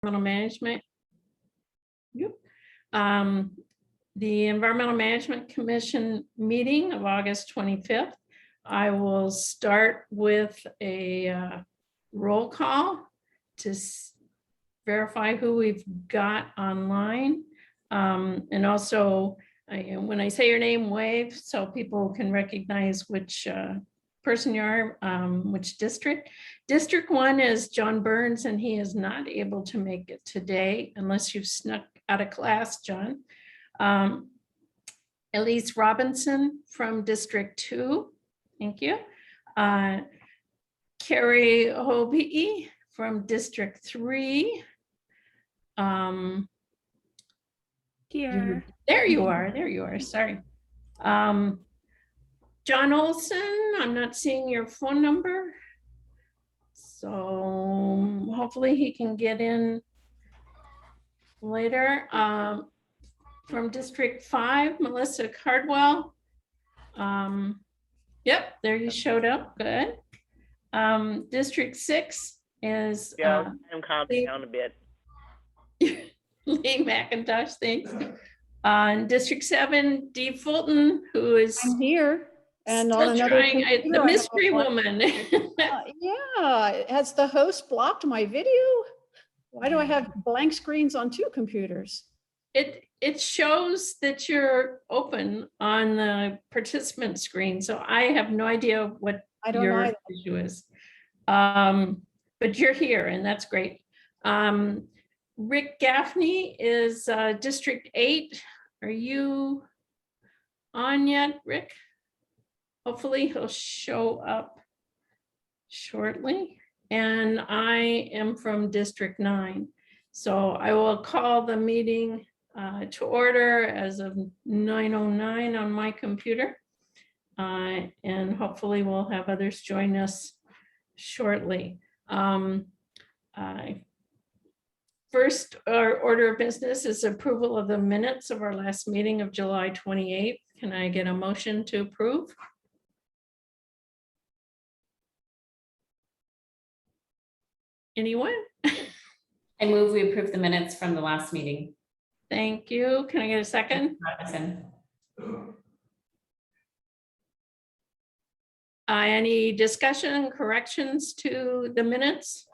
Environmental Management. Yep. The Environmental Management Commission meeting of August 25th. I will start with a roll call to verify who we've got online. And also, when I say your name, wave so people can recognize which person you are, which district. District 1 is John Burns, and he is not able to make it today unless you've snuck out of class, John. Elise Robinson from District 2, thank you. Carrie Hobie from District 3. Here. There you are, sorry. John Olson, I'm not seeing your phone number. So hopefully he can get in later. From District 5, Melissa Cardwell. Yep, there you showed up, good. District 6 is I'm calming down a bit. Lee McIntosh, thanks. District 7, Dee Fulton, who is I'm here. And still on another trying, the mystery woman. Yeah, has the host blocked my video? Why do I have blank screens on 2 computers? It shows that you're open on the participant screen, so I have no idea what your issue is. But you're here, and that's great. Rick Gaffney is District 8. Are you on yet, Rick? Hopefully he'll show up shortly. And I am from District 9. So I will call the meeting to order as of 9:09 on my computer. And hopefully we'll have others join us shortly. First, our order of business is approval of the minutes of our last meeting of July 28th. Can I get a motion to approve? Anyone? I move we approve the minutes from the last meeting. Thank you. Can I get a second? Any discussion, corrections to the minutes?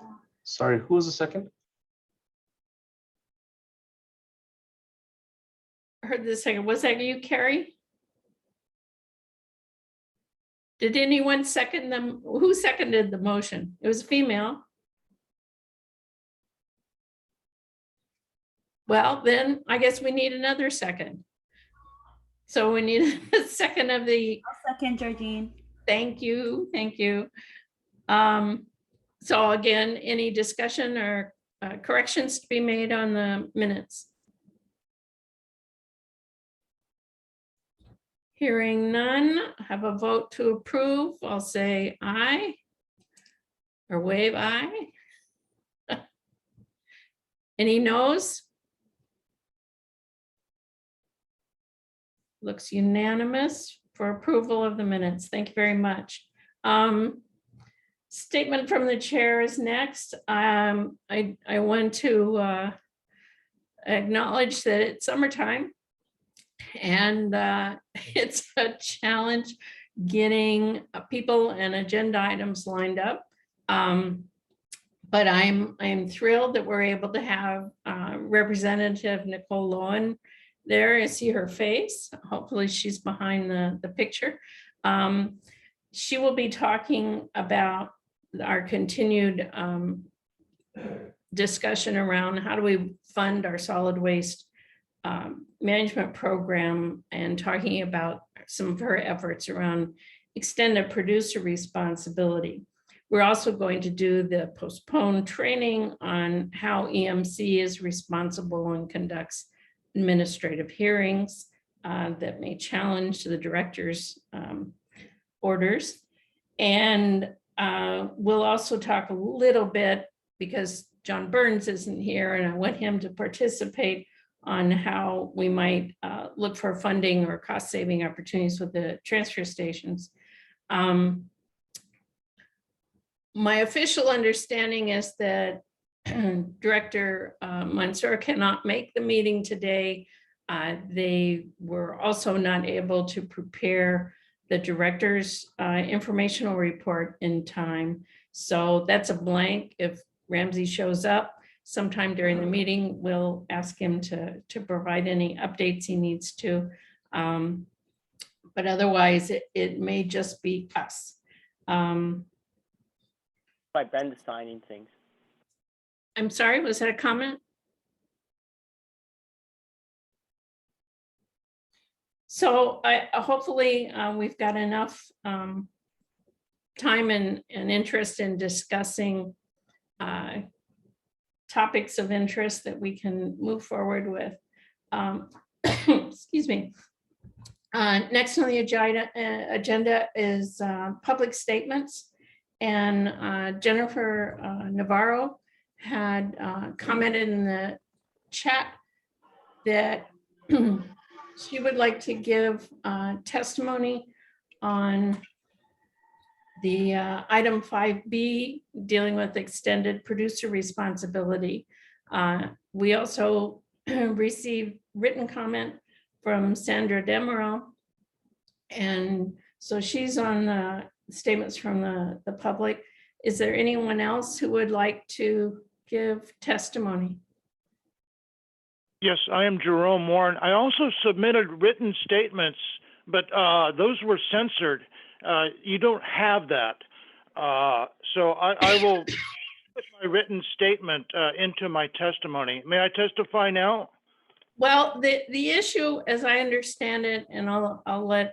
Sorry, who was the second? I heard the second. Was that you, Carrie? Did anyone second them? Who seconded the motion? It was a female. Well, then I guess we need another second. So we need a second of the. I'll second, Georgine. Thank you, thank you. So again, any discussion or corrections to be made on the minutes? Hearing none, have a vote to approve. I'll say aye or wave aye. Any noes? Looks unanimous for approval of the minutes. Thank you very much. Statement from the chair is next. I want to acknowledge that it's summertime and it's a challenge getting people and agenda items lined up. But I'm thrilled that we're able to have Representative Nicole Lowen there. I see her face. Hopefully she's behind the picture. She will be talking about our continued discussion around how do we fund our solid waste management program, and talking about some of her efforts around extended producer responsibility. We're also going to do the postponed training on how EMC is responsible and conducts administrative hearings that may challenge the director's orders. And we'll also talk a little bit, because John Burns isn't here and I want him to participate, on how we might look for funding or cost saving opportunities with the transfer stations. My official understanding is that Director Mansour cannot make the meeting today. They were also not able to prepare the director's informational report in time. So that's a blank. If Ramsey shows up sometime during the meeting, we'll ask him to provide any updates he needs to. But otherwise, it may just be us. By Brenda signing things. I'm sorry, was that a comment? So hopefully we've got enough time and interest in discussing topics of interest that we can move forward with. Excuse me. Next on the agenda is public statements. And Jennifer Navarro had commented in the chat that she would like to give testimony on the item 5B dealing with extended producer responsibility. We also received written comment from Sandra Demerol. And so she's on the statements from the public. Is there anyone else who would like to give testimony? Yes, I am Jerome Warren. I also submitted written statements, but those were censored. You don't have that. So I will put my written statement into my testimony. May I testify now? Well, the issue, as I understand it, and I'll let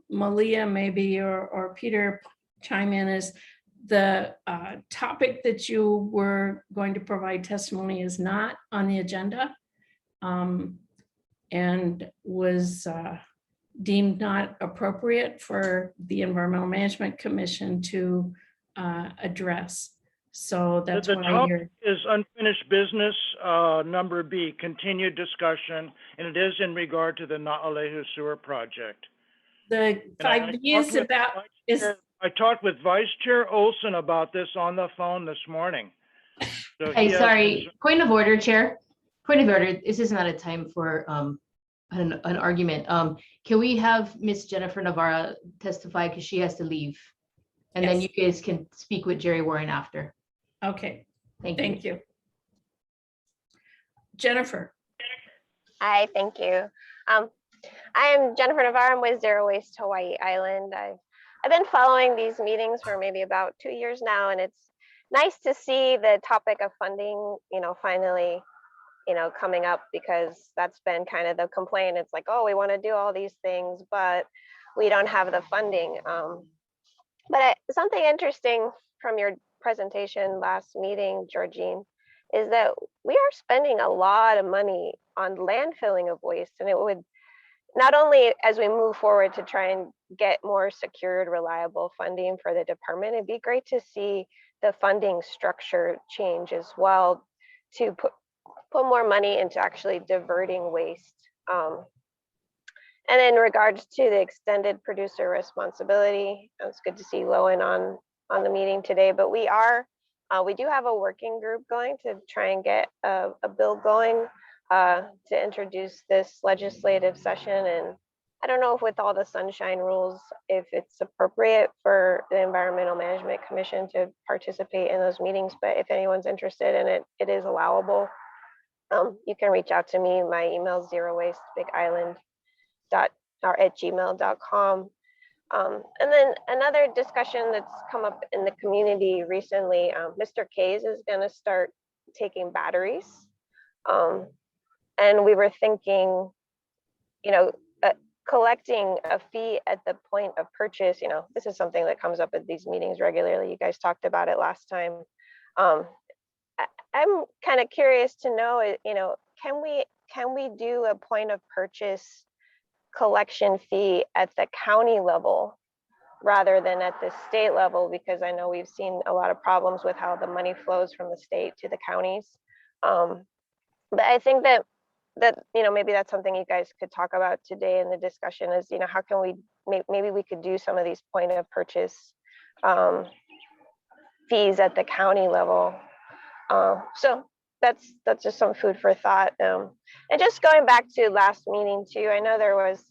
Malia maybe or Peter chime in, is the topic that you were going to provide testimony is not on the agenda and was deemed not appropriate for the Environmental Management Commission to address. So that's The why topic is unfinished business, number B, continued discussion, and it is in regard to the Naalehu sewer project. the 5B is about is. I talked with Vice Chair Olson about this on the phone this morning. So Hey, he has sorry, point of order, Chair. Point of order, this is not a time for an argument. Can we have Miss Jennifer Navarro testify because she has to leave? And then Yes. you guys can speak with Jerry Warren after. Okay, Thank you. thank you. Jennifer. Hi, thank you. I am Jennifer Navarro. I'm with Zero Waste Hawaii Island. I've been following these meetings for maybe about 2 years now, and it's nice to see the topic of funding, finally, coming up, because that's been kind of the complaint. It's like, oh, we want to do all these things, but we don't have the funding. But something interesting from your presentation last meeting, Georgine, is that we are spending a lot of money on landfilling of waste, and it would not only as we move forward to try and get more secured, reliable funding for the department, it'd be great to see the funding structure change as well to put more money into actually diverting waste. And in regards to the extended producer responsibility, it's good to see Lowen on the meeting today, but we do have a working group going to try and get a bill going to introduce this legislative session. And I don't know if with all the sunshine rules, if it's appropriate for the Environmental Management Commission to participate in those meetings, but if anyone's interested in it, it is allowable. You can reach out to me. My email is zerowastebigisland@gmail.com. And then another discussion that's come up in the community recently, Mr. Kays is going to start taking batteries. And we were thinking, collecting a fee at the point of purchase, this is something that comes up at these meetings regularly. You guys talked about it last time. I'm kind of curious to know, can we do a point of purchase collection fee at the county level rather than at the state level? Because I know we've seen a lot of problems with how the money flows from the state to the counties. But I think that maybe that's something you guys could talk about today in the discussion is, how can we, maybe we could do some of these point of purchase fees at the county level. So that's just some food for thought. And just going back to last meeting too, I know there was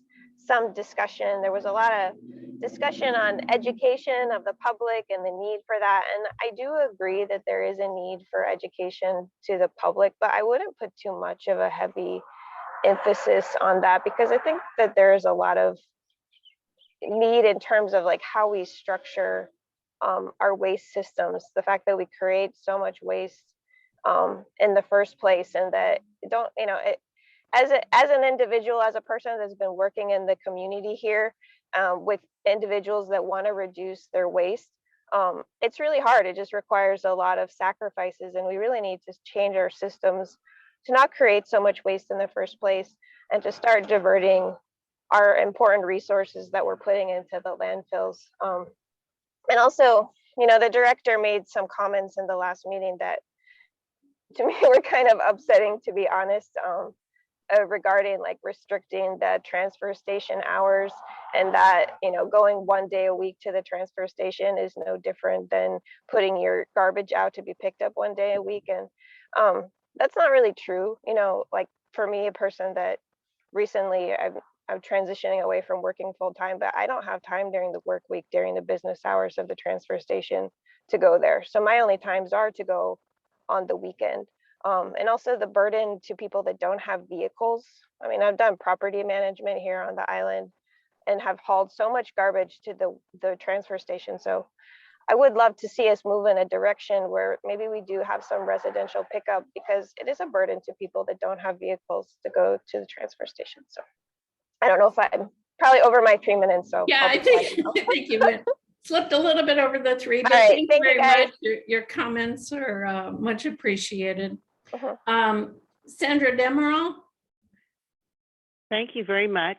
some discussion. There was a lot of discussion on education of the public and the need for that. And I do agree that there is a need for education to the public, but I wouldn't put too much of a heavy emphasis on that, because I think that there is a lot of need in terms of like how we structure our waste systems. The fact that we create so much waste in the first place, and that don't, as an individual, as a person that's been working in the community here with individuals that want to reduce their waste, it's really hard. It just requires a lot of sacrifices, and we really need to change our systems to not create so much waste in the first place, and to start diverting our important resources that we're putting into the landfills. And also, the director made some comments in the last meeting that to me were kind of upsetting, to be honest, regarding like restricting the transfer station hours, and that, going 1 day a week to the transfer station is no different than putting your garbage out to be picked up 1 day a week. And that's not really true. Like for me, a person that recently I'm transitioning away from working full time, but I don't have time during the work week, during the business hours of the transfer station to go there. So my only times are to go on the weekend. And also the burden to people that don't have vehicles. I mean, I've done property management here on the island and have hauled so much garbage to the transfer station. So I would love to see us move in a direction where maybe we do have some residential pickup, because it is a burden to people that don't have vehicles to go to the transfer station. So I don't know if I'm probably over my 3 minutes. So Yeah, I think you went slipped a little bit over the 3, but All right, thank you thank you, very guys. much. Your comments are much appreciated. Mhm. Sandra Demerol. Thank you very much.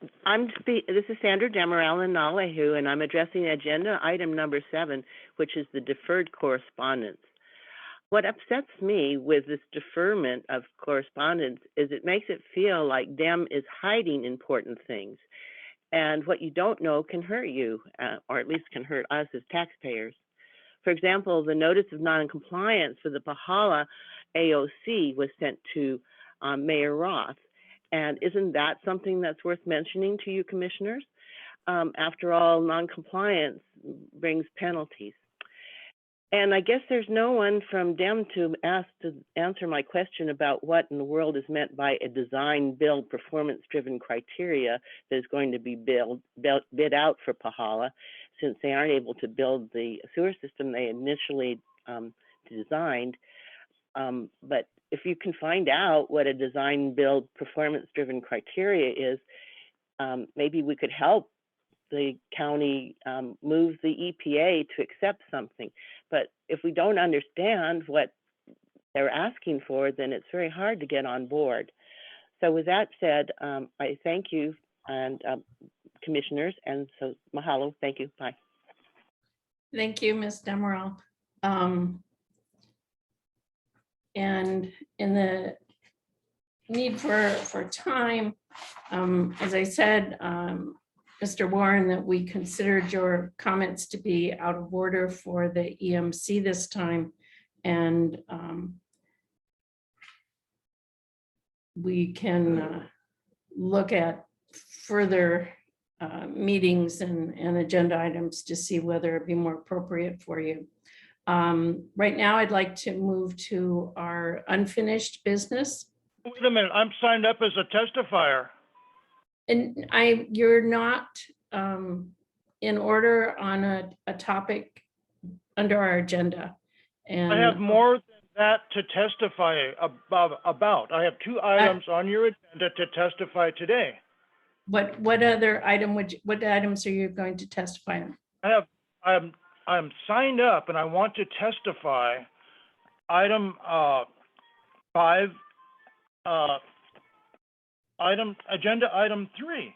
This is Sandra Demerol in Nalehu, and I'm addressing agenda item number 7, which is the deferred correspondence. What upsets me with this deferment of correspondence is it makes it feel like DEM is hiding important things. And what you don't know can hurt you, or at least can hurt us as taxpayers. For example, the notice of non-compliance for the Pahala AOC was sent to Mayor Roth. And isn't that something that's worth mentioning to you, commissioners? After all, non-compliance brings penalties. And I guess there's no one from DEM to answer my question about what in the world is meant by a design, build, performance-driven criteria that is going to be bid out for Pahala, since they aren't able to build the sewer system they initially designed. But if you can find out what a design, build, performance-driven criteria is, maybe we could help the county move the EPA to accept something. But if we don't understand what they're asking for, then it's very hard to get on board. So with that said, I thank you and commissioners, and so mahalo, thank you, bye. Thank you, Ms. Demerol. And in the need for time, as I said, Mr. Warren, that we considered your comments to be out of order for the EMC this time. And we can look at further meetings and agenda items to see whether it'd be more appropriate for you. Right now, I'd like to move to our unfinished business. Wait a minute, I'm signed up as a testifier. And you're not in order on a topic under our agenda. And I have more than that to testify about. I have 2 items on your agenda to testify today. what other item what items are you going to testify on? I'm signed up and I want to testify item 5, agenda item 3,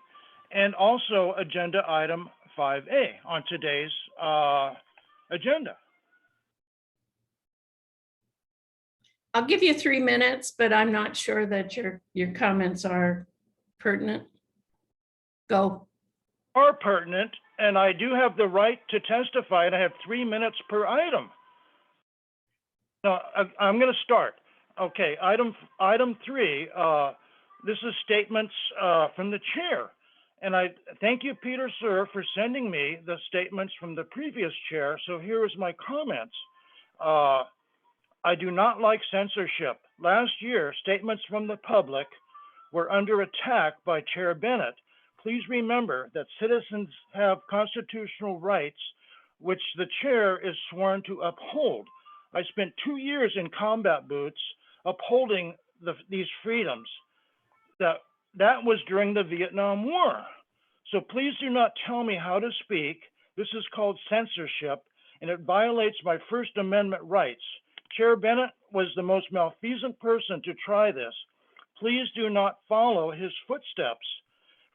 and also agenda item 5A on today's agenda. I'll give you 3 minutes, but I'm not sure that your comments are pertinent. Go. Are pertinent, and I do have the right to testify, and I have 3 minutes per item. No, I'm going to start. Okay, item 3, this is statements from the chair. And I thank you, Peter, sir, for sending me the statements from the previous chair. So here is my comments. I do not like censorship. Last year, statements from the public were under attack by Chair Bennett. Please remember that citizens have constitutional rights, which the chair is sworn to uphold. I spent 2 years in combat boots upholding these freedoms. That was during the Vietnam War. So please do not tell me how to speak. This is called censorship, and it violates my First Amendment rights. Chair Bennett was the most malfeasant person to try this. Please do not follow his footsteps.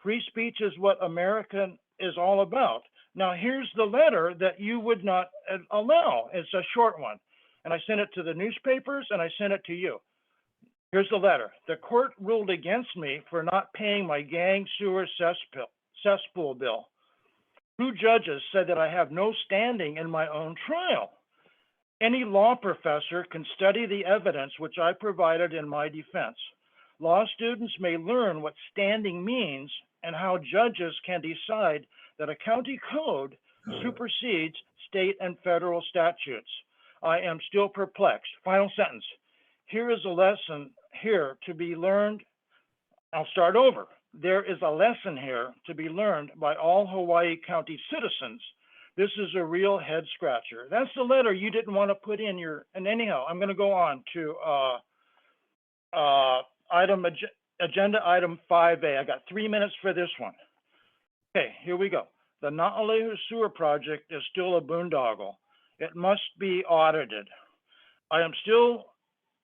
Free speech is what America is all about. Now, here's the letter that you would not allow. It's a short one. And I sent it to the newspapers and I sent it to you. Here's the letter. The court ruled against me for not paying my gang sewer cesspool bill. 2 judges said that I have no standing in my own trial. Any law professor can study the evidence which I provided in my defense. Law students may learn what standing means and how judges can decide that a county code supersedes state and federal statutes. I am still perplexed. Final sentence. Here is a lesson here to be learned. I'll start over. There is a lesson here to be learned by all Hawaii County citizens. This is a real head scratcher. That's the letter you didn't want to put in your, and anyhow, I'm going to go on to agenda item 5A. I got 3 minutes for this one. Okay, here we go. The Na'alehu Sewer Project is still a boondoggle. It must be audited.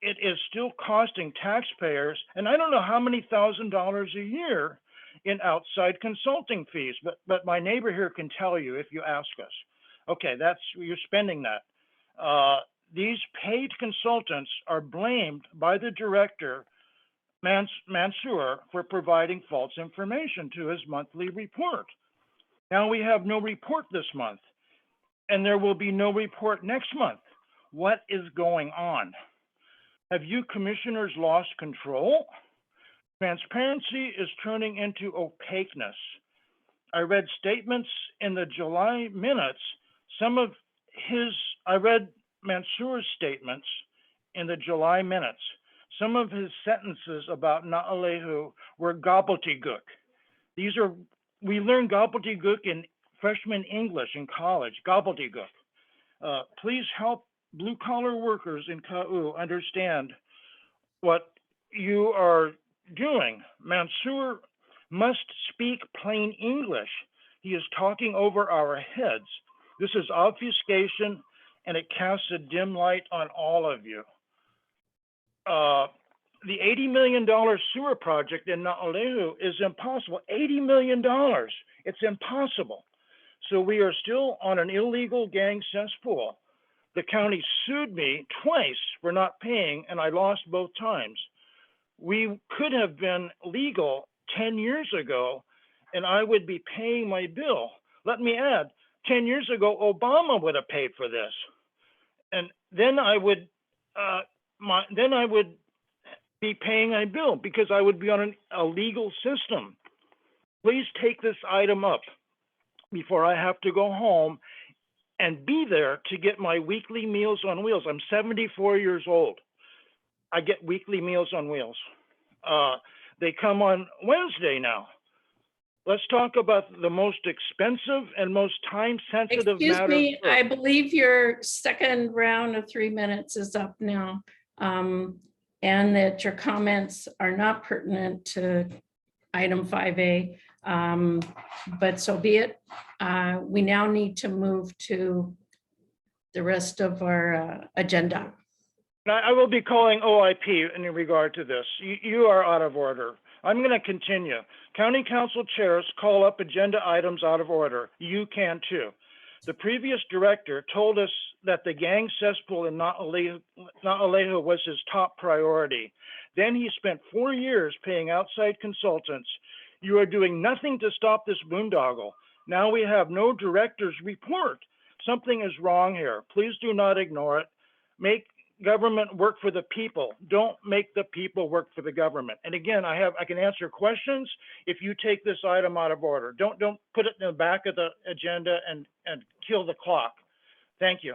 It is still costing taxpayers, and I don't know how many $1,000s a year in outside consulting fees, but my neighbor here can tell you if you ask us. Okay, you're spending that. These paid consultants are blamed by the director, Mansour, for providing false information to his monthly report. Now we have no report this month, and there will be no report next month. What is going on? Have you commissioners lost control? Transparency is turning into opaqueness. I read statements in the July minutes. I read Mansour's statements in the July minutes. Some of his sentences about Na'alehu were gobbledygook. We learn gobbledygook in freshman English in college, gobbledygook. Please help blue collar workers in Ka'u understand what you are doing. Mansour must speak plain English. He is talking over our heads. This is obfuscation, and it casts a dim light on all of you. The $80 million sewer project in Na'alehu is impossible. $80 million, it's impossible. So we are still on an illegal gang cesspool. The county sued me twice for not paying, and I lost both times. We could have been legal 10 years ago, and I would be paying my bill. Let me add, 10 years ago, Obama would have paid for this. And then I would be paying my bill because I would be on a legal system. Please take this item up before I have to go home and be there to get my weekly Meals on Wheels. I'm 74 years old. I get weekly Meals on Wheels. They come on Wednesday now. Let's talk about the most expensive and most time-sensitive matter. Excuse me, I believe your second round of 3 minutes is up now. And that your comments are not pertinent to item 5A, but so be it. We now need to move to the rest of our agenda. I will be calling OIP in regard to this. You are out of order. I'm going to continue. County council chairs call up agenda items out of order. You can too. The previous director told us that the gang cesspool in Na'alehu was his top priority. Then he spent 4 years paying outside consultants. You are doing nothing to stop this boondoggle. Now we have no director's report. Something is wrong here. Please do not ignore it. government work for the people. Don't make the people work for the government. And again, I can answer questions if you take this item out of order. Don't put it in the back of the agenda and kill the clock. Thank you.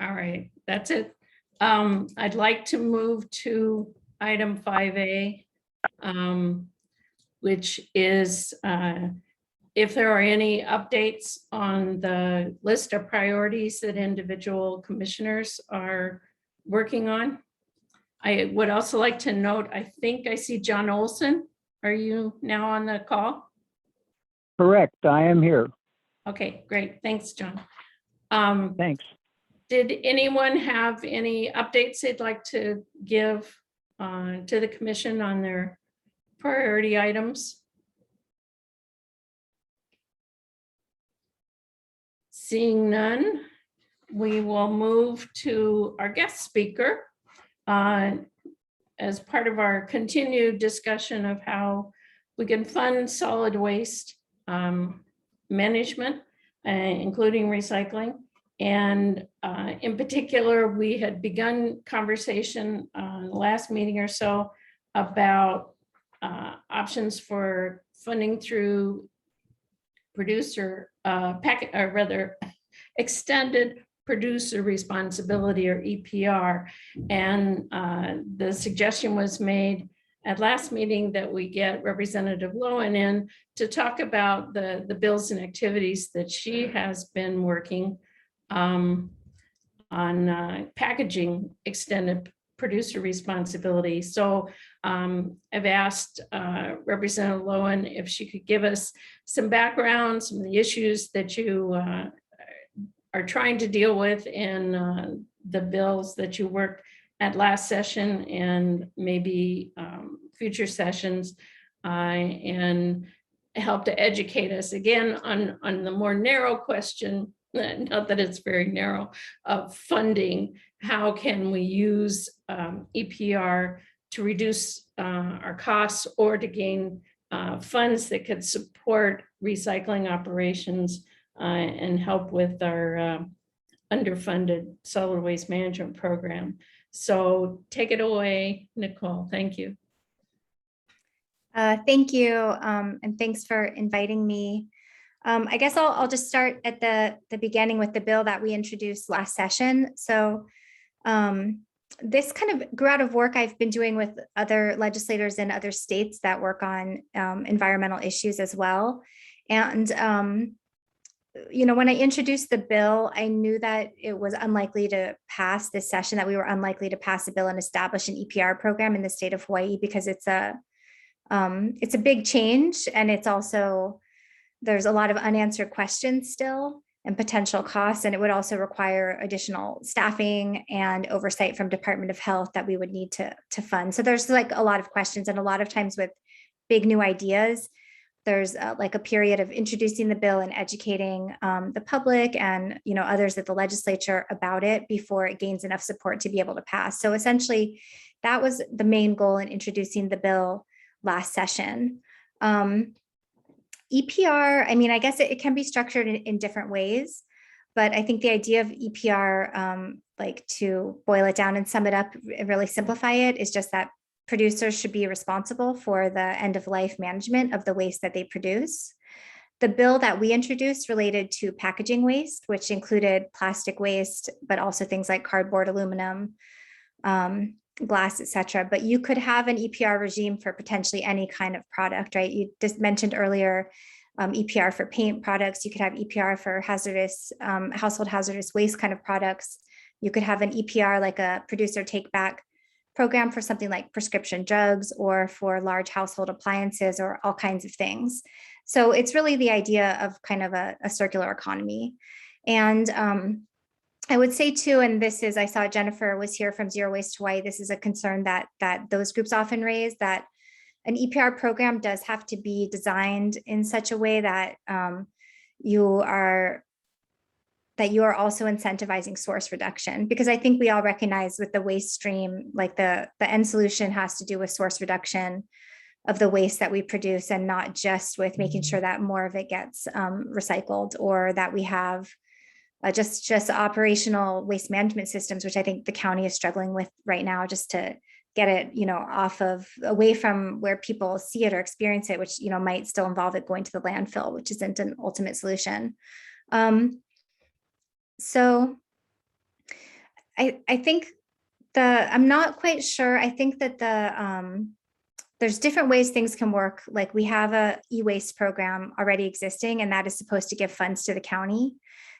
All right, that's it. I'd like to move to item 5A, which is if there are any updates on the list of priorities that individual commissioners are working on. I would also like to note, I think I see John Olson. Are you now on the call? Correct, I am here. Okay, great. Thanks, John. Thanks. Did anyone have any updates they'd like to give to the commission on their priority items? Seeing none, we will move to our guest speaker as part of our continued discussion of how we can fund solid waste management, including recycling. And in particular, we had begun conversation on the last meeting or so about options for funding through producer extended producer responsibility, or EPR. And the suggestion was made at last meeting that we get Representative Lowen in to talk about the bills and activities that she has been working on packaging extended producer responsibility. So I've asked Representative Lowen if she could give us some background, some of the issues that you are trying to deal with in the bills that you worked at last session and maybe future sessions, and help to educate us again on the more narrow question, not that it's very narrow, of funding. How can we use EPR to reduce our costs or to gain funds that could support recycling operations and help with our underfunded solid waste management program. So take it away, Nicole. Thank you. Thank you, and thanks for inviting me. I guess I'll just start at the beginning with the bill that we introduced last session. So this kind of grew out of work I've been doing with other legislators in other states that work on environmental issues as well. And you know, when I introduced the bill, I knew that it was unlikely to pass this session, that we were unlikely to pass a bill and establish an EPR program in the state of Hawaii, because it's a big change, and it's also, there's a lot of unanswered questions still and potential costs, and it would also require additional staffing and oversight from Department of Health that we would need to fund. So there's like a lot of questions, and a lot of times with big new ideas, there's like a period of introducing the bill and educating the public and, you know, others at the legislature about it before it gains enough support to be able to pass. So essentially, that was the main goal in introducing the bill last session. EPR, I mean, I guess it can be structured in different ways, but I think the idea of EPR, like to boil it down and sum it up and really simplify it, is just that producers should be responsible for the end of life management of the waste that they produce. The bill that we introduced related to packaging waste, which included plastic waste, but also things like cardboard, aluminum, glass, etc. But you could have an EPR regime for potentially any kind of product, right? You just mentioned earlier EPR for paint products. You could have EPR for hazardous, household hazardous waste kind of products. You could have an EPR like a producer take back program for something like prescription drugs, or for large household appliances, or all kinds of things. So it's really the idea of kind of a circular economy. And I would say too, and this is, I saw Jennifer was here from Zero Waste Hawaii. This is a concern that those groups often raise, that an EPR program does have to be designed in such a way that you are also incentivizing source reduction, because I think we all recognize with the waste stream, like the end solution has to do with source reduction of the waste that we produce, and not just with making sure that more of it gets recycled, or that we have just operational waste management systems, which I think the county is struggling with right now, just to get it, away from where people see it or experience it, which, might still involve it going to the landfill, which isn't an ultimate solution. So I think I'm not quite sure. I think that there's different ways things can work. Like we have a e-waste program already existing, and that is supposed to give funds to the county.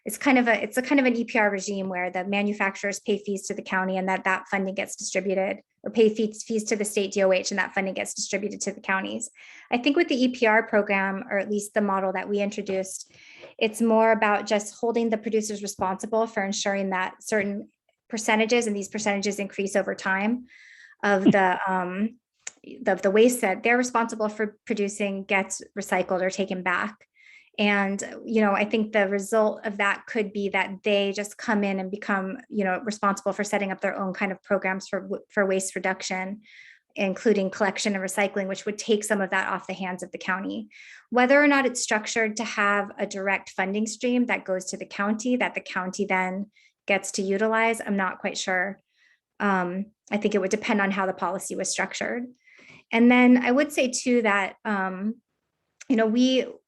It's a kind of an EPR regime where the manufacturers pay fees to the county, and that funding gets distributed, or pay fees to the state DOH, and that funding gets distributed to the counties. I think with the EPR program, or at least the model that we introduced, it's more about just holding the producers responsible for ensuring that certain percentages, and these percentages increase over time, of the waste that they're responsible for producing gets recycled or taken back. And, I think the result of that could be that they just come in and become, responsible for setting up their own kind of programs for waste reduction, including collection and recycling, which would take some of that off the hands of the county. Whether or not it's structured to have a direct funding stream that goes to the county, that the county then gets to utilize, I'm not quite sure. I think it would depend on how the policy was structured. And then I would say too that,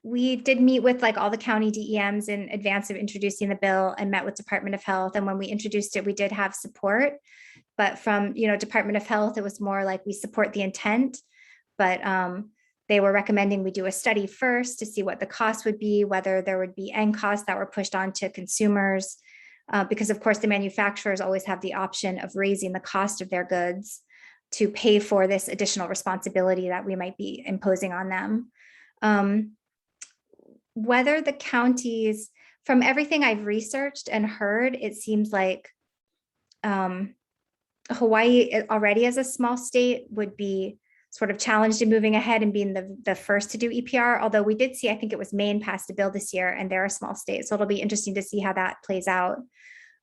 we did meet with like all the county DEMs in advance of introducing the bill, and met with Department of Health. And when we introduced it, we did have support, but from, Department of Health, it was more like we support the intent, but they were recommending we do a study first to see what the cost would be, whether there would be end costs that were pushed on to consumers, because of course the manufacturers always have the option of raising the cost of their goods to pay for this additional responsibility that we might be imposing on them. Whether the counties, from everything I've researched and heard, it seems like Hawaii already as a small state would be sort of challenged in moving ahead and being the first to do EPR. Although we did see, I think it was Maine passed a bill this year, and they're a small state. So it'll be interesting to see how that plays out.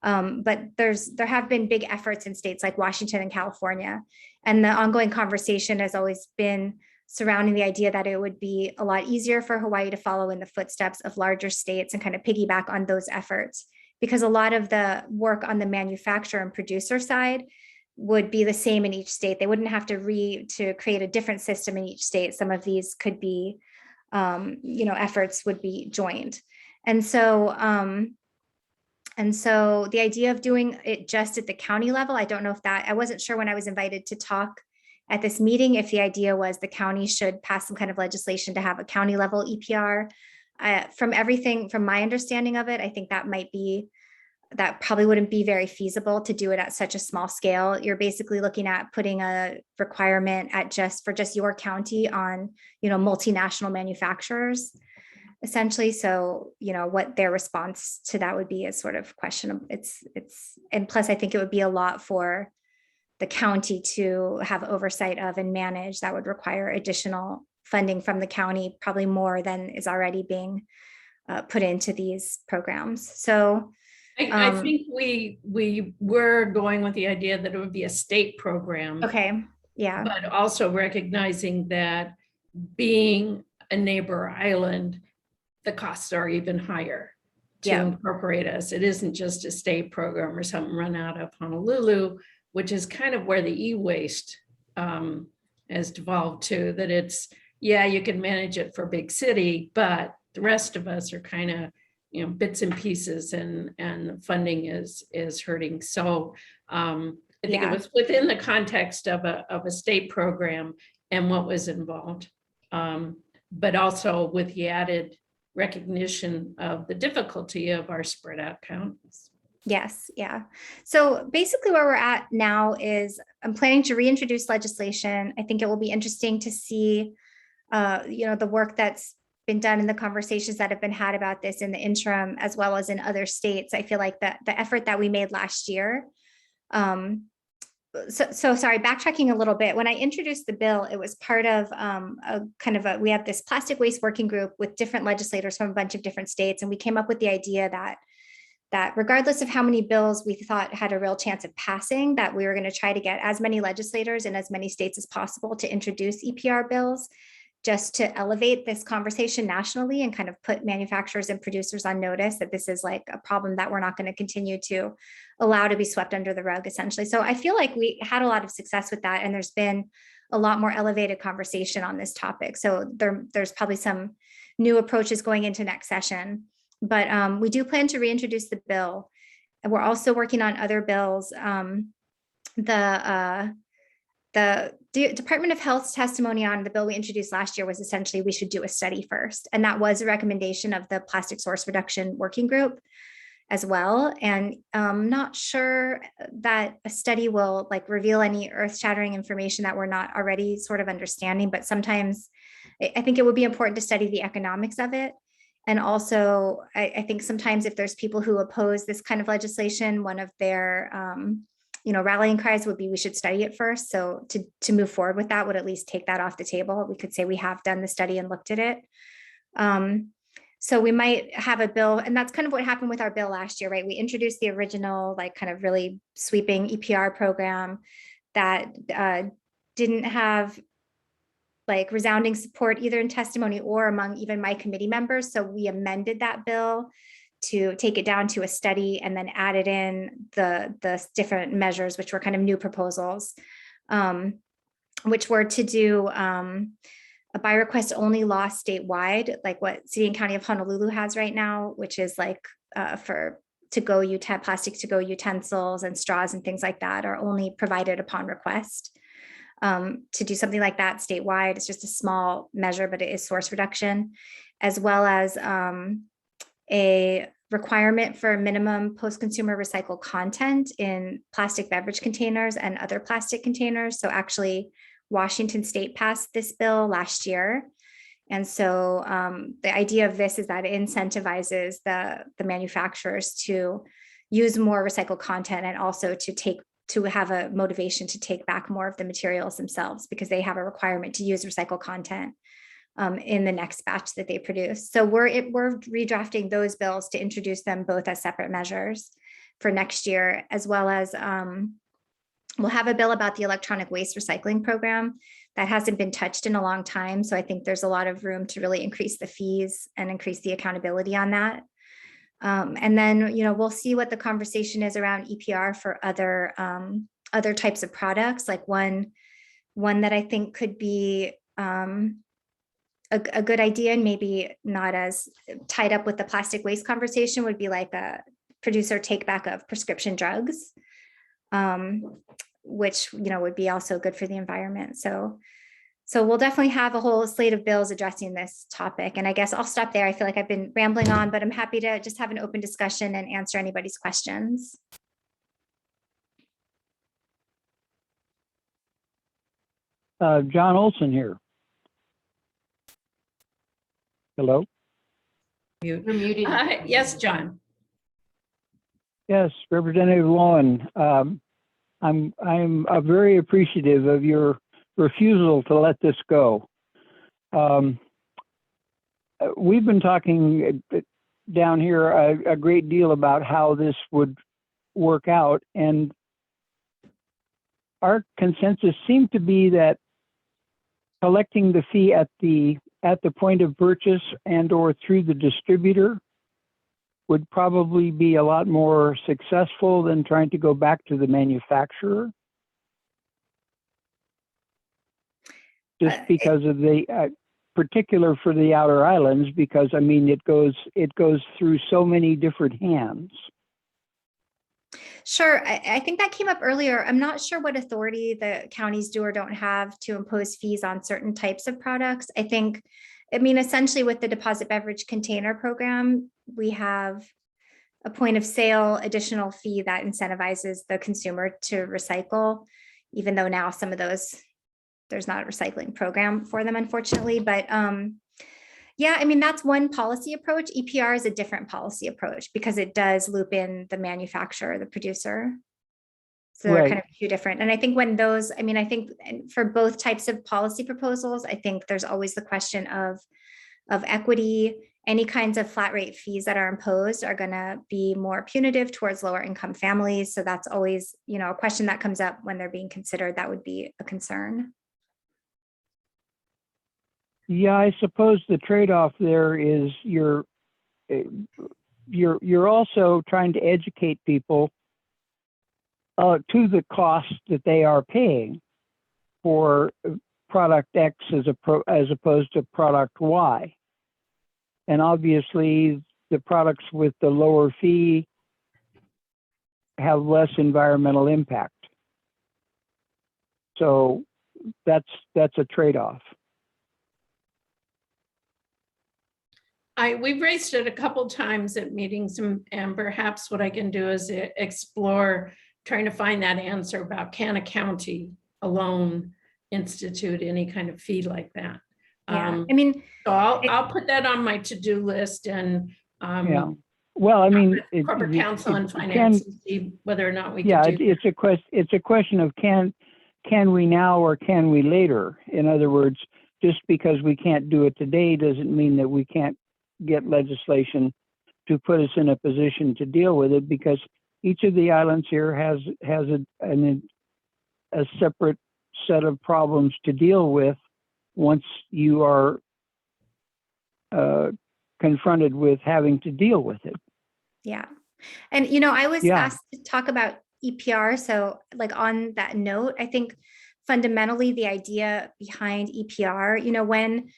But there have been big efforts in states like Washington and California. And the ongoing conversation has always been surrounding the idea that it would be a lot easier for Hawaii to follow in the footsteps of larger states and kind of piggyback on those efforts, because a lot of the work on the manufacturer and producer side would be the same in each state. They wouldn't have to create a different system in each state. Some of these could be, efforts would be joined. And so the idea of doing it just at the county level, I don't know if I wasn't sure when I was invited to talk at this meeting, if the idea was the county should pass some kind of legislation to have a county level EPR. From my understanding of it, I think that probably wouldn't be very feasible to do it at such a small scale. You're basically looking at putting a requirement for just your county on, multinational manufacturers, essentially. So, what their response to that would be is sort of questionable. And plus I think it would be a lot for the county to have oversight of and manage. That would require additional funding from the county, probably more than is already being put into these programs. So I think we were going with the idea that it would be a state program. Okay, yeah. But also recognizing that being a neighbor island, the costs are even higher to incorporate us. It isn't just a state program or something run out of Honolulu, which is kind of where the e-waste has devolved to, that it's, you can manage it for big city, but the rest of us are kind of, bits and pieces, and the funding is hurting. So I think it was within the context of a state program and what was involved, but also with the added recognition of the difficulty of our spread out counties. Yes. Yeah. So basically where we're at now is I'm planning to reintroduce legislation. I think it will be interesting to see, the work that's been done in the conversations that have been had about this in the interim, as well as in other states. I feel like the effort that we made last year. So sorry, backtracking a little bit. When I introduced the bill, it was part of we have this plastic waste working group with different legislators from a bunch of different states. And we came up with the idea that regardless of how many bills we thought had a real chance of passing, that we were going to try to get as many legislators in as many states as possible to introduce EPR bills, just to elevate this conversation nationally and kind of put manufacturers and producers on notice that this is like a problem that we're not going to continue to allow to be swept under the rug, essentially. So I feel like we had a lot of success with that, and there's been a lot more elevated conversation on this topic. So there's probably some new approaches going into next session, but we do plan to reintroduce the bill. And we're also working on other bills. The Department of Health's testimony on the bill we introduced last year was essentially we should do a study first. And that was a recommendation of the Plastic Source Reduction Working Group as well. And I'm not sure that a study will like reveal any earth-shattering information that we're not already sort of understanding, but sometimes I think it would be important to study the economics of it. And also, I think sometimes if there's people who oppose this kind of legislation, one of their rallying cries would be we should study it first. So to move forward with that would at least take that off the table. We could say we have done the study and looked at it. So we might have a bill, and that's kind of what happened with our bill last year, right? We introduced the original, like kind of really sweeping EPR program that didn't have like resounding support either in testimony or among even my committee members. So we amended that bill to take it down to a study and then added in the different measures, which were kind of new proposals, which were to do a by request only law statewide, like what City and County of Honolulu has right now, which is like for plastic to-go utensils and straws and things like that are only provided upon request. To do something like that statewide, it's just a small measure, but it is source reduction, as well as a requirement for minimum post-consumer recycled content in plastic beverage containers and other plastic containers. So actually, Washington State passed this bill last year. And so the idea of this is that it incentivizes the manufacturers to use more recycled content and also to have a motivation to take back more of the materials themselves because they have a requirement to use recycled content in the next batch that they produce. So we're redrafting those bills to introduce them both as separate measures for next year, as well as we'll have a bill about the electronic waste recycling program that hasn't been touched in a long time. So I think there's a lot of room to really increase the fees and increase the accountability on that. And then, we'll see what the conversation is around EPR for other types of products. Like one that I think could be a good idea and maybe not as tied up with the plastic waste conversation would be like a producer take back of prescription drugs, which, would be also good for the environment. So we'll definitely have a whole slate of bills addressing this topic. And I guess I'll stop there. I feel like I've been rambling on, but I'm happy to just have an open discussion and answer anybody's questions. John Olson here. Hello? You're muted. Yes, John. Yes, Representative Lowen. I'm very appreciative of your refusal to let this go. We've been talking down here a great deal about how this would work out, and our consensus seemed to be that collecting the fee at the point of purchase and or through the distributor would probably be a lot more successful than trying to go back to the manufacturer. Just because of the particular for the outer islands, because I mean it goes through so many different hands. Sure, I think that came up earlier. I'm not sure what authority the counties do or don't have to impose fees on certain types of products. I mean, essentially with the deposit beverage container program, we have a point of sale additional fee that incentivizes the consumer to recycle, even though now some of those, there's not a recycling program for them, unfortunately. But yeah, I mean, that's one policy approach. EPR is a different policy approach because it does loop in the manufacturer, the producer. So they're kind of two different. And I think when those, I mean, I think for both types of policy proposals, I think there's always the question of equity. Any kinds of flat rate fees that are imposed are going to be more punitive towards lower income families. So that's always, a question that comes up when they're being considered. That would be a concern. Yeah, I suppose the trade-off there is you're also trying to educate people to the cost that they are paying for product X as opposed to product Y. And obviously, the products with the lower fee have less environmental impact. So that's a trade-off. We've raised it a couple times at meetings, and perhaps what I can do is explore trying to find that answer about, can a county alone institute any kind of fee like that? Yeah, I mean, so I'll put that on my to-do list, and yeah. Well, I mean, corporate counsel and finance and see whether or not we can do it's a question of can we now or can we later? In other words, just because we can't do it today doesn't mean that we can't get legislation to put us in a position to deal with it, because each of the islands here has a separate set of problems to deal with once you are confronted with having to deal with it. yeah. And, I was asked to talk about EPR. So like on that note, I think fundamentally the idea behind EPR, when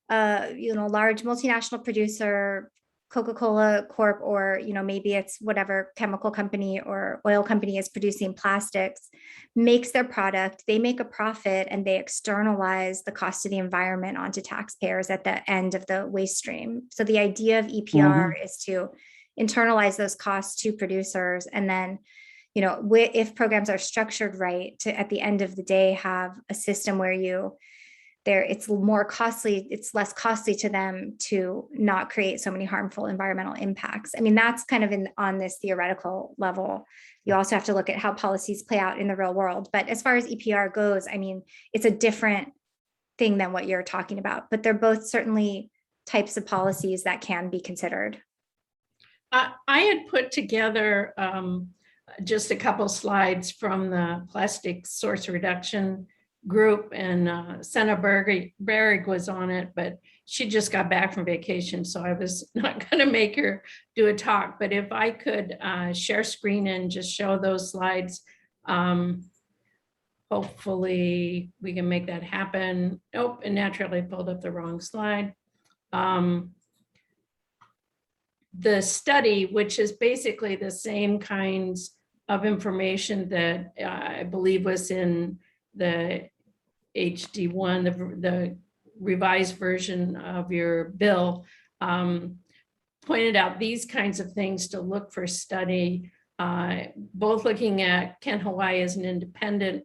large multinational producer, Coca-Cola Corp, or maybe it's whatever chemical company or oil company is producing plastics, makes their product, they make a profit, and they externalize the cost of the environment onto taxpayers at the end of the waste stream. So the idea of EPR is to internalize those costs to producers, and then if programs are structured right, to at the end of the day have a system where it's less costly to them to not create so many harmful environmental impacts. I mean, that's kind of on this theoretical level. You also have to look at how policies play out in the real world. But as far as EPR goes, I mean, it's a different thing than what you're talking about, but they're both certainly types of policies that can be considered. I had put together just a couple slides from the plastic source reduction group, and Senator Berg was on it, but she just got back from vacation, so I was not going to make her do a talk. But if I could share screen and just show those slides, hopefully we can make that happen. Nope, and naturally pulled up the wrong slide. The study, which is basically the same kinds of information that I believe was in the HD1, the revised version of your bill, pointed out these kinds of things to look for study, both looking at, can Hawaii as an independent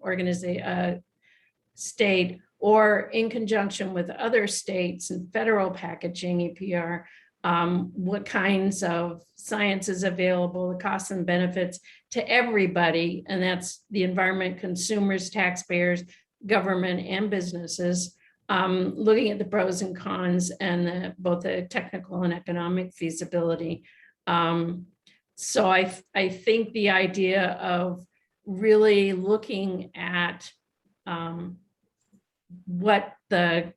state, or in conjunction with other states and federal packaging EPR, what kinds of science is available, the costs and benefits to everybody, and that's the environment, consumers, taxpayers, government, and businesses, looking at the pros and cons and both the technical and economic feasibility. So I think the idea of really looking at what the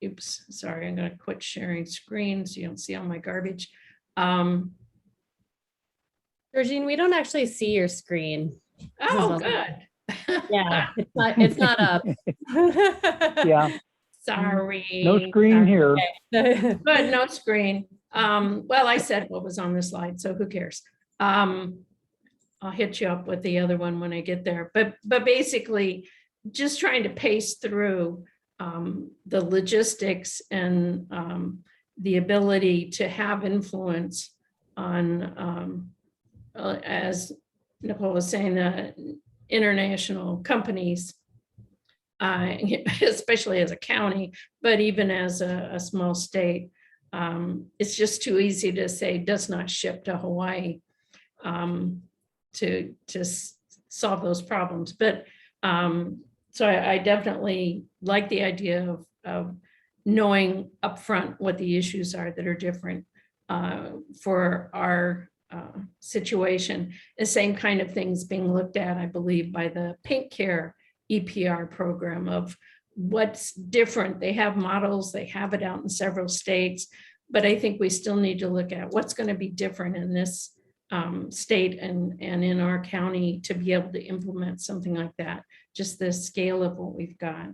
oops, sorry, I'm going to quit sharing screen so you don't see all my garbage. Georgine, we don't actually see your screen. Oh, good. Yeah, it's not up. Yeah. Sorry. No screen here. Okay. Good, no screen. Well, I said what was on the slide, so who cares? I'll hit you up with the other one when I get there. But basically, just trying to pace through the logistics and the ability to have influence on, as Nicole was saying, the international companies, especially as a county, but even as a small state. It's just too easy to say does not ship to Hawaii to solve those problems. But so I definitely like the idea of knowing upfront what the issues are that are different for our situation. The same kind of things being looked at, I believe, by the Pink Care EPR program of what's different. They have models, they have it out in several states, but I think we still need to look at what's going to be different in this state and in our county to be able to implement something like that, just the scale of what we've got.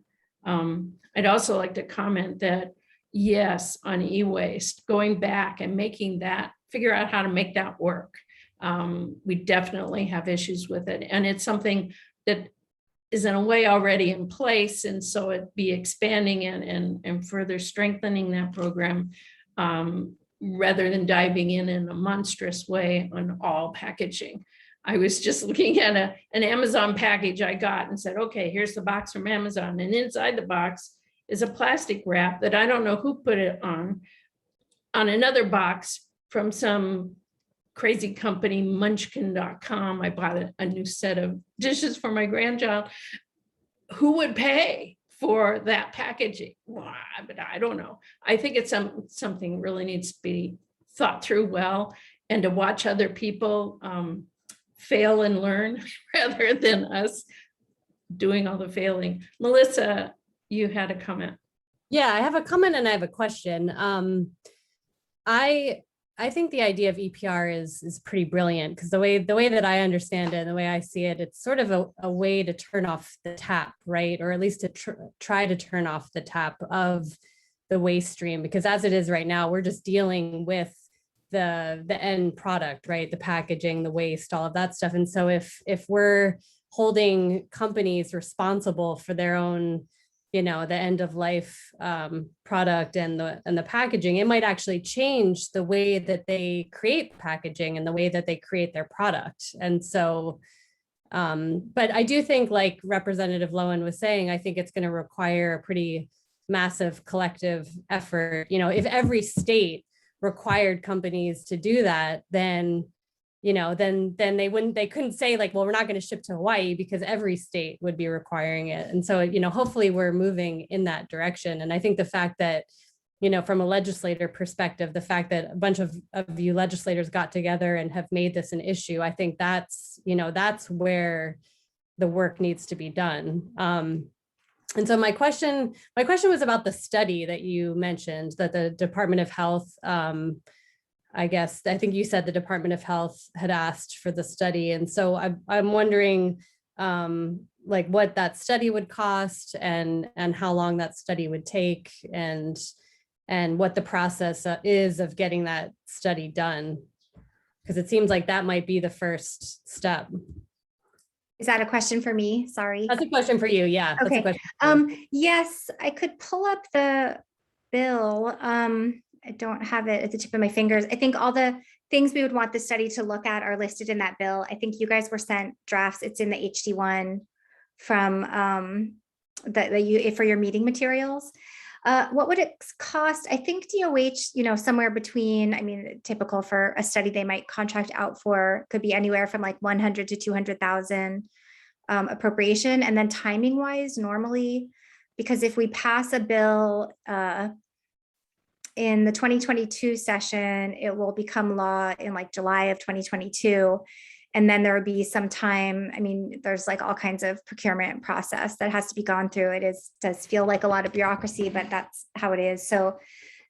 I'd also like to comment that, yes, on e-waste, going back and making that, figure out how to make that work. We definitely have issues with it. And it's something that is in a way already in place. And so it'd be expanding it and further strengthening that program rather than diving in a monstrous way on all packaging. I was just looking at an Amazon package I got and said, okay, here's the box from Amazon. And inside the box is a plastic wrap that I don't know who put it on another box from some crazy company, munchkin.com. I bought a new set of dishes for my grandchild. Who would pay for that packaging? Well, but I don't know. I think it's something really needs to be thought through well, and to watch other people fail and learn rather than us doing all the failing. Melissa, you had a comment. Yeah, I have a comment and I have a question. I think the idea of EPR is pretty brilliant, because the way that I understand it and the way I see it, it's sort of a way to turn off the tap, right? Or at least to try to turn off the tap of the waste stream, because as it is right now, we're just dealing with the end product, right? The packaging, the waste, all of that stuff. And so if we're holding companies responsible for their own, the end of life product and the packaging, it might actually change the way that they create packaging and the way that they create their product. And so, but I do think, like Representative Lowen was saying, I think it's going to require a pretty massive collective effort. If every state required companies to do that, then they couldn't say, like, well, we're not going to ship to Hawaii, because every state would be requiring it. And so, hopefully we're moving in that direction. And I think the fact that, from a legislator perspective, the fact that a bunch of you legislators got together and have made this an issue, I think that's where the work needs to be done. And so my question was about the study that you mentioned, that the Department of Health, I think you said the Department of Health had asked for the study. And so I'm wondering like what that study would cost and how long that study would take, and what the process is of getting that study done. Because it seems like that might be the first step. Is that a question for me? Sorry. That's a question for you. Yeah. That's a Okay. question for you. Yes, I could pull up the bill. I don't have it at the tip of my fingers. I think all the things we would want the study to look at are listed in that bill. I think you guys were sent drafts. It's in the HD1 from for your meeting materials. What would it cost? I think DOH, somewhere between, typical for a study they might contract out for could be anywhere from like 100 to 200,000 appropriation. And then timing wise, normally, because if we pass a bill in the 2022 session, it will become law in like July of 2022. And then there would be some time, there's like all kinds of procurement process that has to be gone through. Does feel like a lot of bureaucracy, but that's how it is. So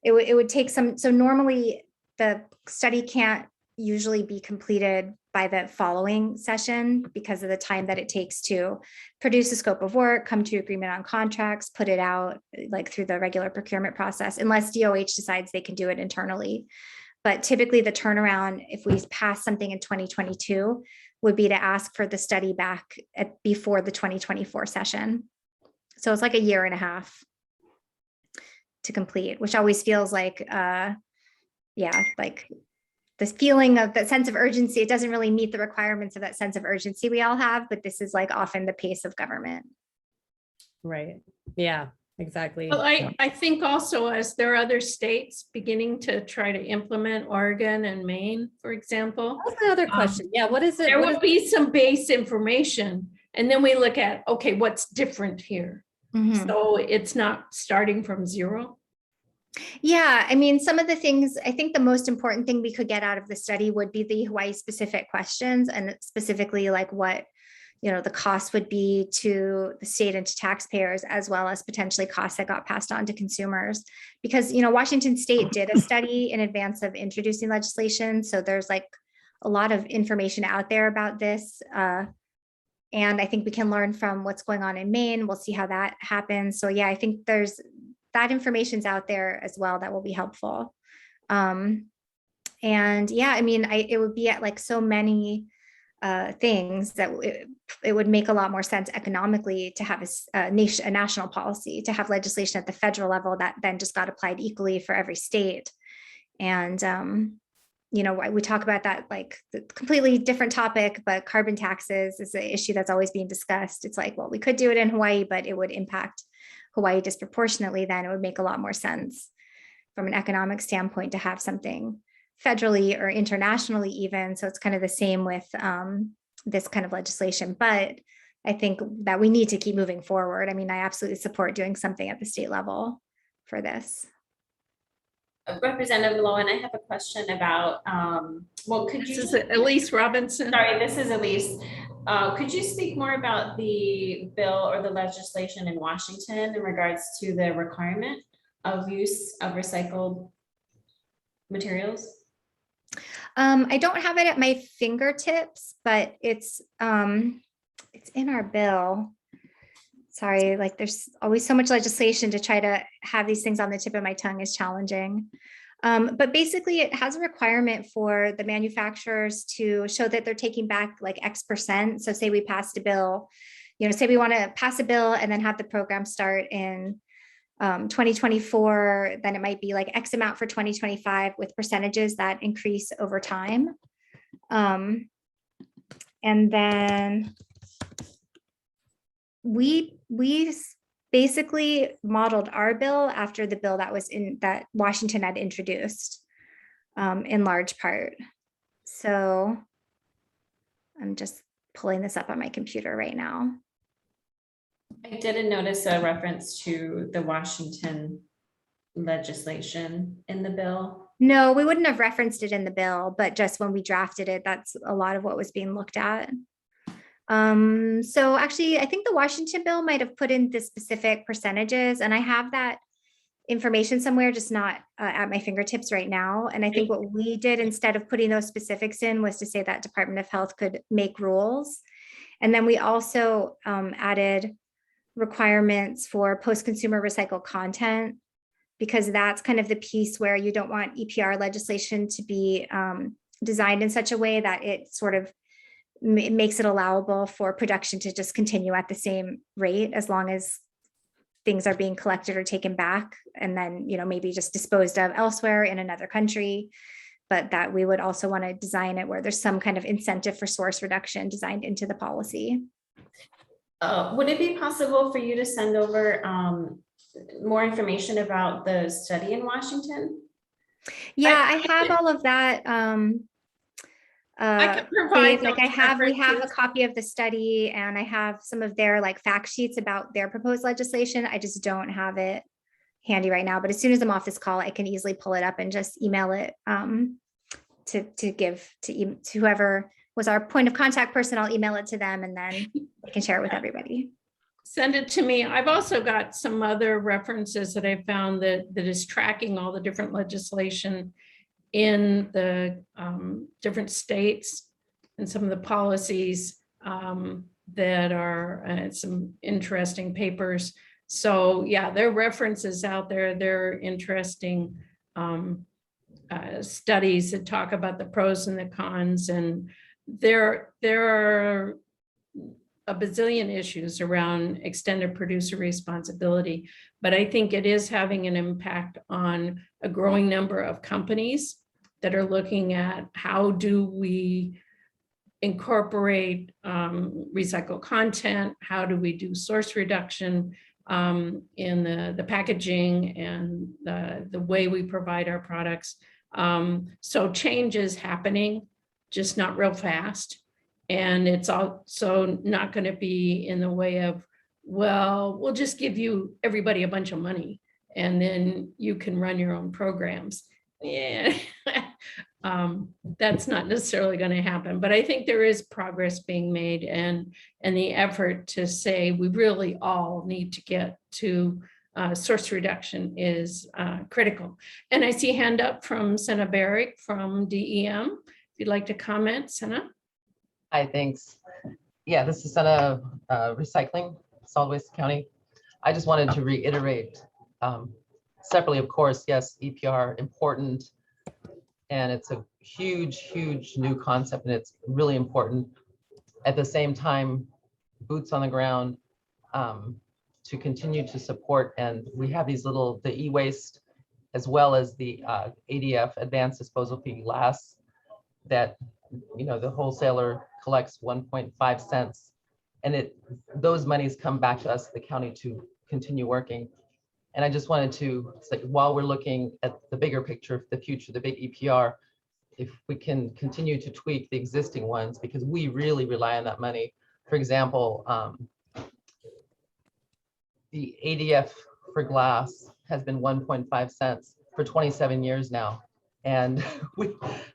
it would take so normally the study can't usually be completed by the following session because of the time that it takes to produce a scope of work, come to agreement on contracts, put it out like through the regular procurement process, unless DOH decides they can do it internally. But typically the turnaround, if we pass something in 2022, would be to ask for the study back before the 2024 session. So it's like a year and a half to complete, which always feels like, like this feeling of that sense of urgency. It doesn't really meet the requirements of that sense of urgency we all have, but this is like often the pace of government. Right. Yeah. Exactly. Well, I think also, as there are other states beginning to try to implement, Oregon and Maine, for example. That's my other question. Yeah, what is it? There will be some base information, and then we look at, okay, what's different here? Mm-hmm. So it's not starting from zero. Yeah, some of the things, I think the most important thing we could get out of the study would be the Hawaii specific questions, and specifically like what the cost would be to the state and to taxpayers, as well as potentially costs that got passed on to consumers. Because, Washington State did a study in advance of introducing legislation. So there's like a lot of information out there about this. And I think we can learn from what's going on in Maine. We'll see how that happens. So yeah, I think there's that information's out there as well that will be helpful. And yeah, I mean, it would be at like so many things that it would make a lot more sense economically to have a national policy, to have legislation at the federal level that then just got applied equally for every state. And we talk about that like the completely different topic, but carbon taxes is an issue that's always being discussed. It's like, well, we could do it in Hawaii, but it would impact Hawaii disproportionately. Then it would make a lot more sense from an economic standpoint to have something federally or internationally even. So it's kind of the same with this kind of legislation, but I think that we need to keep moving forward. I mean, I absolutely support doing something at the state level for this. Representative Lowen, I have a question about, could This you? is Elise Robinson. Sorry, this is Elise. Could you speak more about the bill or the legislation in Washington in regards to the requirement of use of recycled materials? I don't have it at my fingertips, but it's in our bill. Sorry, like there's always so much legislation to try to have these things on the tip of my tongue is challenging. But basically it has a requirement for the manufacturers to show that they're taking back like X%. So say we passed a bill, say we want to pass a bill and then have the program start in 2024, then it might be like X amount for 2025 with percentages that increase over time. And then we basically modeled our bill after the bill that Washington had introduced in large part. So I'm just pulling this up on my computer right now. I didn't notice a reference to the Washington legislation in the bill. No, we wouldn't have referenced it in the bill, but just when we drafted it, that's a lot of what was being looked at. So actually, I think the Washington bill might have put in the specific percentages, and I have that information somewhere, just not at my fingertips right now. And I think what we did instead of putting those specifics in was to say that Department of Health could make rules. And then we also added requirements for post-consumer recycled content, because that's kind of the piece where you don't want EPR legislation to be designed in such a way that it sort of makes it allowable for production to just continue at the same rate as long as things are being collected or taken back and then, maybe just disposed of elsewhere in another country. But that we would also want to design it where there's some kind of incentive for source reduction designed into the policy. Would it be possible for you to send over more information about the study in Washington? Yeah, I have all of that. I can provide like those we have a references. copy of the study and I have some of their like fact sheets about their proposed legislation. I just don't have it handy right now, but as soon as I'm off this call, I can easily pull it up and just email it to give to whoever was our point of contact person. I'll email it to them and then I can share it with everybody. Send it to me. I've also got some other references that I found that is tracking all the different legislation in the different states and some of the policies that are some interesting papers. So yeah, there are references out there. There are interesting studies that talk about the pros and the cons, and there are a bazillion issues around extended producer responsibility, but I think it is having an impact on a growing number of companies that are looking at how do we incorporate recycled content, how do we do source reduction in the packaging and the way we provide our products. So change is happening, just not real fast. And it's also not going to be in the way of, well, we'll just give everybody a bunch of money and then you can run your own programs. Yeah. That's not necessarily going to happen, but I think there is progress being made, and the effort to say we really all need to get to source reduction is critical. And I see a hand up from Senna Barrick from DEM. If you'd like to comment, Senna. Hi, thanks. Yeah, this is Senna Recycling, Solid Waste County. I just wanted to reiterate separately, of course, yes, EPR important, and it's a huge new concept, and it's really important. At the same time, boots on the ground to continue to support, and we have these little, the e-waste as well as the ADF, Advanced Disposal Fee glass, that, you know, the wholesaler collects 1.5 cents, and those monies come back to us, the county, to continue working. And I just wanted to say, while we're looking at the bigger picture, the future, the big EPR, if we can continue to tweak the existing ones, because we really rely on that money. For example, the ADF for glass has been 1.5 cents for 27 years now. And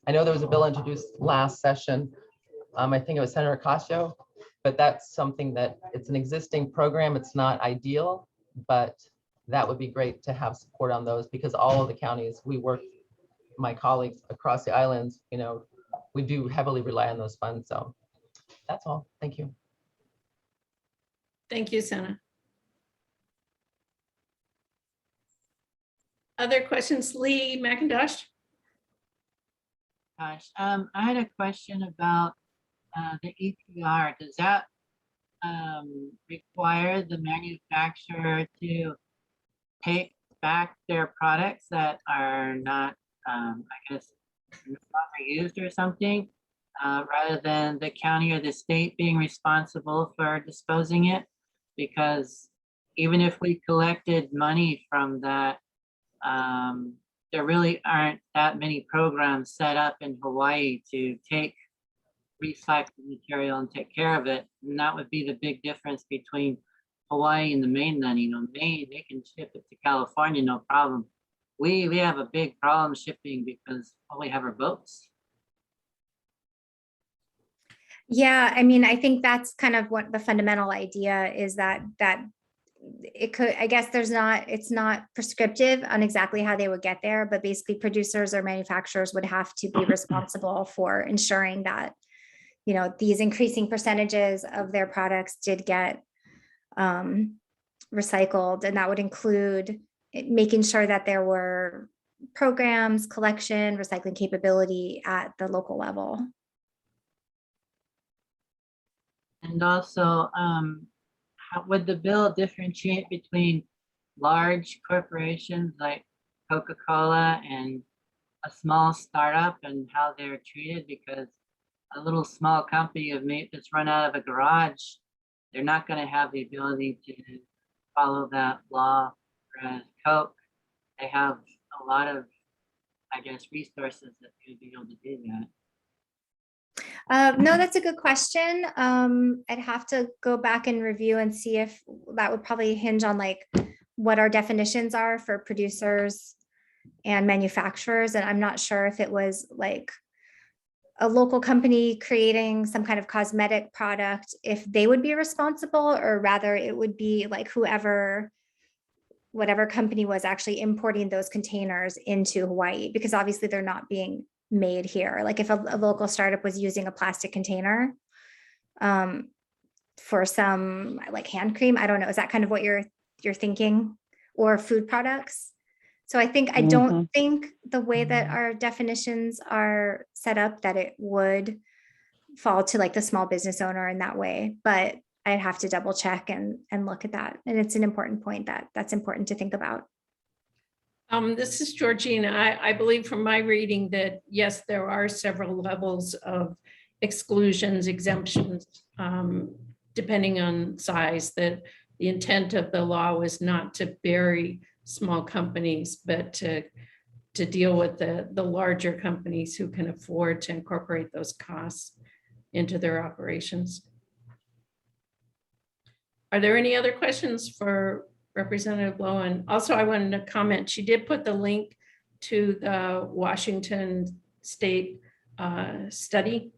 I know there was a bill introduced last session. I think it was Senator Ocasio, but that's something that it's an existing program. It's not ideal, but that would be great to have support on those, because all of the counties we work, my colleagues across the islands, you know, we do heavily rely on those funds. So that's all. Thank you. Thank you, Senna. Other questions? Lee McIntosh. Gosh, I had a question about the EPR. Does that require the manufacturer to take back their products that are not, I guess, no longer used or something, rather than the county or the state being responsible for disposing it? Because even if we collected money from that, there really aren't that many programs set up in Hawaii to take recycled material and take care of it. And that would be the big difference between Hawaii and the mainland. You know, Maine, they can ship it to California, no problem. We have a big problem shipping because all we have are boats. Yeah, I mean, I think that's kind of what the fundamental idea is, that it could, I guess it's not prescriptive on exactly how they would get there, but basically producers or manufacturers would have to be responsible for ensuring that, you know, these increasing percentages of their products did get recycled. And that would include making sure that there were programs, collection, recycling capability at the local level. And also, how would the bill differentiate between large corporations like Coca-Cola and a small startup and how they're treated? Because a little small company that's run out of a garage, they're not going to have the ability to follow that law. Whereas Coke, they have a lot of, I guess, resources that could be able to do that. No, that's a good question. I'd have to go back and review and see if that would probably hinge on like what our definitions are for producers and manufacturers. And I'm not sure if it was like a local company creating some kind of cosmetic product, if they would be responsible, or rather it would be like whatever company was actually importing those containers into Hawaii, because obviously they're not being made here. Like if a local startup was using a plastic container for some like hand cream, I don't know, is that kind of what you're thinking, or food products? So I think, I don't think the way that our definitions are set up that it would fall to like the small business owner in that way, but I'd have to double check and look at that. And it's an important point that's important to think about. This is Georgina. I believe from my reading that, yes, there are several levels of exclusions, exemptions, depending on size, that the intent of the law was not to bury small companies, but to deal with the larger companies who can afford to incorporate those costs into their operations. Are there any other questions for Representative Lowen? Also, I wanted to comment, she did put the link to the Washington State study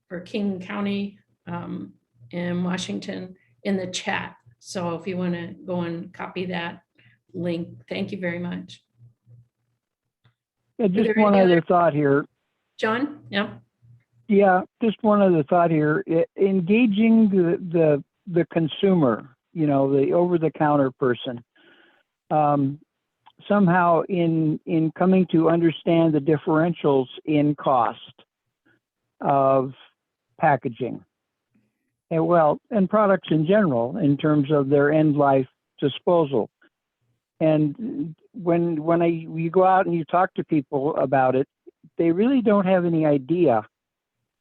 for King County in Washington in the chat. So if you want to go and copy that link, thank you very much. Yeah, there just one any other other- thought here. John? Yeah. Yeah, just one other thought here. Engaging the consumer, you know, the over-the-counter person, somehow in coming to understand the differentials in cost of packaging, and products in general in terms of their end life disposal. And when you go out and you talk to people about it, they really don't have any idea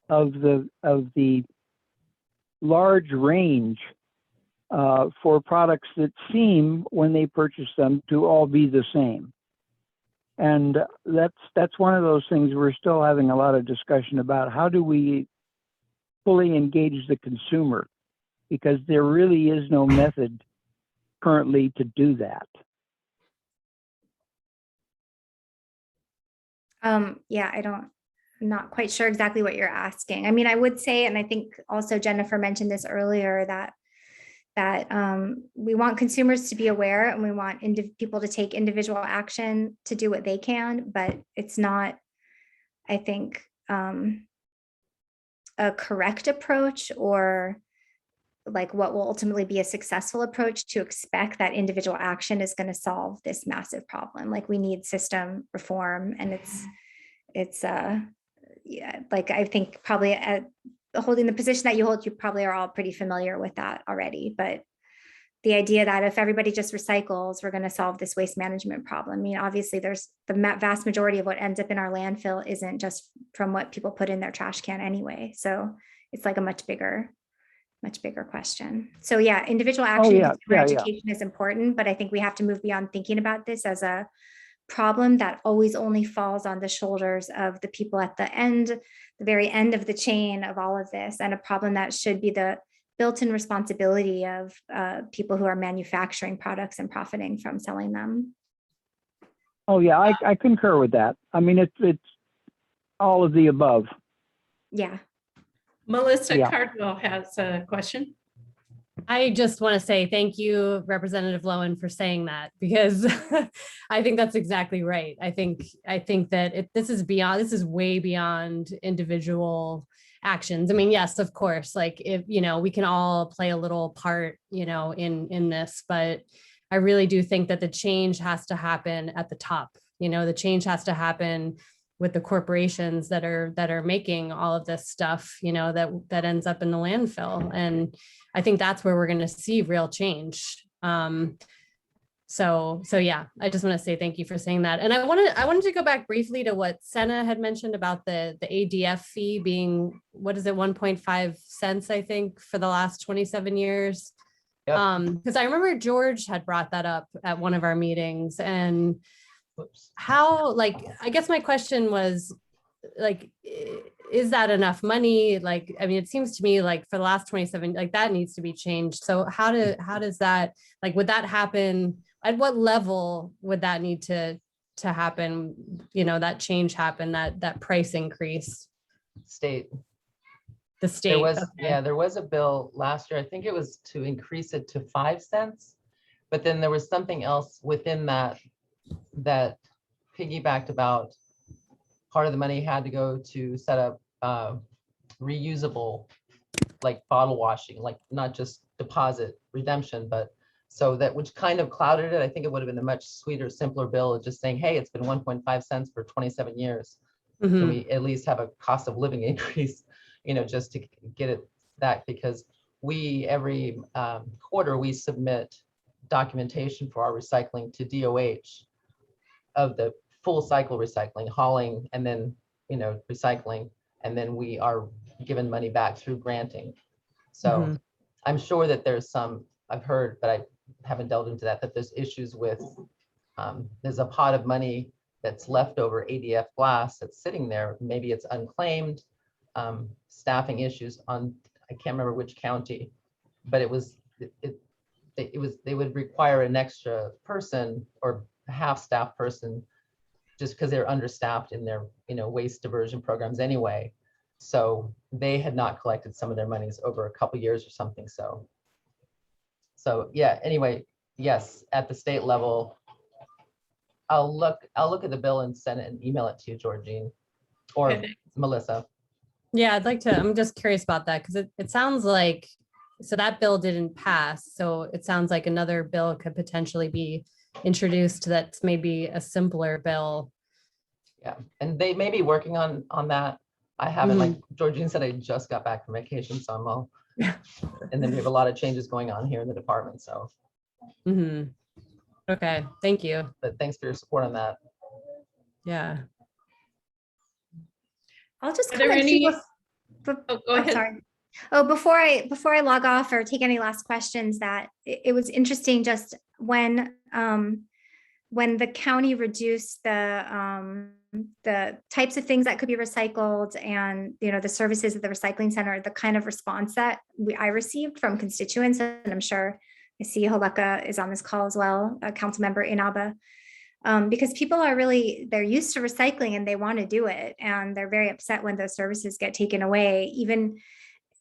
of the large range for products that seem, when they purchase them, to all be the same. And that's one of those things we're still having a lot of discussion about. How do we fully engage the consumer? Because there really is no method currently to do that. Yeah, I'm not quite sure exactly what you're asking. I mean, I would say, and I think also Jennifer mentioned this earlier, that we want consumers to be aware, and we want people to take individual action to do what they can, but it's not, I think, a correct approach, or like what will ultimately be a successful approach, to expect that individual action is going to solve this massive problem. Like, we need system reform, and it's yeah, like, I think probably holding the position that you hold, you probably are all pretty familiar with that already. But the idea that if everybody just recycles, we're going to solve this waste management problem. I mean, obviously there's the vast majority of what ends up in our landfill isn't just from what people put in their trash can anyway. So it's like a much bigger question. So yeah, individual action and consumer education is important, but I think we have to move beyond thinking about this as a problem that always only falls on the shoulders of the people at the very end of the chain of all of this, and a problem that should be the built-in responsibility of people who are manufacturing products and profiting from selling them. Oh yeah, I concur with that. I mean, it's all of the above. Yeah. Melissa Cardwell has a question. I just want to say thank you, Representative Lowen, for saying that, because I think that's exactly right. I think that this is way beyond individual actions. I mean, yes, of course, like, if, you know, we can all play a little part, you know, in this, but I really do think that the change has to happen at the top. You know, the change has to happen with the corporations that are making all of this stuff, you know, that ends up in the landfill. And I think that's where we're going to see real change. So yeah, I just want to say thank you for saying that. And I wanted to go back briefly to what Senna had mentioned about the ADF fee being, what is it, 1.5 cents, I think, for the last 27 years. Because I remember George had brought that up at one of our meetings, and how, like, I guess my question was, like, is that enough money? Like, I mean, it seems to me like for the last 27, like, that needs to be changed. So how does that, like, would that happen? At what level would that need to happen? You know, that change happen, that price increase? State. The state. There was a bill last year. I think it was to increase it to 5 cents, but then there was something else within that piggybacked about part of the money had to go to set up reusable, like, bottle washing, like, not just deposit redemption, but so that, which kind of clouded it. I think it would have been a much sweeter, simpler bill of just saying, hey, it's been 1.5 cents for 27 years. Mm-hmm. Can we at least have a cost of living increase, you know, just to get it that, because every quarter we submit documentation for our recycling to DOH of the full cycle recycling, hauling, and then, you know, recycling, and then we are given money back through granting. So I'm sure that there's some, I've heard, but I haven't delved into that there's issues with, there's a pot of money that's left over ADF glass that's sitting there. Maybe it's unclaimed, staffing issues on, I can't remember which county, but they would require an extra person or a half-staff person just because they're understaffed in their, waste diversion programs anyway. So they had not collected some of their monies over a couple years or something. So yeah, anyway, yes, at the state level, I'll look at the bill and send it and email it to you, Georgine, or Okay. Melissa. Yeah, I'd like to, I'm just curious about that because it sounds like, so that bill didn't pass. So it sounds like another bill could potentially be introduced that's maybe a simpler bill. Yeah, and they may be working on that. I haven't, like Georgine said, I just got back from vacation, so I'm all, and then we have a lot of changes going on here in the department, so. Okay, thank you. But thanks for your support on that. Yeah. I'll just Are there comment any? too. Oh, go I'm ahead. sorry. Oh, before I log off or take any last questions, that it was interesting just when the county reduced the types of things that could be recycled and the services at the recycling center, the kind of response that I received from constituents, and I'm sure I see Holeka is on this call as well, a council member in Aba. Because people are they're used to recycling and they want to do it, and they're very upset when those services get taken away.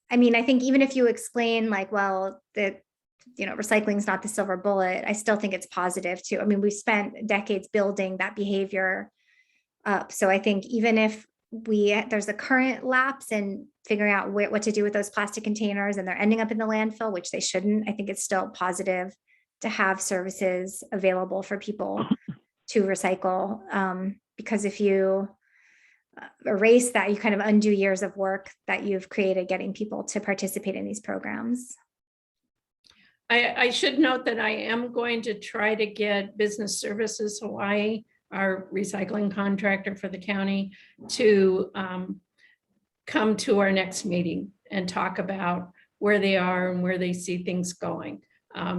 I think even if you explain like, well, recycling is not the silver bullet, I still think it's positive too. We've spent decades building that behavior up. So I think even if there's a current lapse in figuring out what to do with those plastic containers and they're ending up in the landfill, which they shouldn't, I think it's still positive to have services available for people to recycle. Because if you erase that, you kind of undo years of work that you've created getting people to participate in these programs. I should note that I am going to try to get Business Services Hawaii, our recycling contractor for the county, to come to our next meeting and talk about where they are and where they see things going,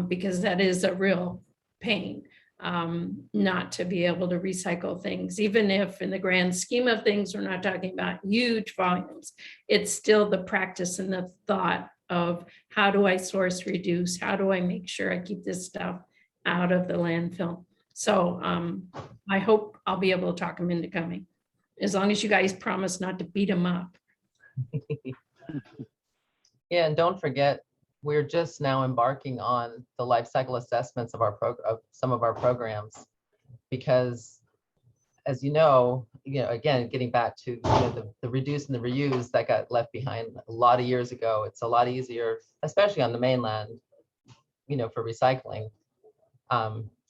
because that is a real pain, not to be able to recycle things, even if in the grand scheme of things, we're not talking about huge volumes. It's still the practice and the thought of how do I source reduce? How do I make sure I keep this stuff out of the landfill? So I hope I'll be able to talk them into coming, as long as you guys promise not to beat them up. Yeah, and don't forget, we're just now embarking on the life cycle assessments of some of our programs, because as again, getting back to the reduce and the reuse that got left behind a lot of years ago, it's a lot easier, especially on the mainland, for recycling.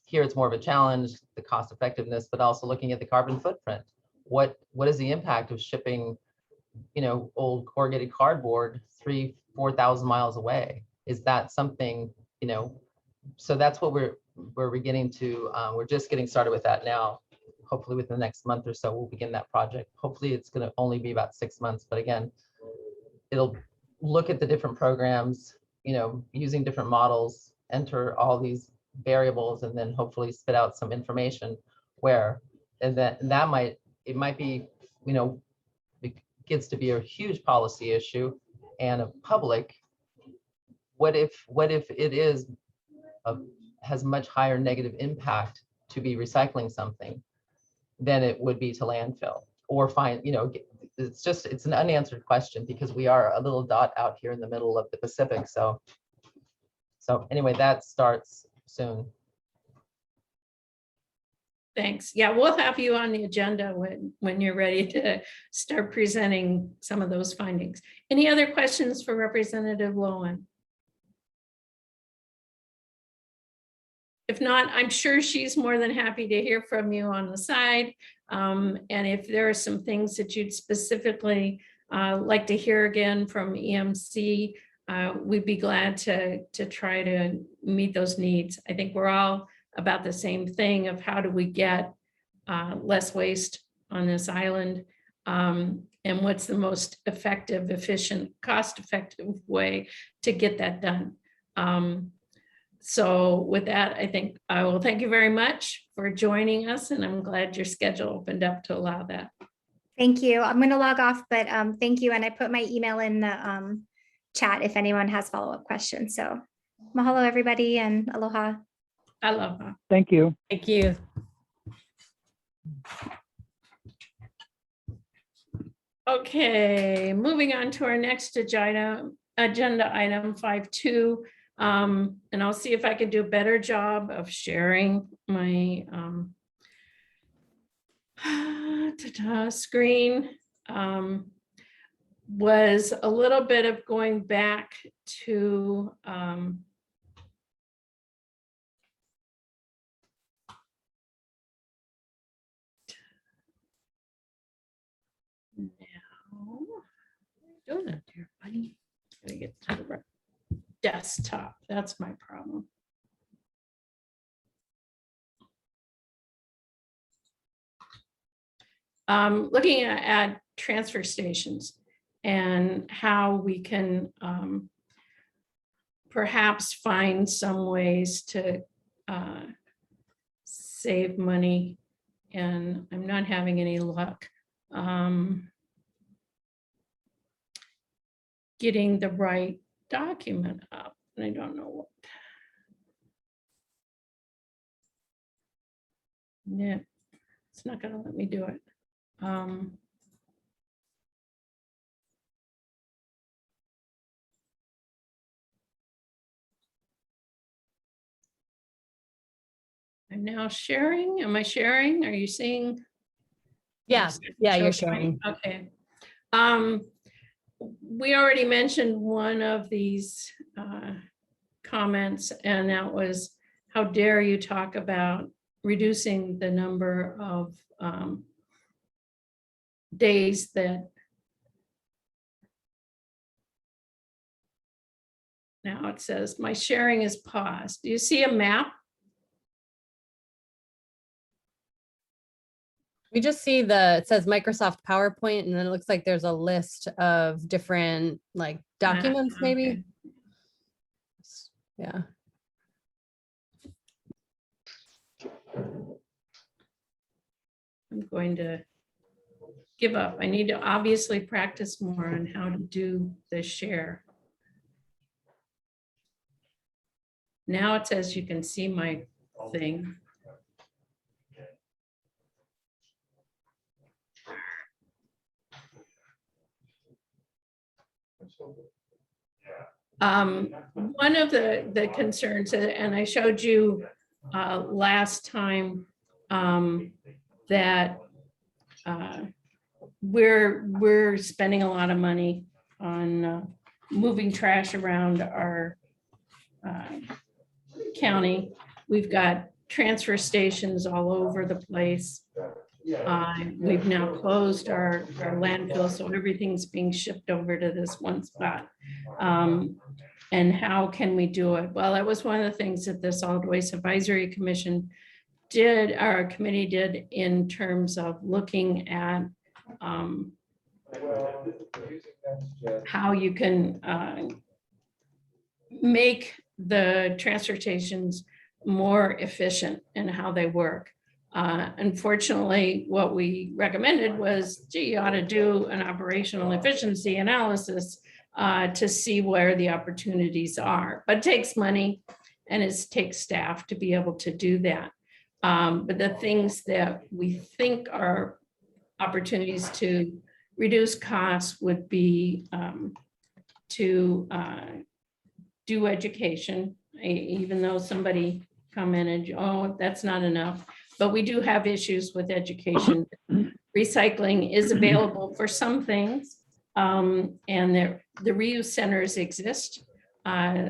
Here it's more of a challenge, the cost effectiveness, but also looking at the carbon footprint. What is the impact of shipping, old corrugated cardboard 3,000-4,000 miles away? Is that something, so that's what we're beginning to, we're just getting started with that now. Hopefully within the next month or so, we'll begin that project. Hopefully it's going to only be about 6 months, but again, it'll look at the different programs, using different models, enter all these variables, and then hopefully spit out some information it might be, it gets to be a huge policy issue and a public. What if it has much higher negative impact to be recycling something than it would be to landfill or find, it's an unanswered question, because we are a little dot out here in the middle of the Pacific. So anyway, that starts soon. Thanks. Yeah, we'll have you on the agenda when you're ready to start presenting some of those findings. Any other questions for Representative Lowen? If not, I'm sure she's more than happy to hear from you on the side. And if there are some things that you'd specifically like to hear again from EMC, we'd be glad to try to meet those needs. I think we're all about the same thing of how do we get less waste on this island, and what's the most effective, efficient, cost-effective way to get that done. So with that, I think I will thank you very much for joining us, and I'm glad your schedule opened up to allow that. Thank you. I'm going to log off, but thank you. And I put my email in the chat if anyone has follow-up questions. So mahalo, everybody, and aloha. Aloha. Thank you. Thank you. Okay, moving on to our next agenda item 5.2. And I'll see if I can do a better job of sharing my screen. Was a little bit of going back to now, doing it there, buddy. Gotta get to the right desktop. That's my problem. Looking at transfer stations and how we can perhaps find some ways to save money, and I'm not having any luck getting the right document up, and I don't know what. Yeah, it's not gonna let me do it. I'm now sharing. Am I sharing? Are you seeing? Yeah, yeah, you're Show sharing. Okay. We already mentioned one of these comments, and that was, how dare you talk about reducing the number of days that. Now it says my sharing is paused. Do you see a map? We just see it says Microsoft PowerPoint, and then it looks like there's a list of different like documents, maybe. Okay. Yeah. I'm going to give up. I need to obviously practice more on how to do the share. Now it says you can see my thing. One of the concerns, and I showed you last time, that we're spending a lot of money on moving trash around our county. We've got transfer stations all over the place. We've now closed our landfill, so everything's being shipped over to this one spot. And how can we do it? Well, that was one of the things that the Solid Waste Advisory Commission did, our committee did, in terms of looking at how you can make the transfer stations more efficient in how they work. Unfortunately, what we recommended was, gee, you ought to do an operational efficiency analysis to see where the opportunities are. But it takes money and it takes staff to be able to do that. But the things that we think are opportunities to reduce costs would be to do education, even though somebody commented, oh, that's not enough. But we do have issues with education. Recycling is available for some things, and the reuse centers exist.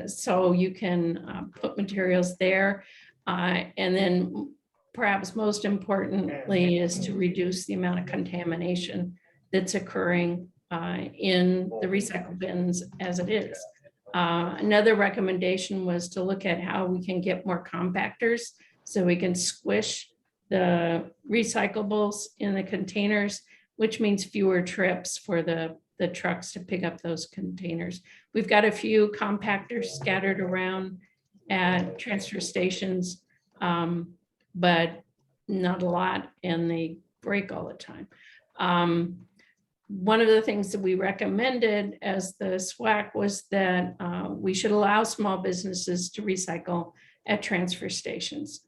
So you can put materials there. And then perhaps most importantly is to reduce the amount of contamination that's occurring in the recycle bins as it is. Another recommendation was to look at how we can get more compactors so we can squish the recyclables in the containers, which means fewer trips for the trucks to pick up those containers. We've got a few compactors scattered around at transfer stations, but not a lot, and they break all the time. One of the things that we recommended as the SWAC was that we should allow small businesses to recycle at transfer stations.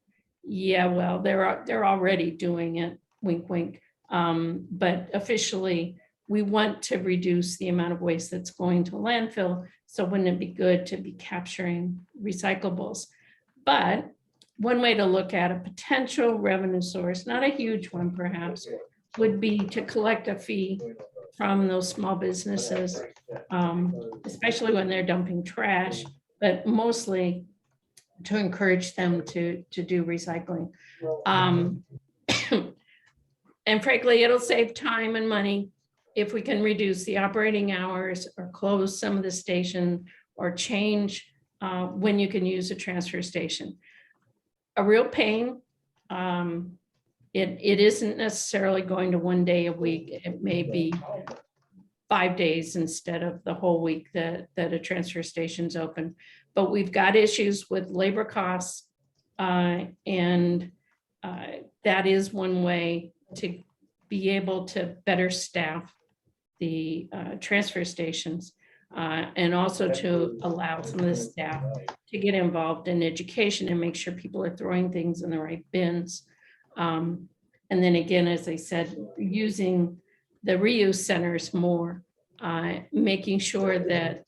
Yeah, well, they're already doing it, wink, wink. But officially, we want to reduce the amount of waste that's going to landfill. So wouldn't it be good to be capturing recyclables? But one way to look at a potential revenue source, not a huge one perhaps, would be to collect a fee from those small businesses, especially when they're dumping trash, but mostly to encourage them to do recycling. And frankly, it'll save time and money if we can reduce the operating hours or close some of the station or change when you can use a transfer station. A real pain. It isn't necessarily going to 1 day a week. It may be 5 days instead of the whole week that a transfer station's open. But we've got issues with labor costs, and that is one way to be able to better staff the transfer stations, and also to allow some of the staff to get involved in education and make sure people are throwing things in the right bins. And then again, as I said, using the reuse centers more, making sure that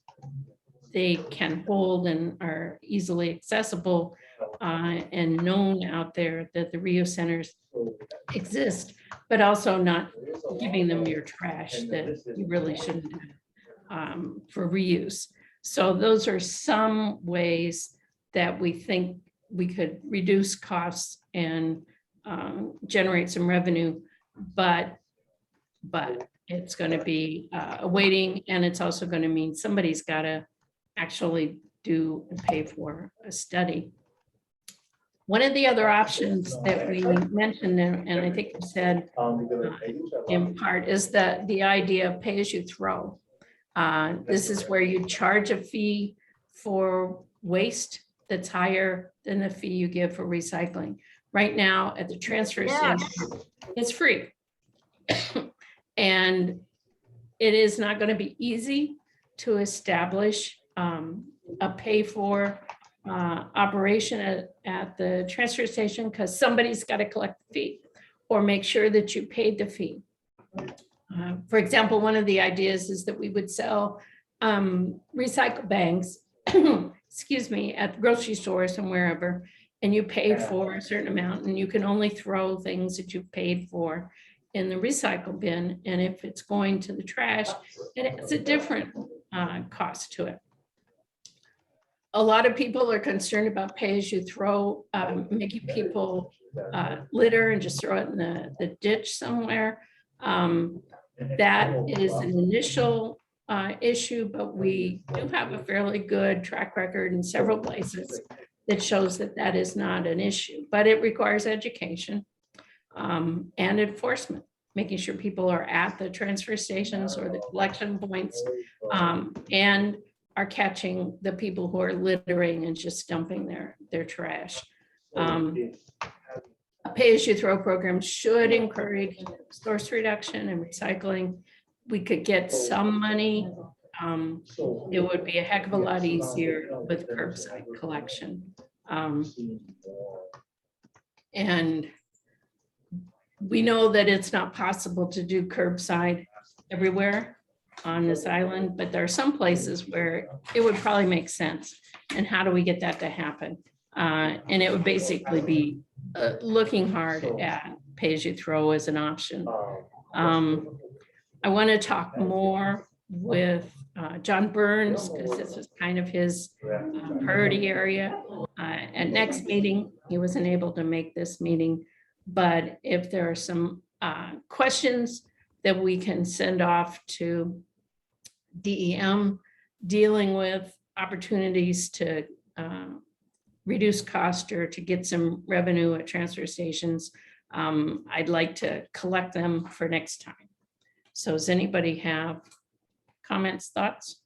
they can hold and are easily accessible and known out there, that the reuse centers exist, but also not giving them your trash that you really shouldn't have for reuse. So those are some ways that we think we could reduce costs and generate some revenue, but it's going to be a waiting, and it's also going to mean somebody's got to actually do and pay for a study. One of the other options that we mentioned, and I think you said in part, is that the idea of pay as you throw. This is where you charge a fee for waste that's higher than the fee you give for recycling. Right now at the transfer station, it's free. And it is not going to be easy to establish a pay for operation at the transfer station, because somebody's got to collect the fee or make sure that you paid the fee. For example, one of the ideas is that we would sell recycle bags, excuse me, at the grocery stores and wherever, and you pay for a certain amount, and you can only throw things that you've paid for in the recycle bin. And if it's going to the trash, it has a different cost to it. A lot of people are concerned about pay as you throw, making people litter and just throw it in the ditch somewhere. That is an initial issue, but we do have a fairly good track record in several places that shows that that is not an issue, but it requires education and enforcement, making sure people are at the transfer stations or the collection points, and are catching the people who are littering and just dumping their trash. A pay-as-you-throw program should encourage source reduction and recycling. We could get some money. It would be a heck of a lot easier with curbside collection. And we know that it's not possible to do curbside everywhere on this island, but there are some places where it would probably make sense. And how do we get that to happen? And it would basically be looking hard at pay-as-you-throw as an option. I want to talk more with John Burns, because this was kind of his priority area. At next meeting, he wasn't able to make this meeting, but if there are some questions that we can send off to DEM dealing with opportunities to reduce cost or to get some revenue at transfer stations, I'd like to collect them for next time. So does anybody have comments, thoughts?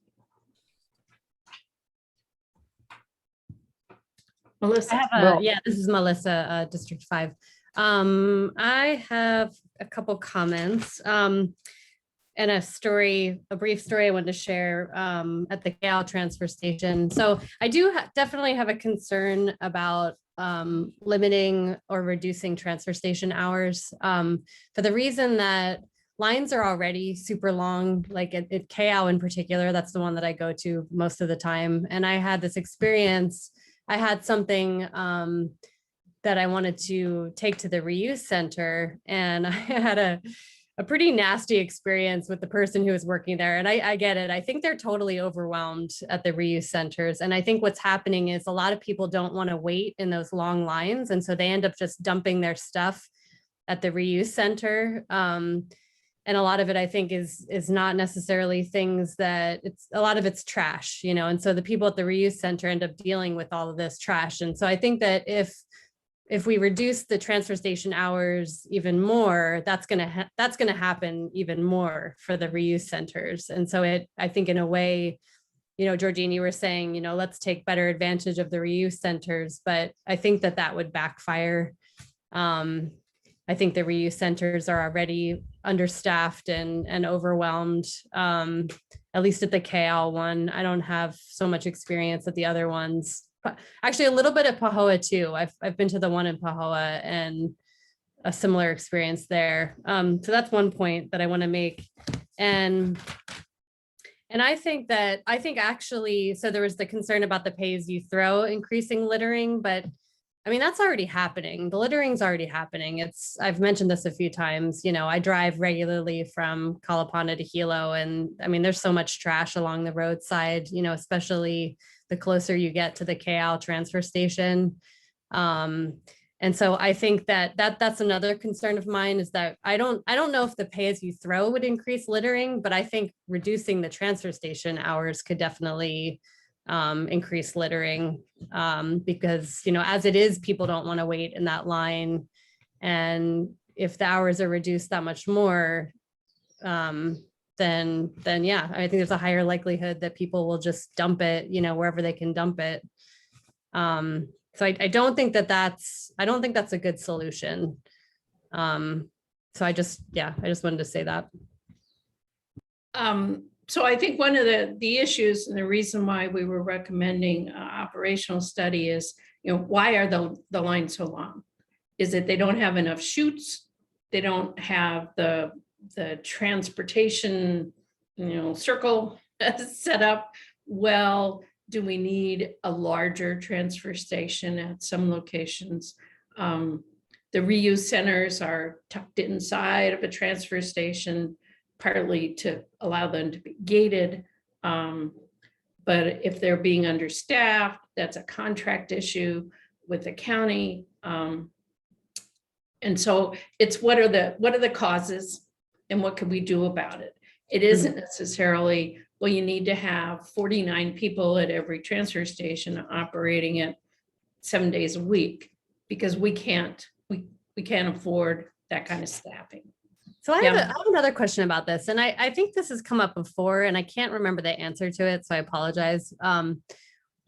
Melissa? Yeah, this is Melissa, District 5. I have a couple comments and a brief story I wanted to share at the Gale transfer station. So I do definitely have a concern about limiting or reducing transfer station hours for the reason that lines are already super long, like at KAO in particular, that's the one that I go to most of the time. And I had this experience, I had something that I wanted to take to the reuse center, and I had a pretty nasty experience with the person who was working there. And I get it. I think they're totally overwhelmed at the reuse centers. And I think what's happening is a lot of people don't want to wait in those long lines. And so they end up just dumping their stuff at the reuse center. And a lot of it, I think, is not necessarily things that a lot of it's trash, you know, and so the people at the reuse center end up dealing with all of this trash. And so I think that if we reduce the transfer station hours even more, that's going to happen even more for the reuse centers. And so I think in a way, you know, Georgine, you were saying, you know, let's take better advantage of the reuse centers, but I think that would backfire. I think the reuse centers are already understaffed and overwhelmed, at least at the KL one. I don't have so much experience at the other ones. Actually, a little bit at Pahoa too. I've been to the one in Pahoa and a similar experience there. So that's one point that I want to make. And I think actually, so there was the concern about the pay as you throw increasing littering, but I mean, that's already happening. The littering's already happening. I've mentioned this a few times, you know, I drive regularly from Kalapana to Hilo, and I mean, there's so much trash along the roadside, you know, especially the closer you get to the KL transfer station. And so I think that's another concern of mine, is that I don't know if the pay as you throw would increase littering, but I think reducing the transfer station hours could definitely increase littering, because, you know, as it is, people don't want to wait in that line. And if the hours are reduced that much more, then yeah, I think there's a higher likelihood that people will just dump it, you know, wherever they can dump it. So I don't think that's a good solution. So I just wanted to say that. So I think one of the issues and the reason why we were recommending operational study is, you know, why are the lines so long? Is it they don't have enough chutes? They don't have the transportation, you know, circle set up well? Do we need a larger transfer station at some locations? The reuse centers are tucked inside of a transfer station, partly to allow them to be gated. But if they're being understaffed, that's a contract issue with the county. And so it's what are the causes and what can we do about it? It isn't necessarily, well, you need to have 49 people at every transfer station operating it 7 days a week, because we can't afford that kind of staffing. So I have another question about this, and I think this has come up before, and I can't remember the answer to it, so I apologize.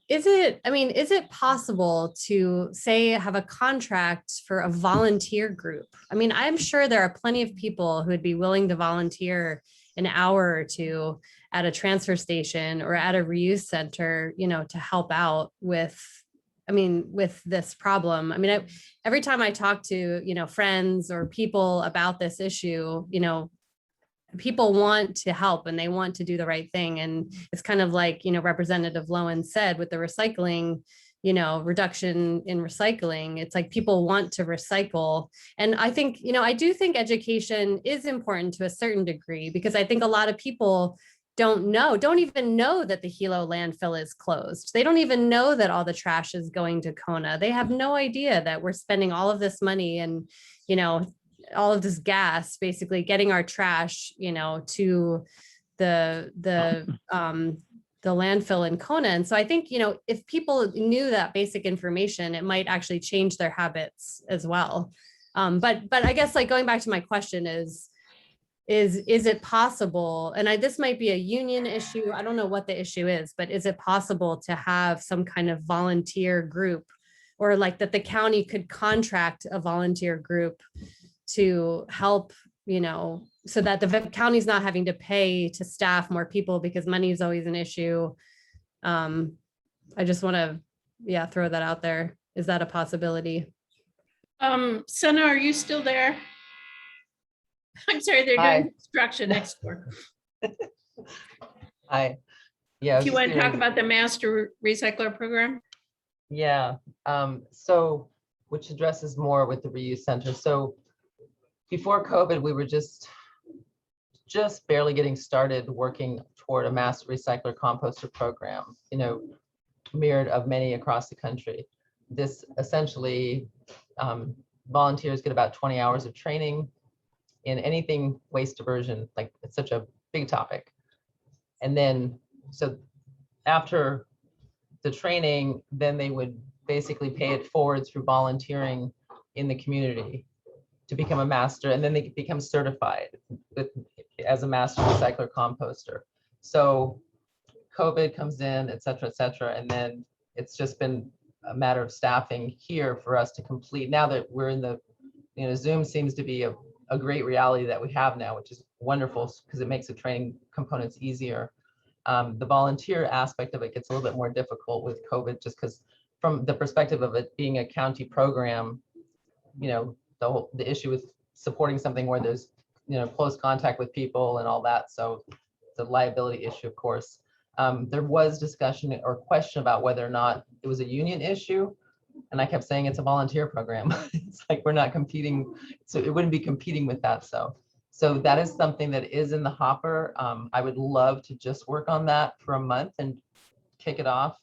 Is it possible to say have a contract for a volunteer group? I mean, I'm sure there are plenty of people who would be willing to volunteer an hour or two at a transfer station or at a reuse center, you know, to help out with this problem. I mean, every time I talk to, you know, friends or people about this issue, you know, people want to help and they want to do the right thing. And it's kind of like, you know, Representative Lowen said with the recycling, you know, reduction in recycling, it's like people want to recycle. And I think, you know, I do think education is important to a certain degree, because I think a lot of people don't even know that the Hilo landfill is closed. They don't even know that all the trash is going to Kona. They have no idea that we're spending all of this money and, you know, all of this gas, basically getting our trash, you know, to the landfill in Kona. And so I think, you know, if people knew that basic information, it might actually change their habits as well. But I guess, like, going back to my question is it possible, and this might be a union issue, I don't know what the issue is, but is it possible to have some kind of volunteer group, or like that the county could contract a volunteer group to help, you know, so that the county's not having to pay to staff more people because money is always an issue. I just want to, throw that out there. Is that a possibility? Senna, are you still there? I'm sorry, they're Hi. doing construction next door. Yeah. I was Do you just want to talk curious. about the master recycler program? Yeah, so, which addresses more with the reuse center. So before COVID, we were just barely getting started working toward a master recycler composter program, mirrored of many across the country. This essentially, volunteers get about 20 hours of training in anything waste diversion, like it's such a big topic. And then, so after the training, then they would basically pay it forward through volunteering in the community to become a master, and then they become certified as a master recycler composter. So COVID comes in, et cetera, and then it's just been a matter of staffing here for us to complete. Now that we're in the, Zoom seems to be a great reality that we have now, which is wonderful because it makes the training components easier. The volunteer aspect of it gets a little bit more difficult with COVID, just because from the perspective of it being a county program, the issue with supporting something where there's, close contact with people and all that. So the liability issue, of course. There was discussion or question about whether or not it was a union issue. And I kept saying it's a volunteer program. It's like we're not competing. So it wouldn't be competing with that. So that is something that is in the hopper. I would love to just work on that for a month and kick it off.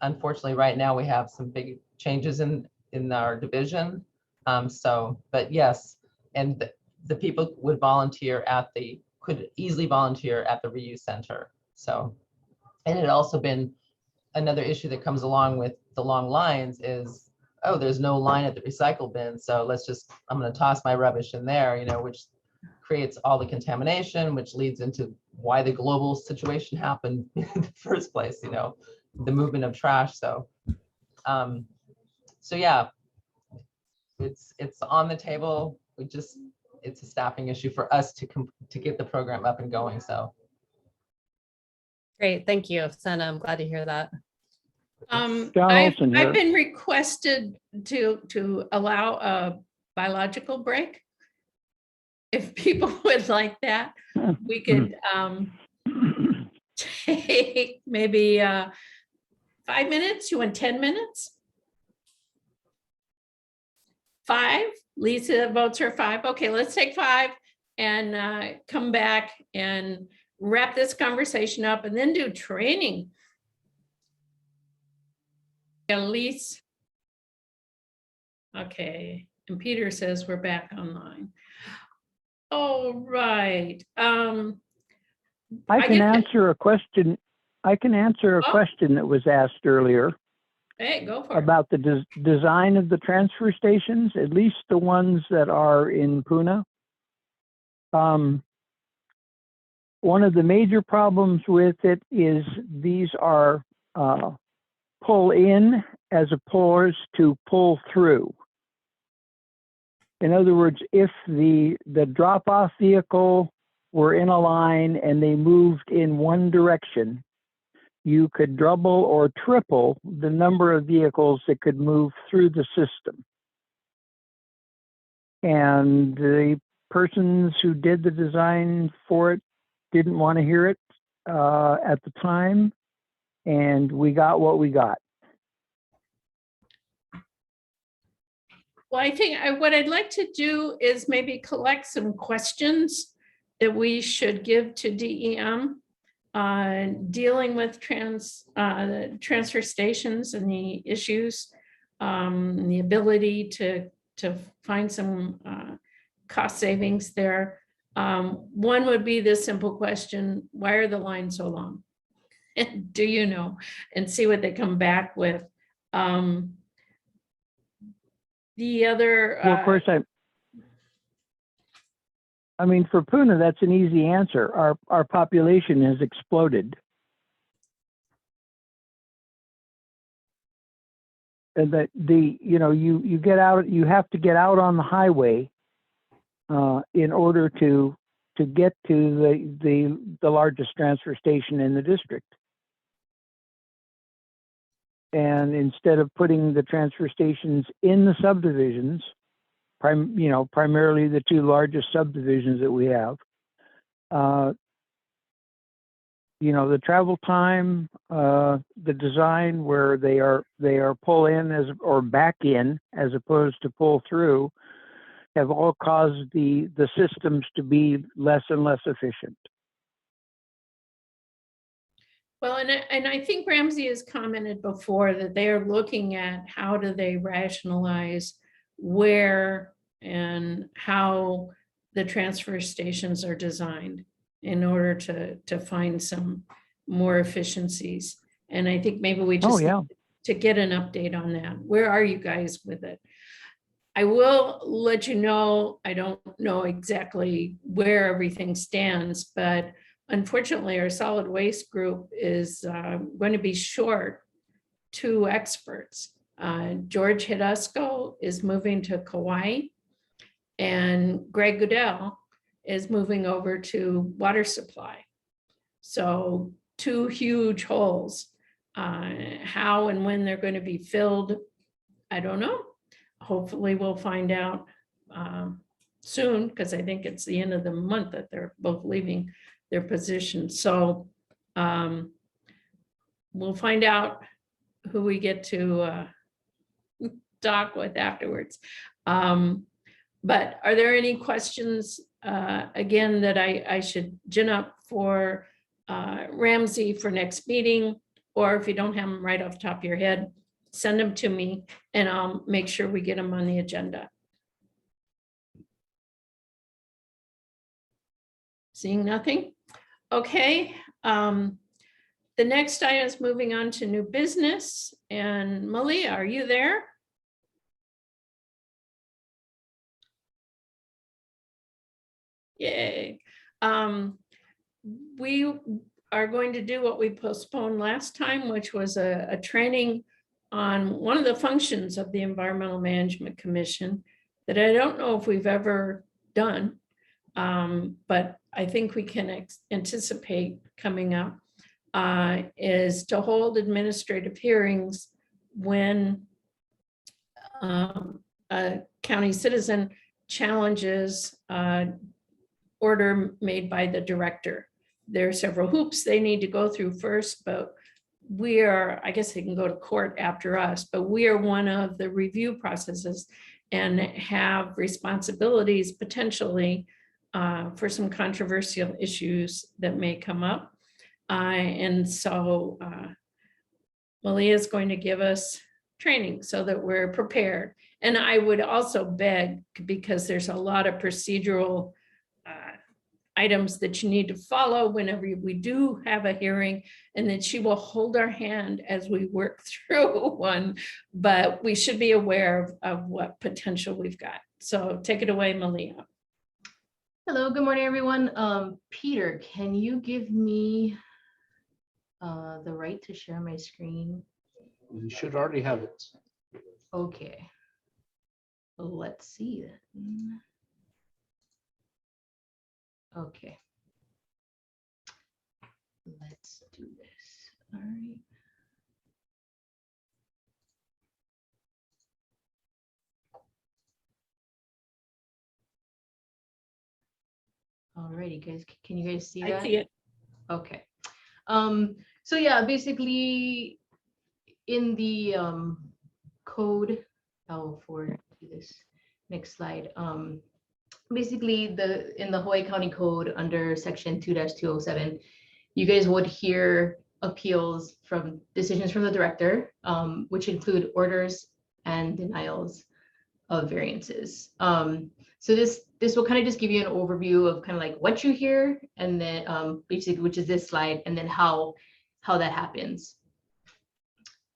Unfortunately, right now we have some big changes in our division. But yes, and the people would could easily volunteer at the reuse center. So, and it had also been another issue that comes along with the long lines is, oh, there's no line at the recycle bin. So I'm going to toss my rubbish in there, which creates all the contamination, which leads into why the global situation happened in the first place, the movement of trash. So yeah, it's on the table. It's a staffing issue for us to get the program up and going. So Great, thank you, Senna. I'm glad to hear that. I've been requested to allow a biological break. If people would like that, we could take maybe 5 minutes. You want 10 minutes? 5? Lisa votes her 5. Okay, let's take 5 and come back and wrap this conversation up and then do training. Elise. Okay, and Peter says we're back online. All right. I can answer a question. I can answer a question that was asked earlier. Hey, go for it. About the design of the transfer stations, at least the ones that are in Puna. One of the major problems with it is these are pull in as opposed to pull through. In other words, if the drop-off vehicle were in a line and they moved in one direction, you could double or triple the number of vehicles that could move through the system. And the persons who did the design for it didn't want to hear it at the time, and we got what we got. Well, I think what I'd like to do is maybe collect some questions that we should give to DEM dealing with transfer stations and the issues, the ability to find some cost savings there. One would be this simple question: why are the lines so long? And do you know? And see what they come back with. The other, well, of course, I mean, for Puna, that's an easy answer. Our population has exploded. And that you get out, you have to get out on the highway in order to get to the largest transfer station in the district. And instead of putting the transfer stations in the subdivisions, primarily the two largest subdivisions that we have. The travel time, the design where they are pull in or back in as opposed to pull through, have all caused the systems to be less and less efficient. Well, and I think Ramsey has commented before that they are looking at how do they rationalize where and how the transfer stations are designed in order to find some more efficiencies. And I think maybe we just need to get an update on that. Where are you guys with it? I will let you know, I don't know exactly where everything stands, but unfortunately, our solid waste group is going to be short 2 experts. George Hidusco is moving to Kauai, and Greg Goodell is moving over to water supply. So 2 huge holes. How and when they're going to be filled, I don't know. Hopefully we'll find out soon, because I think it's the end of the month that they're both leaving their position. So we'll find out who we get to talk with afterwards. But are there any questions, again, that I should gin up for Ramsey for next meeting? Or if you don't have them right off the top of your head, send them to me and I'll make sure we get them on the agenda. Seeing nothing? Okay. The next item is moving on to new business. And Malia, are you there? Yay. We are going to do what we postponed last time, which was a training on one of the functions of the Environmental Management Commission that I don't know if we've ever done, but I think we can anticipate coming up, is to hold administrative hearings when a county citizen challenges order made by the director. There are several hoops they need to go through first, but we are, I guess they can go to court after us, but we are one of the review processes and have responsibilities potentially for some controversial issues that may come up. And so Malia is going to give us training so that we're prepared. And I would also beg, because there's a lot of procedural items that you need to follow whenever we do have a hearing, and that she will hold our hand as we work through one, but we should be aware of what potential we've got. So take it away, Malia. Hello, good morning, everyone. Peter, can you give me the right to share my screen? You should already have it. Okay. Let's see then. Okay. Let's do this. All right. Alrighty, guys. Can you guys see that? I see it. Okay. So yeah, basically in the code, I'll forward to this next slide. Basically in the Hawaii County Code under section 2-207, you guys would hear appeals from decisions from the director, which include orders and denials of variances. So this will kind of just give you an overview of kind of like what you hear, and then basically, which is this slide, and then how that happens.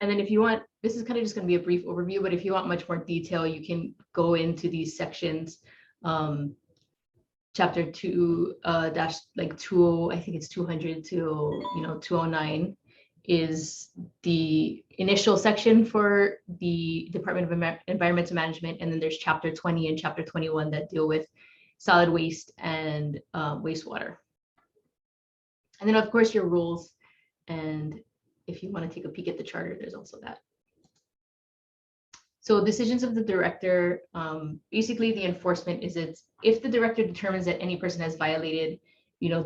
And then if you want, this is kind of just going to be a brief overview, but if you want much more detail, you can go into these sections. Chapter 2 dash like 20, I think it's 200 to 209 is the initial section for the Department of Environmental Management, and then there's chapter 20 and chapter 21 that deal with solid waste and wastewater. And then of course your rules, and if you want to take a peek at the charter, there's also that. So decisions of the director, basically the enforcement is if the director determines that any person has violated,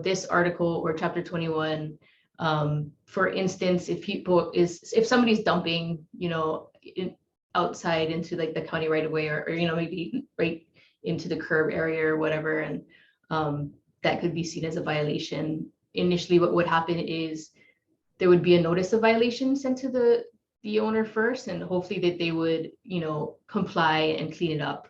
this article or chapter 21, for instance, if somebody's dumping, outside into like the county right away, or maybe right into the curb area or whatever, and that could be seen as a violation. Initially, what would happen is there would be a notice of violation sent to the owner first, and hopefully that they would, comply and clean it up.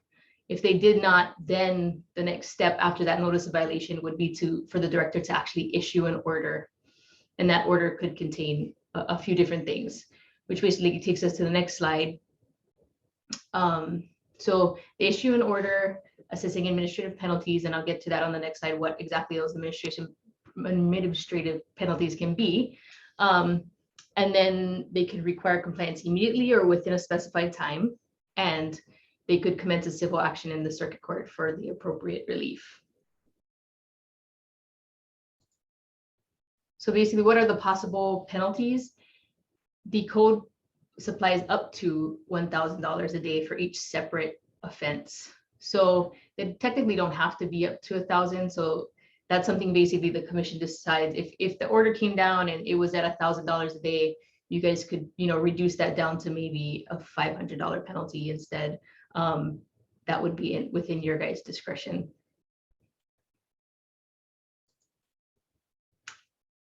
If they did not, then the next step after that notice of violation would be for the director to actually issue an order. And that order could contain a few different things, which basically takes us to the next slide. So they issue an order assessing administrative penalties, and I'll get to that on the next slide, what exactly those administrative penalties can be. And then they could require compliance immediately or within a specified time, and they could commence a civil action in the circuit court for the appropriate relief. So basically, what are the possible penalties? The code supplies up to $1,000 a day for each separate offense. So they technically don't have to be up to 1,000. So that's something basically the commission decides. If the order came down and it was at $1,000 a day, you guys could, reduce that down to maybe a $500 penalty instead. That would be within your guys' discretion.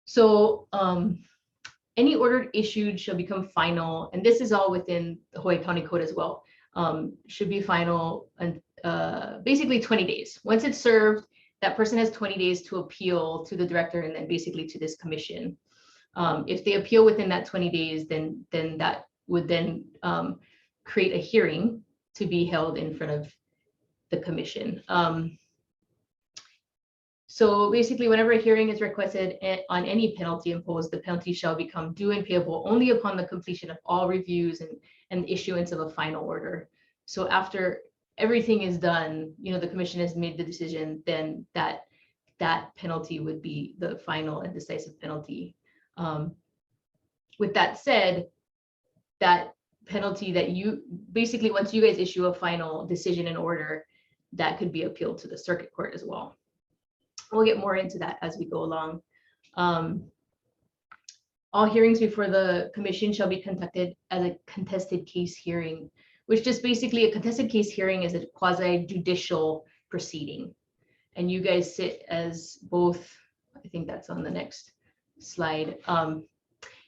So any order issued shall become final, and this is all within the Hawaii County Code as well, should be final and basically 20 days. Once it's served, that person has 20 days to appeal to the director and then basically to this commission. If they appeal within that 20 days, then that would then create a hearing to be held in front of the commission. So basically, whenever a hearing is requested on any penalty imposed, the penalty shall become due and payable only upon the completion of all reviews and the issuance of a final order. So after everything is done, the commission has made the decision, then that penalty would be the final and decisive penalty. With that said, that penalty that basically, once you guys issue a final decision and order, that could be appealed to the circuit court as well. We'll get more into that as we go along. All hearings before the commission shall be conducted as a contested case hearing, which just basically a contested case hearing is a quasi judicial proceeding. And you guys sit as both, I think that's on the next slide.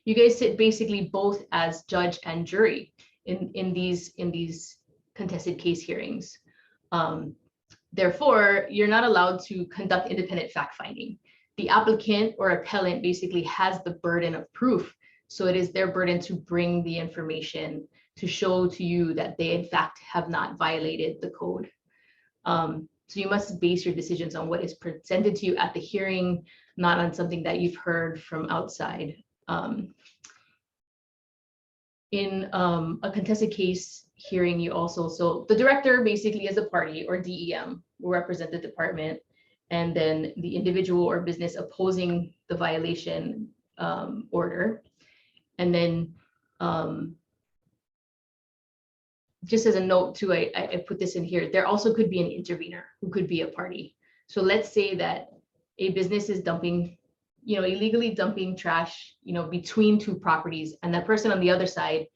You guys sit basically both as judge and jury in these contested case hearings. Therefore, you're not allowed to conduct independent fact-finding. The applicant or appellant basically has the burden of proof. So it is their burden to bring the information to show to you that they in fact have not violated the code. So you must base your decisions on what is presented to you at the hearing, not on something that you've heard from outside. In a contested case hearing, so the director basically is a party, or DEM will represent the department, and then the individual or business opposing the violation order. And then just as a note too, I put this in here, there also could be an intervener who could be a party. So let's say that a business is dumping, illegally dumping trash, between two properties, and that person on the other side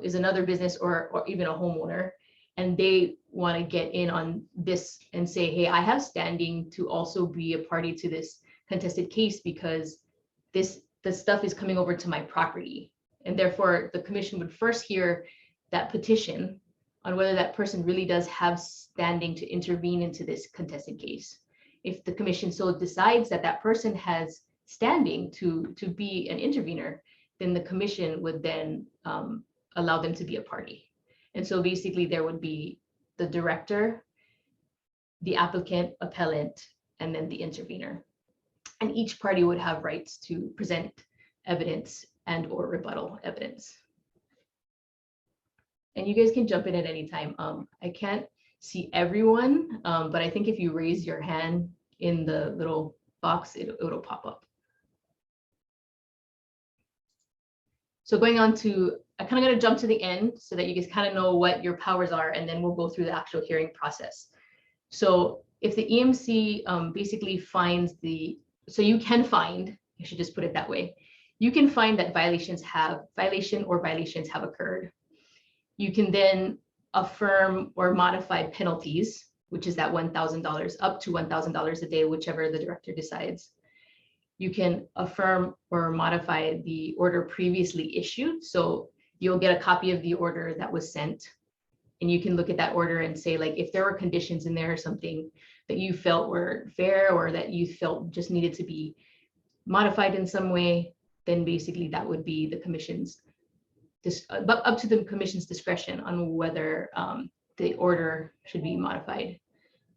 is another business or even a homeowner, and they want to get in on this and say, hey, I have standing to also be a party to this contested case because the stuff is coming over to my property. And therefore, the commission would first hear that petition on whether that person really does have standing to intervene into this contested case. If the commission so decides that that person has standing to be an intervener, then the commission would then allow them to be a party. And so basically there would be the director, the applicant, appellant, and then the intervener. And each party would have rights to present evidence and or rebuttal evidence. And you guys can jump in at any time. I can't see everyone, but I think if you raise your hand in the little box, it'll pop up. So going on to I kind of got to jump to the end so that you guys kind of know what your powers are, and then we'll go through the actual hearing process. So if the EMC basically finds so you can find, I should just put it that way, you can find that violations have occurred. You can then affirm or modify penalties, which is that $1,000 up to $1,000 a day, whichever the director decides. You can affirm or modify the order previously issued. So you'll get a copy of the order that was sent, and you can look at that order and say, like, if there were conditions in there or something that you felt were fair or that you felt just needed to be modified in some way, then basically that would be the commission's, up to the commission's discretion on whether the order should be modified.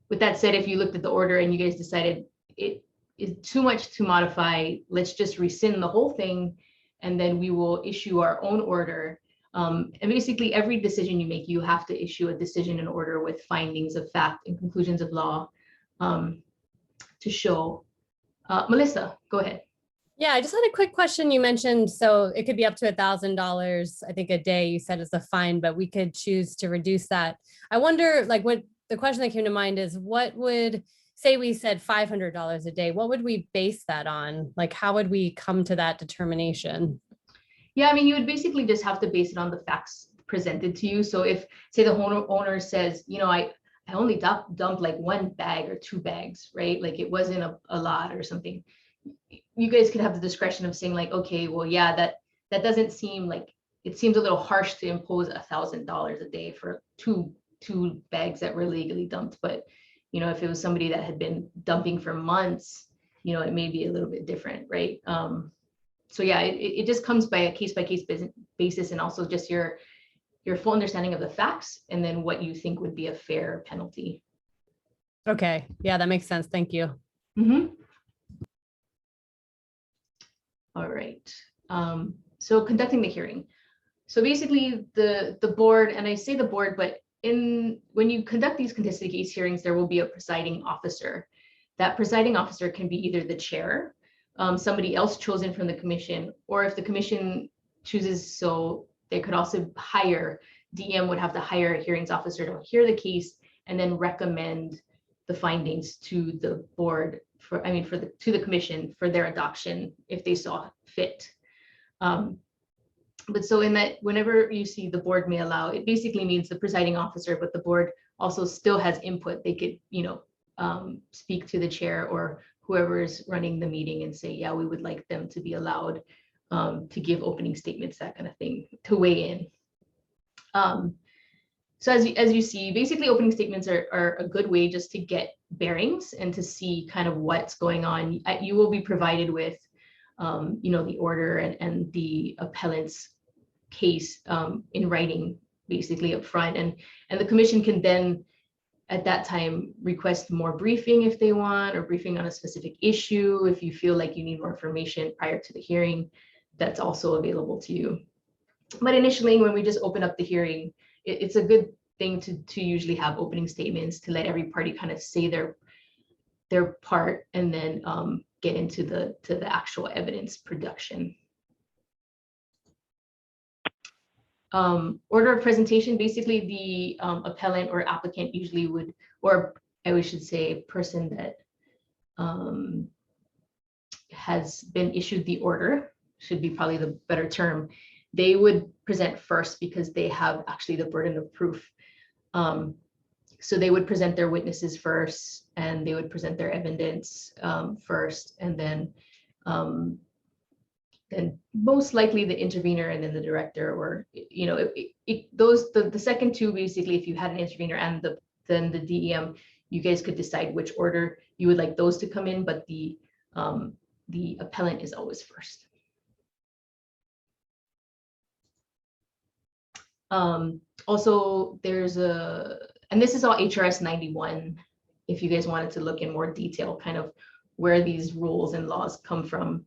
With that said, if you looked at the order and you guys decided it is too much to modify, let's just rescind the whole thing, and then we will issue our own order. And basically every decision you make, you have to issue a decision in order with findings of fact and conclusions of law to show. Melissa, go ahead. Yeah, I just had a quick question. You mentioned, so it could be up to $1,000, I think, a day, you said, is a fine, but we could choose to reduce that. I wonder, like, what the question that came to mind is, what would, say we said $500 a day, what would we base that on? Like, how would we come to that determination? Yeah, I mean, you would basically just have to base it on the facts presented to you. So if, say, the owner says, you know, I only dumped like 1 bag or 2 bags, right? Like it wasn't a lot or something. You guys could have the discretion of saying like, okay, well, yeah, that doesn't seem like, it seems a little harsh to impose $1,000 a day for two bags that were legally dumped. But, you know, if it was somebody that had been dumping for months, you know, it may be a little bit different, right? So yeah, it just comes by a case-by-case basis, and also just your full understanding of the facts, and then what you think would be a fair penalty. Okay, yeah, that makes sense. Thank you. Mm-hmm. All right. So conducting the hearing. So basically the board, and I say the board, but when you conduct these contested case hearings, there will be a presiding officer. That presiding officer can be either the chair, somebody else chosen from the commission, or if the commission chooses, so they could also hire, DM would have to hire a hearings officer to hear the case and then recommend the findings to the board to the commission for their adoption if they saw fit. But so in that, whenever you see the board may allow, it basically means the presiding officer, but the board also still has input. They could, you know, speak to the chair or whoever is running the meeting and say, yeah, we would like them to be allowed to give opening statements, that kind of thing, to weigh in. So as you see, basically opening statements are a good way just to get bearings and to see kind of what's going on. You will be provided with, you know, the order and the appellant's case in writing, basically up front, and the commission can then at that time request more briefing if they want, or briefing on a specific issue. If you feel like you need more information prior to the hearing, that's also available to you. But initially, when we just open up the hearing, it's a good thing to usually have opening statements to let every party kind of say their part, and then get into the actual evidence production. Order of presentation, basically the appellant or applicant usually would, or I should say person that has been issued the order, should be probably the better term, they would present first because they have actually the burden of proof. So they would present their witnesses first, and they would present their evidence first, and then most likely the intervener and then the director, or, you know, the second two, basically, if you had an intervener and then the DEM, you guys could decide which order you would like those to come in, but the appellant is always first. Also, there's and this is all HRS 91, if you guys wanted to look in more detail, kind of where these rules and laws come from.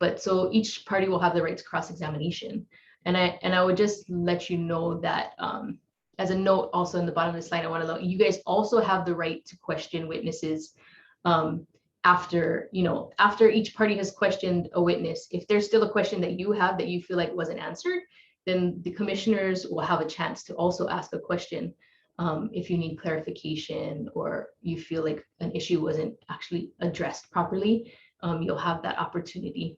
But so each party will have the right to cross-examination. And I would just let you know that as a note also in the bottom of the slide, I want to know you guys also have the right to question witnesses after each party has questioned a witness. If there's still a question that you have that you feel like wasn't answered, then the commissioners will have a chance to also ask a question if you need clarification or you feel like an issue wasn't actually addressed properly. You'll have that opportunity.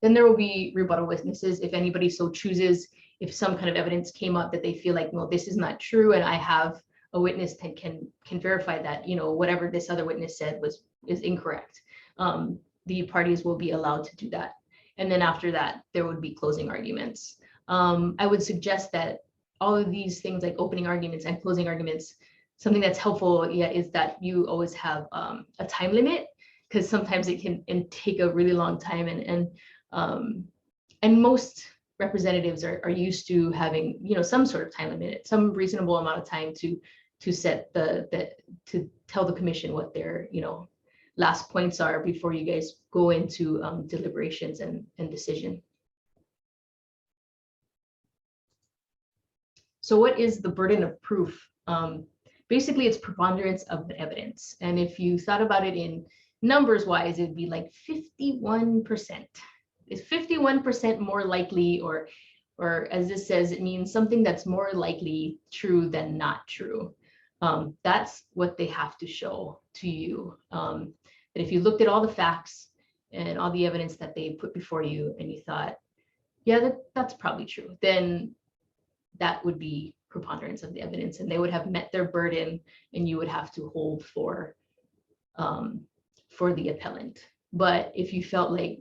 Then there will be rebuttal witnesses if anybody so chooses. If some kind of evidence came up that they feel like, no, this is not true, and I have a witness that can verify that, you know, whatever this other witness said is incorrect. The parties will be allowed to do that. And then after that, there would be closing arguments. I would suggest that all of these things like opening arguments and closing arguments, something that's helpful, is that you always have a time limit, because sometimes it can take a really long time, and most representatives are used to having, you know, some sort of time limit, some reasonable amount of time to set to tell the commission what their, you know, last points are before you guys go into deliberations and decision. So what is the burden of proof? Basically, it's preponderance of the evidence. And if you thought about it in numbers wise, it'd be like 51%. Is 51% more likely, or as this says, it means something that's more likely true than not true. That's what they have to show to you. That if you looked at all the facts and all the evidence that they put before you and you thought, yeah, that's probably true, then that would be preponderance of the evidence, and they would have met their burden, and you would have to hold for the appellant. But if you felt like,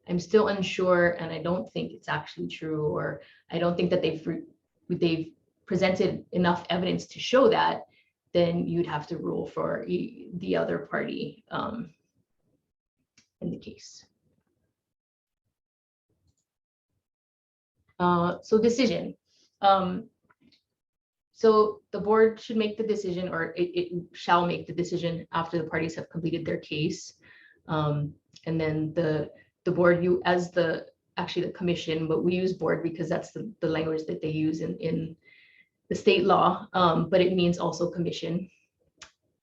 I'm still unsure and I don't think it's actually true, or I don't think that they've presented enough evidence to show that, then you'd have to rule for the other party in the case. So decision. So the board should make the decision, or it shall make the decision after the parties have completed their case. And then the board, you as the commission, but we use board because that's the language that they use in the state law, but it means also commission.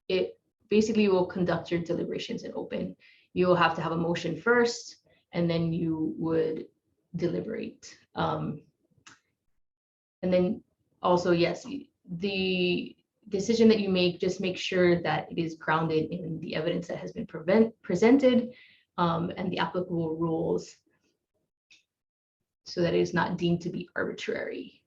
It basically will conduct your deliberations in open. You will have to have a motion first, and then you would deliberate. And then also, yes, the decision that you make, just make sure that it is grounded in the evidence that has been presented and the applicable rules, so that it is not deemed to be arbitrary.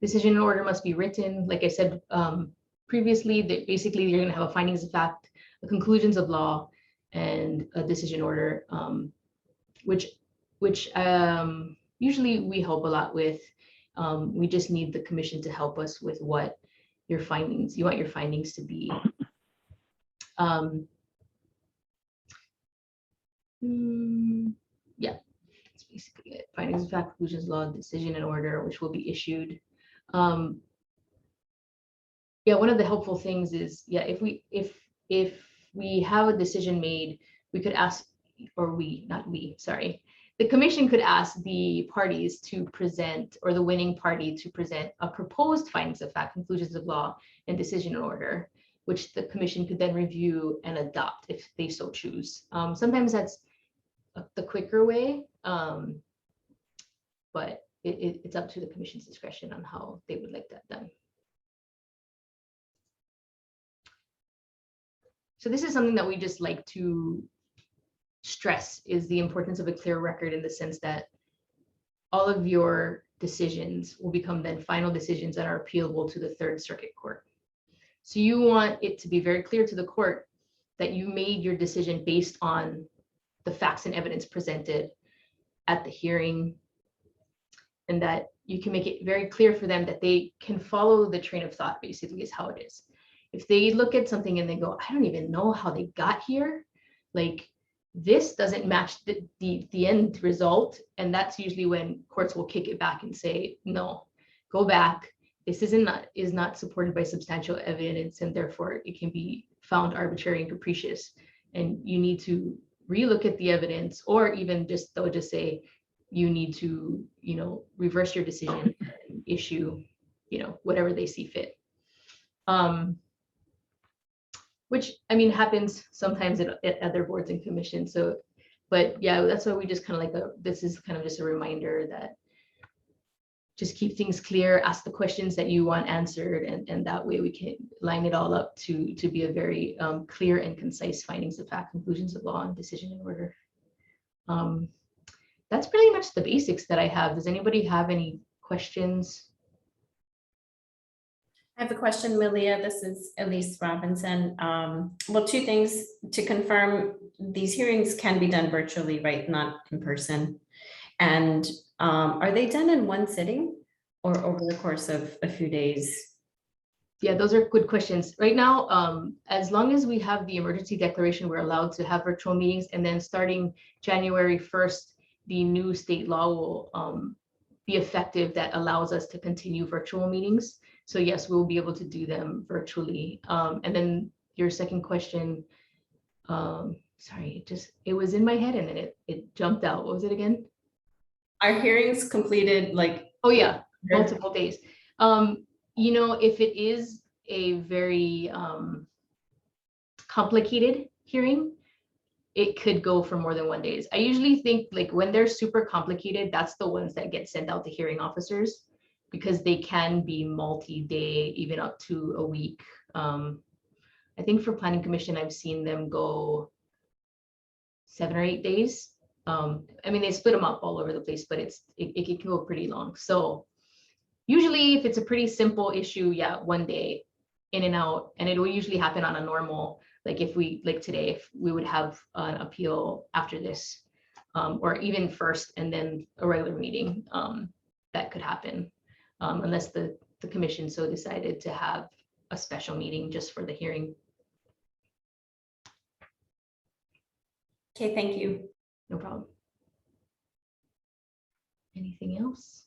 Decision in order must be written. Like I said previously, that basically you're going to have a findings of fact, the conclusions of law, and a decision order, which usually we help a lot with. We just need the commission to help us with what you want your findings to be. Yeah, that's basically it. Findings of fact, conclusions, law, decision and order, which will be issued. Yeah, one of the helpful things is, yeah, if we have a decision made, we could ask, or the commission could ask the parties to present, or the winning party to present, a proposed findings of fact, conclusions of law, and decision in order, which the commission could then review and adopt if they so choose. Sometimes that's the quicker way, but it's up to the commission's discretion on how they would like that done. So this is something that we just like to stress, is the importance of a clear record, in the sense that all of your decisions will become then final decisions that are appealable to the Third Circuit Court. So you want it to be very clear to the court that you made your decision based on the facts and evidence presented at the hearing, and that you can make it very clear for them that they can follow the train of thought, basically, is how it is. If they look at something and they go, I don't even know how they got here, like this doesn't match the end result, and that's usually when courts will kick it back and say, no, go back. This is not supported by substantial evidence, and therefore it can be found arbitrary and capricious. And you need to relook at the evidence, or even they'll just say you need to, reverse your decision and issue, whatever they see fit. which I mean happens sometimes at other boards and commissions. So, but yeah, that's why we just kind of like this is kind of just a reminder that just keep things clear, ask the questions that you want answered, and that way we can line it all up to be a very clear and concise findings of fact, conclusions of law, and decision in order. That's pretty much the basics that I have. Does anybody have any questions? I have a question, Malia. This is Elise Robinson. Well, two things to confirm. These hearings can be done virtually, right? Not in person. And are they done in one sitting or over the course of a few days? Yeah, those are good questions. Right now, as long as we have the emergency declaration, we're allowed to have virtual meetings. And then starting January 1st, the new state law will be effective that allows us to continue virtual meetings. So yes, we'll be able to do them virtually. And then your second question, sorry, it was in my head and then it jumped out. What was it again? Are hearings completed like? Oh yeah, multiple days. You know, if it is a very complicated hearing, it could go for more than 1 day. I usually think like when they're super complicated, that's the ones that get sent out to hearing officers because they can be multi-day, even up to a week. I think for planning commission, I've seen them go 7 or 8 days. I mean, they split them up all over the place, but it can go pretty long. So usually if it's a pretty simple issue, yeah, 1 day in and out, and it will usually happen on a normal, like if we, like today, if we would have an appeal after this, or even first and then a regular meeting, that could happen, unless the commission so decided to have a special meeting just for the hearing. Okay, thank you. No problem. Anything else?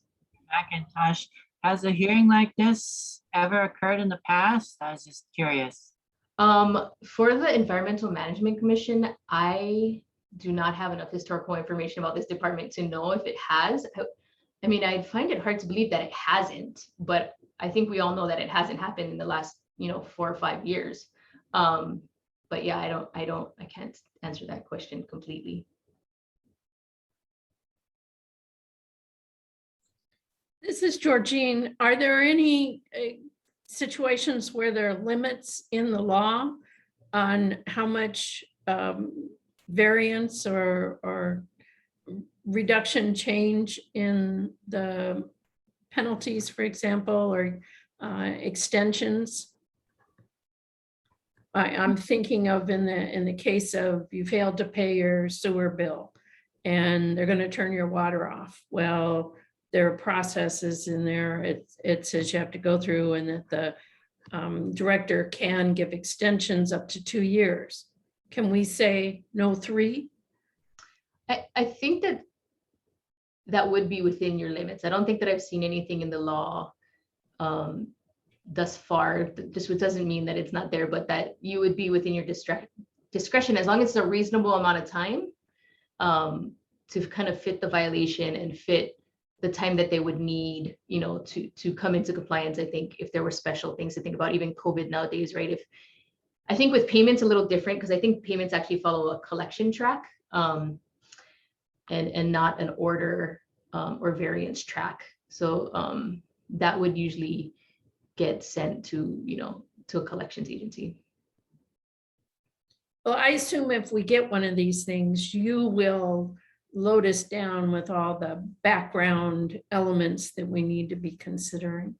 Macintosh, has a hearing like this ever occurred in the past? I was just curious. For the Environmental Management Commission, I do not have enough historical information about this department to know if it has. I mean, I find it hard to believe that it hasn't, but I think we all know that it hasn't happened in the last, 4 or 5 years. But yeah, I can't answer that question completely. This is Georgine. Are there any situations where there are limits in the law on how much variance or reduction change in the penalties, for example, or extensions? I'm thinking of in the case of you failed to pay your sewer bill and they're going to turn your water off. Well, there are processes in there. It says you have to go through and that the director can give extensions up to 2 years. Can we say no 3? I think that would be within your limits. I don't think that I've seen anything in the law thus far. This doesn't mean that it's not there, but that you would be within your discretion as long as it's a reasonable amount of time to kind of fit the violation and fit the time that they would need, to come into compliance. I think if there were special things to think about, even COVID nowadays, right? I think with payments a little different because I think payments actually follow a collection track and not an order or variance track. So that would usually get sent to, to a collections agency. Well, I assume if we get one of these things, you will load us down with all the background elements that we need to be considering.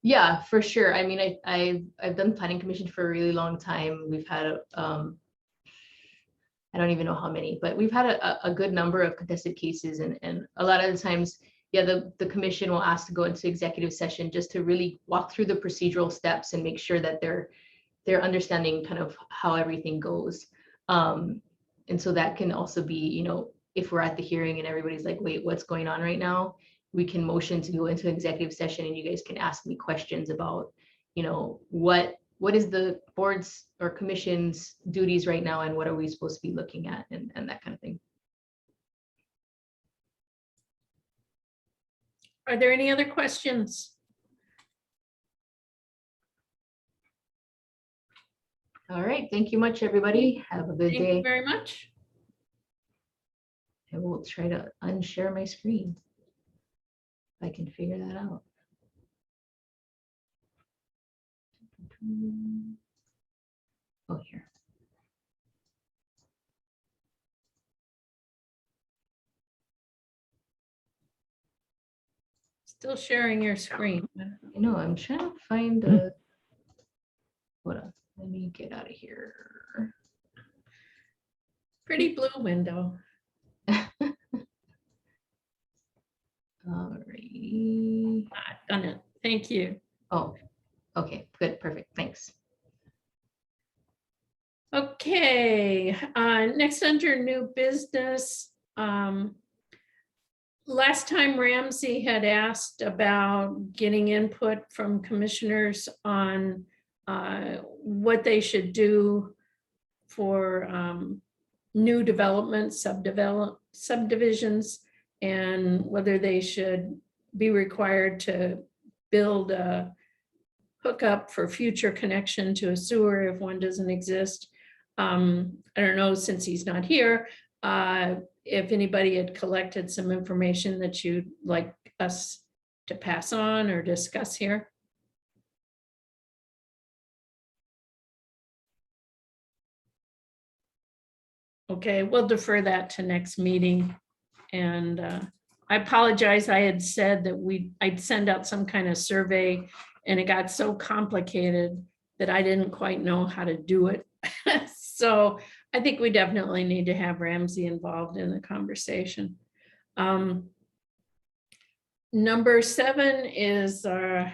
Yeah, for sure. I mean, I've done planning commission for a really long time. We've had I don't even know how many, but we've had a good number of contested cases, and a lot of the times, yeah, the commission will ask to go into executive session just to really walk through the procedural steps and make sure that they're understanding kind of how everything goes. And so that can also be, if we're at the hearing and everybody's like, wait, what's going on right now? We can motion to go into executive session and you guys can ask me questions about, what is the board's or commission's duties right now and what are we supposed to be looking at and that kind of thing. Are there any other questions? All right, thank you much, everybody. Have a good Thank you day. very much. I will try to unshare my screen. If I can figure that out. Oh, here. Still sharing your screen. I know, I'm trying to find a, hold on, let me get out of here. Pretty blue window. Alrighty. Done it. Thank you. Oh, okay, good, perfect, thanks. Okay, next under new business. Last time Ramsey had asked about getting input from commissioners on what they should do for new development, subdivisions, and whether they should be required to build a hookup for future connection to a sewer if one doesn't exist. I don't know, since he's not here, if anybody had collected some information that you'd like us to pass on or discuss here. Okay, we'll defer that to next meeting. And I apologize, I had said that I'd send out some kind of survey and it got so complicated that I didn't quite know how to do it. So I think we definitely need to have Ramsey involved in the conversation. Number 7 is our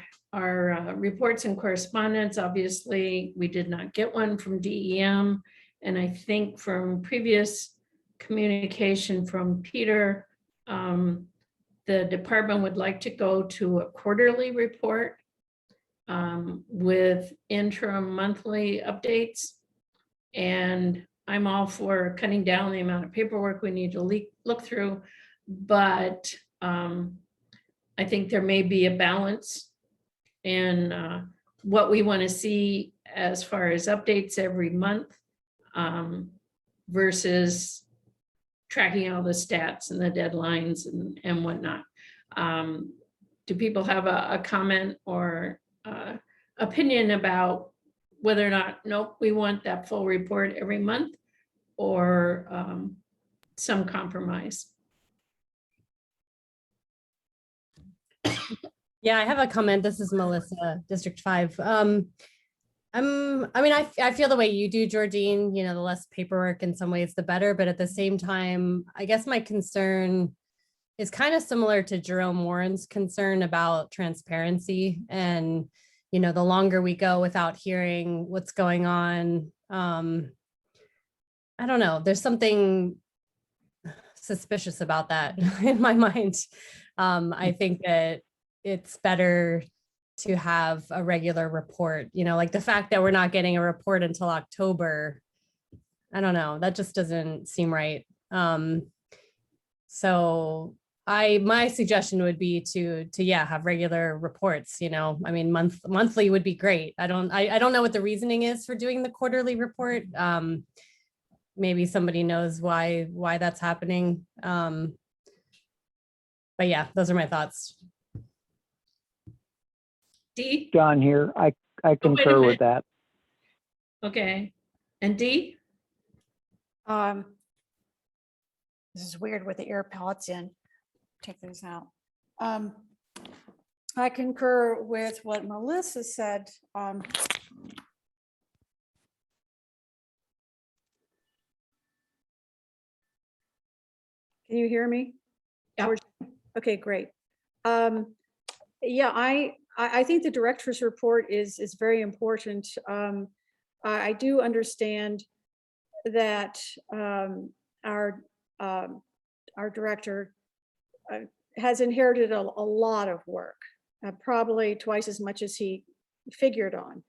reports and correspondence. Obviously, we did not get one from DEM. And I think from previous communication from Peter, the department would like to go to a quarterly report with interim monthly updates. And I'm all for cutting down the amount of paperwork we need to look through, but I think there may be a balance in what we want to see as far as updates every month versus tracking all the stats and the deadlines and whatnot. Do people have a comment or opinion about whether or not, nope, we want that full report every month, or some compromise? Yeah, I have a comment. This is Melissa, District 5. I feel the way you do, Georgine, the less paperwork in some ways, the better. But at the same time, I guess my concern is kind of similar to Jerome Warren's concern about transparency. And, the longer we go without hearing what's going on, I don't know, there's something suspicious about that in my mind. I think that it's better to have a regular report, like the fact that we're not getting a report until October. I don't know, that just doesn't seem right. So my suggestion would be to have regular reports, monthly would be great. I don't know what the reasoning is for doing the quarterly report. Maybe somebody knows why that's happening. But yeah, those are my thoughts. D? John here. I concur with that. Okay. And D? This is weird with the ear pellets in. Take those out. I concur with what Melissa said. Can you hear me? Yep. Okay, great. Yeah, I think the director's report is very important. I do understand that our director has inherited a lot of work, probably twice as much as he figured on.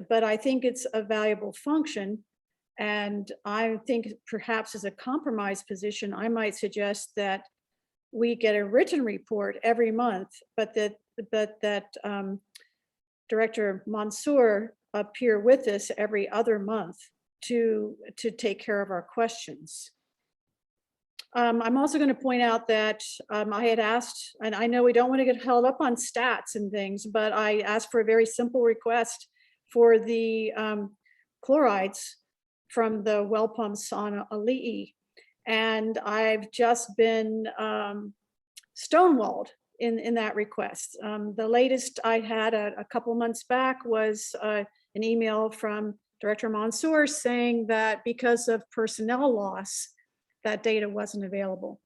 But I think it's a valuable function. And I think perhaps as a compromise position, I might suggest that we get a written report every month, but that Director Mansour appear with us every other month to take care of our questions. I'm also going to point out that I had asked, and I know we don't want to get held up on stats and things, but I asked for a very simple request for the chlorides from the well pumps on Ali'i. And I've just been stonewalled in that request. The latest I had a couple months back was an email from Director Mansour saying that because of personnel loss, that data wasn't available.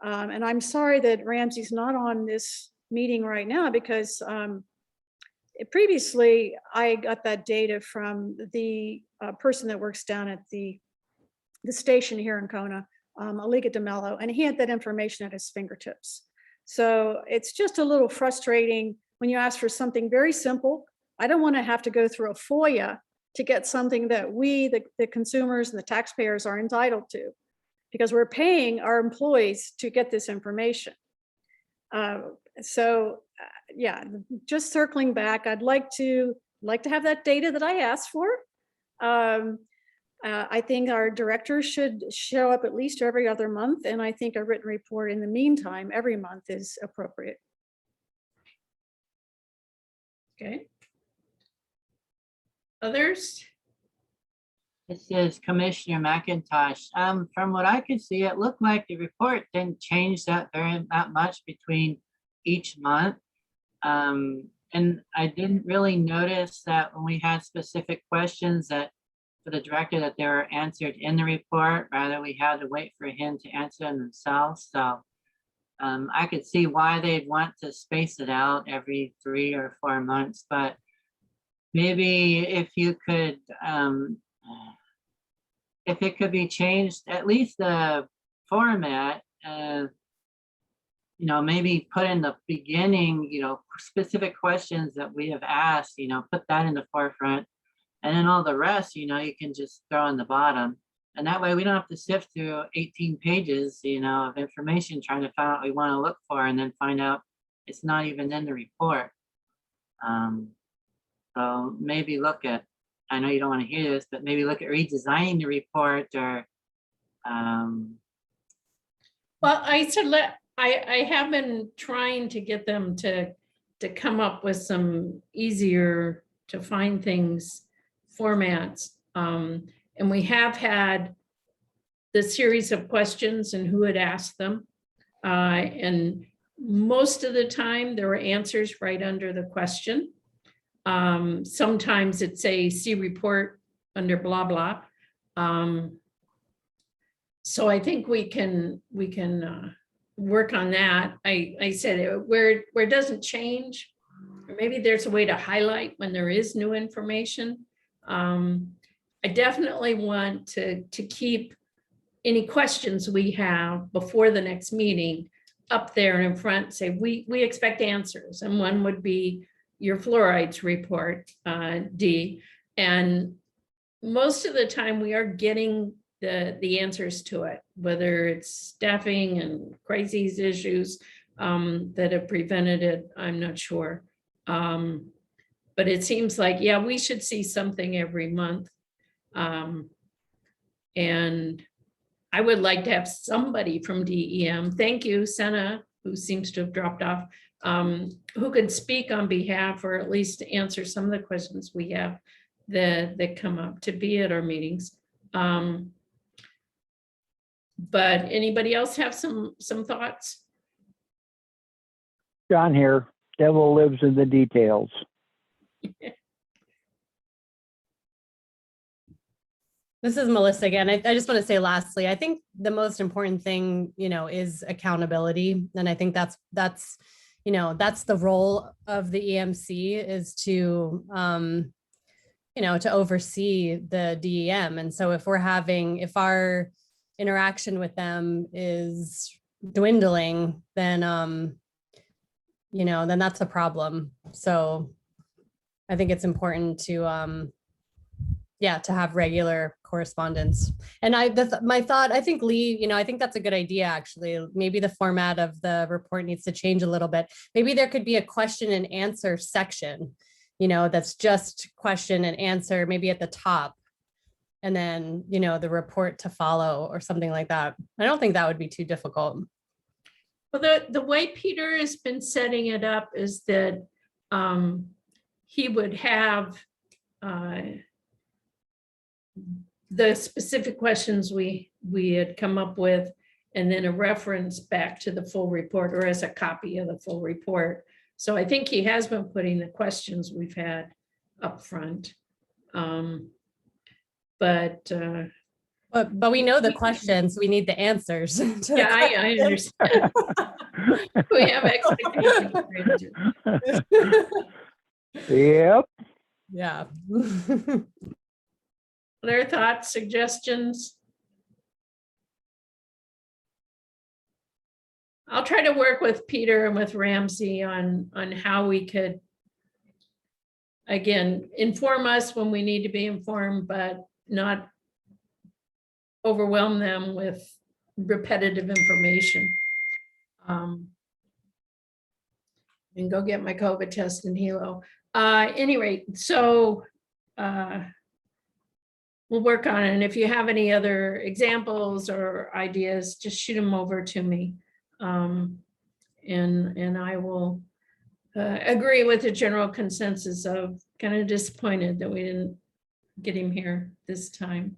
And I'm sorry that Ramsey's not on this meeting right now, because previously I got that data from the person that works down at the station here in Kona, Aliga DeMello, and he had that information at his fingertips. So it's just a little frustrating when you ask for something very simple. I don't want to have to go through a FOIA to get something that we, the consumers and the taxpayers, are entitled to, because we're paying our employees to get this information. Yeah, just circling back, I'd like to have that data that I asked for. I think our director should show up at least every other month, and I think a written report in the meantime every month is appropriate. Okay. Others? This is Commissioner McIntosh. From what I could see, it looked like the report didn't change that much between each month. And I didn't really notice that when we had specific questions that for the director that they were answered in the report, rather we had to wait for him to answer them themselves. So I could see why they'd want to space it out every 3 or 4 months, but maybe if you could, if it could be changed, at least the format, maybe put in the beginning, specific questions that we have asked, put that in the forefront. And then all the rest, you can just throw in the bottom. And that way we don't have to sift through 18 pages, of information trying to find out what we want to look for and then find out it's not even in the report. So maybe look at, I know you don't want to hear this, but maybe look at redesigning the report or. Well, I have been trying to get them to come up with some easier to find things formats. And we have had the series of questions and who had asked them. And most of the time there were answers right under the question. Sometimes it's a see report under blah, blah. So I think we can work on that. I said where it doesn't change, or maybe there's a way to highlight when there is new information. I definitely want to keep any questions we have before the next meeting up there in front, say we expect answers. And one would be your fluorides report, D. And most of the time we are getting the answers to it, whether it's staffing and crises issues that have prevented it, I'm not sure. But it seems like, yeah, we should see something every month. And I would like to have somebody from DEM, thank you, Senna, who seems to have dropped off, who could speak on behalf or at least answer some of the questions we have that come up to be at our meetings. But anybody else have some thoughts? John here. Devil lives in the details. This is Melissa again. I just want to say lastly, I think the most important thing, is accountability. And I think that's the role of the EMC is to, to oversee the DEM. And so if our interaction with them is dwindling, then, then that's a problem. So I think it's important to, to have regular correspondence. And my thought, I think Lee, I think that's a good idea, actually. Maybe the format of the report needs to change a little bit. Maybe there could be a question and answer section, that's just question and answer, maybe at the top. And then, the report to follow or something like that. I don't think that would be too difficult. Well, the way Peter has been setting it up is that he would have the specific questions we had come up with, and then a reference back to the full report or as a copy of the full report. So I think he has been putting the questions we've had up front. But we know the questions, we need the answers. to the yeah, I understand. We have expectations. Yep. Yeah. Other thoughts, suggestions? I'll try to work with Peter and with Ramsey on how we could, again, inform us when we need to be informed, but not overwhelm them with repetitive information. And go get my COVID test in Hilo. Anyway, so we'll work on it. And if you have any other examples or ideas, just shoot them over to me. And I will agree with the general consensus of kind of disappointed that we didn't get him here this time.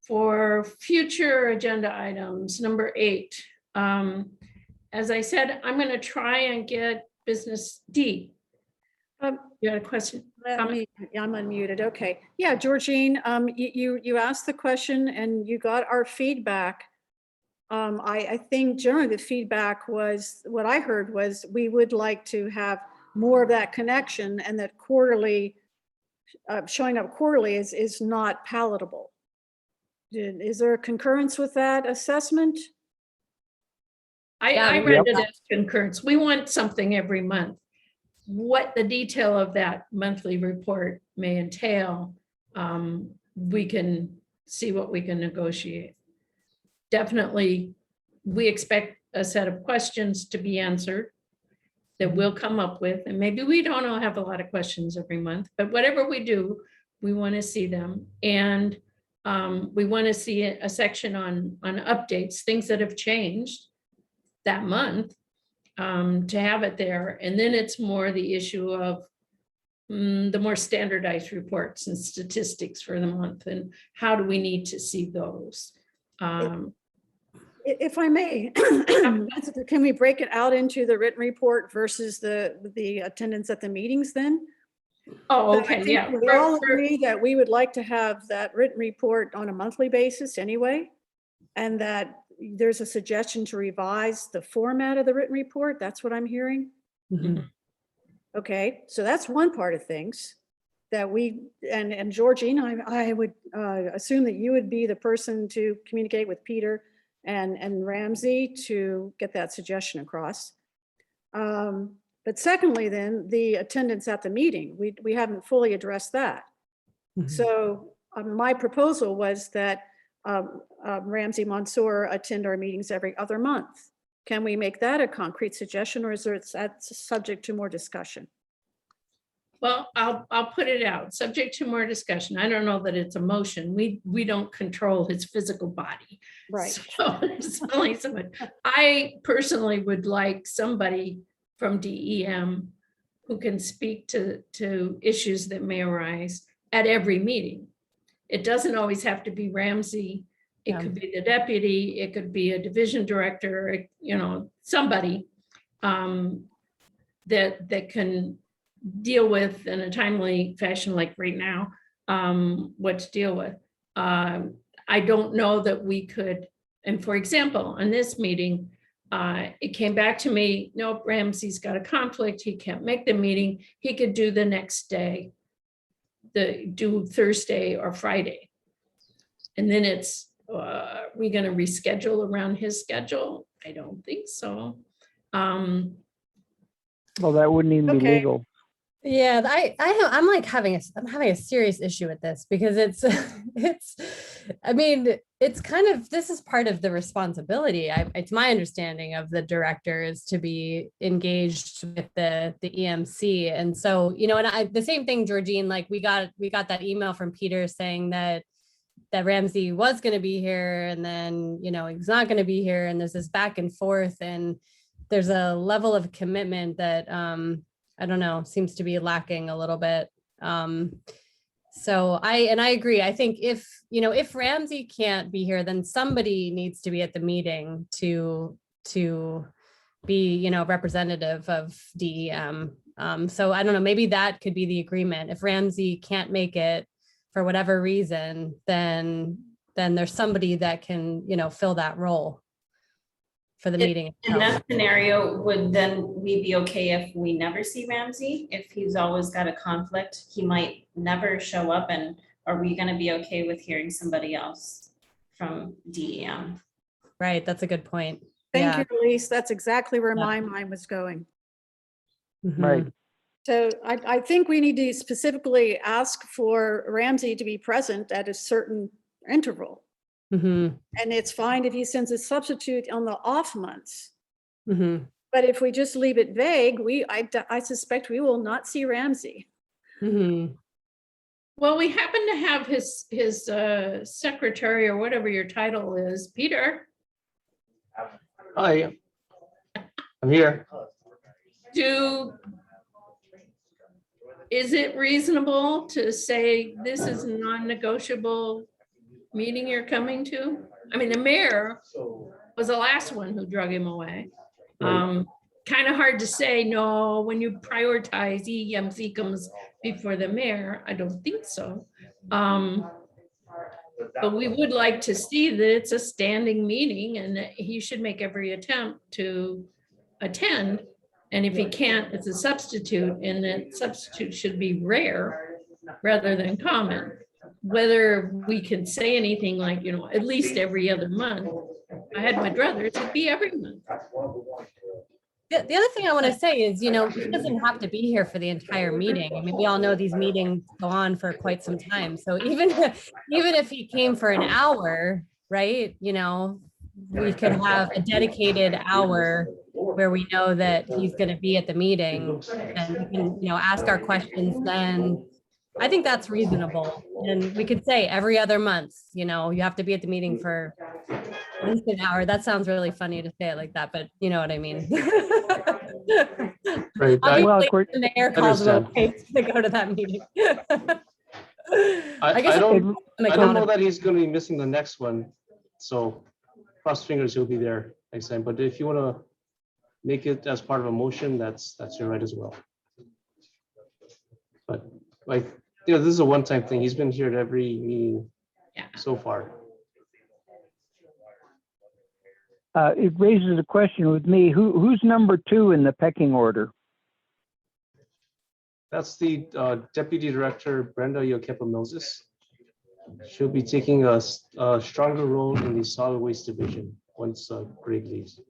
For future agenda items, number 8, as I said, I'm going to try and get business D. You had a question? I'm unmuted. Okay. Yeah, Georgine, you asked the question and you got our feedback. I think generally the feedback was, what I heard was we would like to have more of that connection, and that quarterly, showing up quarterly is not palatable. Is there a concurrence with that assessment? I read it as concurrence. We want something every month. What the detail of that monthly report may entail, we can see what we can negotiate. Definitely, we expect a set of questions to be answered that we'll come up with, and maybe we don't all have a lot of questions every month, but whatever we do, we want to see them. And we want to see a section on updates, things that have changed that month, to have it there. And then it's more the issue of the more standardized reports and statistics for the month, and how do we need to see those? If I may, can we break it out into the written report versus the attendance at the meetings then? Oh, okay, yeah. We all agree that we would like to have that written report on a monthly basis anyway, and that there's a suggestion to revise the format of the written report. That's what I'm hearing. Mm-hmm. Okay, so that's one part of things that we, and Georgine, I would assume that you would be the person to communicate with Peter and Ramsey to get that suggestion across. But secondly, then the attendance at the meeting, we haven't fully addressed that. Mm-hmm. So my proposal was that Ramsey Mansour attend our meetings every other month. Can we make that a concrete suggestion, or is that subject to more discussion? Well, I'll put it out, subject to more discussion. I don't know that it's a motion. We don't control his physical body. Right. So it's only someone. I personally would like somebody from DEM who can speak to issues that may arise at every meeting. It doesn't always have to be Ramsey. It could be the deputy, it could be a division director, somebody that can deal with in a timely fashion, like right now, what to deal with. I don't know that we could, and for example, on this meeting, it came back to me, nope, Ramsey's got a conflict, he can't make the meeting, he could do the next day, do Thursday or Friday. And then it's, we gonna reschedule around his schedule? I don't think so. Well, that wouldn't even be legal. Yeah, I'm like I'm having a serious issue with this because I mean, it's kind of, this is part of the responsibility. It's my understanding of the director is to be engaged with the EMC. And so, you know, and the same thing, Georgine, like we got that email from Peter saying that Ramsey was going to be here and then, you know, he's not going to be here. And there's this back and forth, and there's a level of commitment that, I don't know, seems to be lacking a little bit. So I agree. I think if Ramsey can't be here, then somebody needs to be at the meeting to be, you know, representative of DEM. So I don't know, maybe that could be the agreement. If Ramsey can't make it for whatever reason, then there's somebody that can, you know, fill that role for the meeting. In that scenario, would then we be okay if we never see Ramsey? If he's always got a conflict, he might never show up, and are we gonna be okay with hearing somebody else from DEM? Right, that's a good point. Thank you, Elise. That's exactly where my mind was going. Right. So I think we need to specifically ask for Ramsey to be present at a certain interval. Mm-hmm. And it's fine if he sends a substitute on the off months. Mm-hmm. But if we just leave it vague, I suspect we will not see Ramsey. Mm-hmm. Well, we happen to have his secretary, or whatever your title is, Peter. Hi, I'm here. Is it reasonable to say this is a non-negotiable meeting you're coming to? I mean, the mayor was the last one who drug him away. Kind of hard to say, no, when you prioritize, EMC comes before the mayor. I don't think so. But we would like to see that it's a standing meeting and that he should make every attempt to attend. And if he can't, it's a substitute, and that substitute should be rare rather than common. Whether we can say anything like, you know, at least every other month. I had my druthers, it'd be every month. The other thing I want to say is, you know, he doesn't have to be here for the entire meeting. I mean, we all know these meetings go on for quite some time. So even if he came for an hour, right, you know, we could have a dedicated hour where we know that he's going to be at the meeting, and we can, you know, ask our questions then. I think that's reasonable. And we could say every other month, you know, you have to be at the meeting for at least an hour. That sounds really funny to say it like that, but you know what I mean. Right. Obviously, the mayor calls him understand. okay to go to that meeting. I don't know that he's going to be missing the next one. So cross fingers he'll be there next time. But if you want to make it as part of a motion, that's your right as well. But like, you know, this is a one-time thing. He's been here at every meeting so far. It raises a question with me. Who's number 2 in the pecking order? That's the Deputy Director, Brenda Yokepa-Moses. She'll be taking a stronger role in the solid waste division once Greg leaves.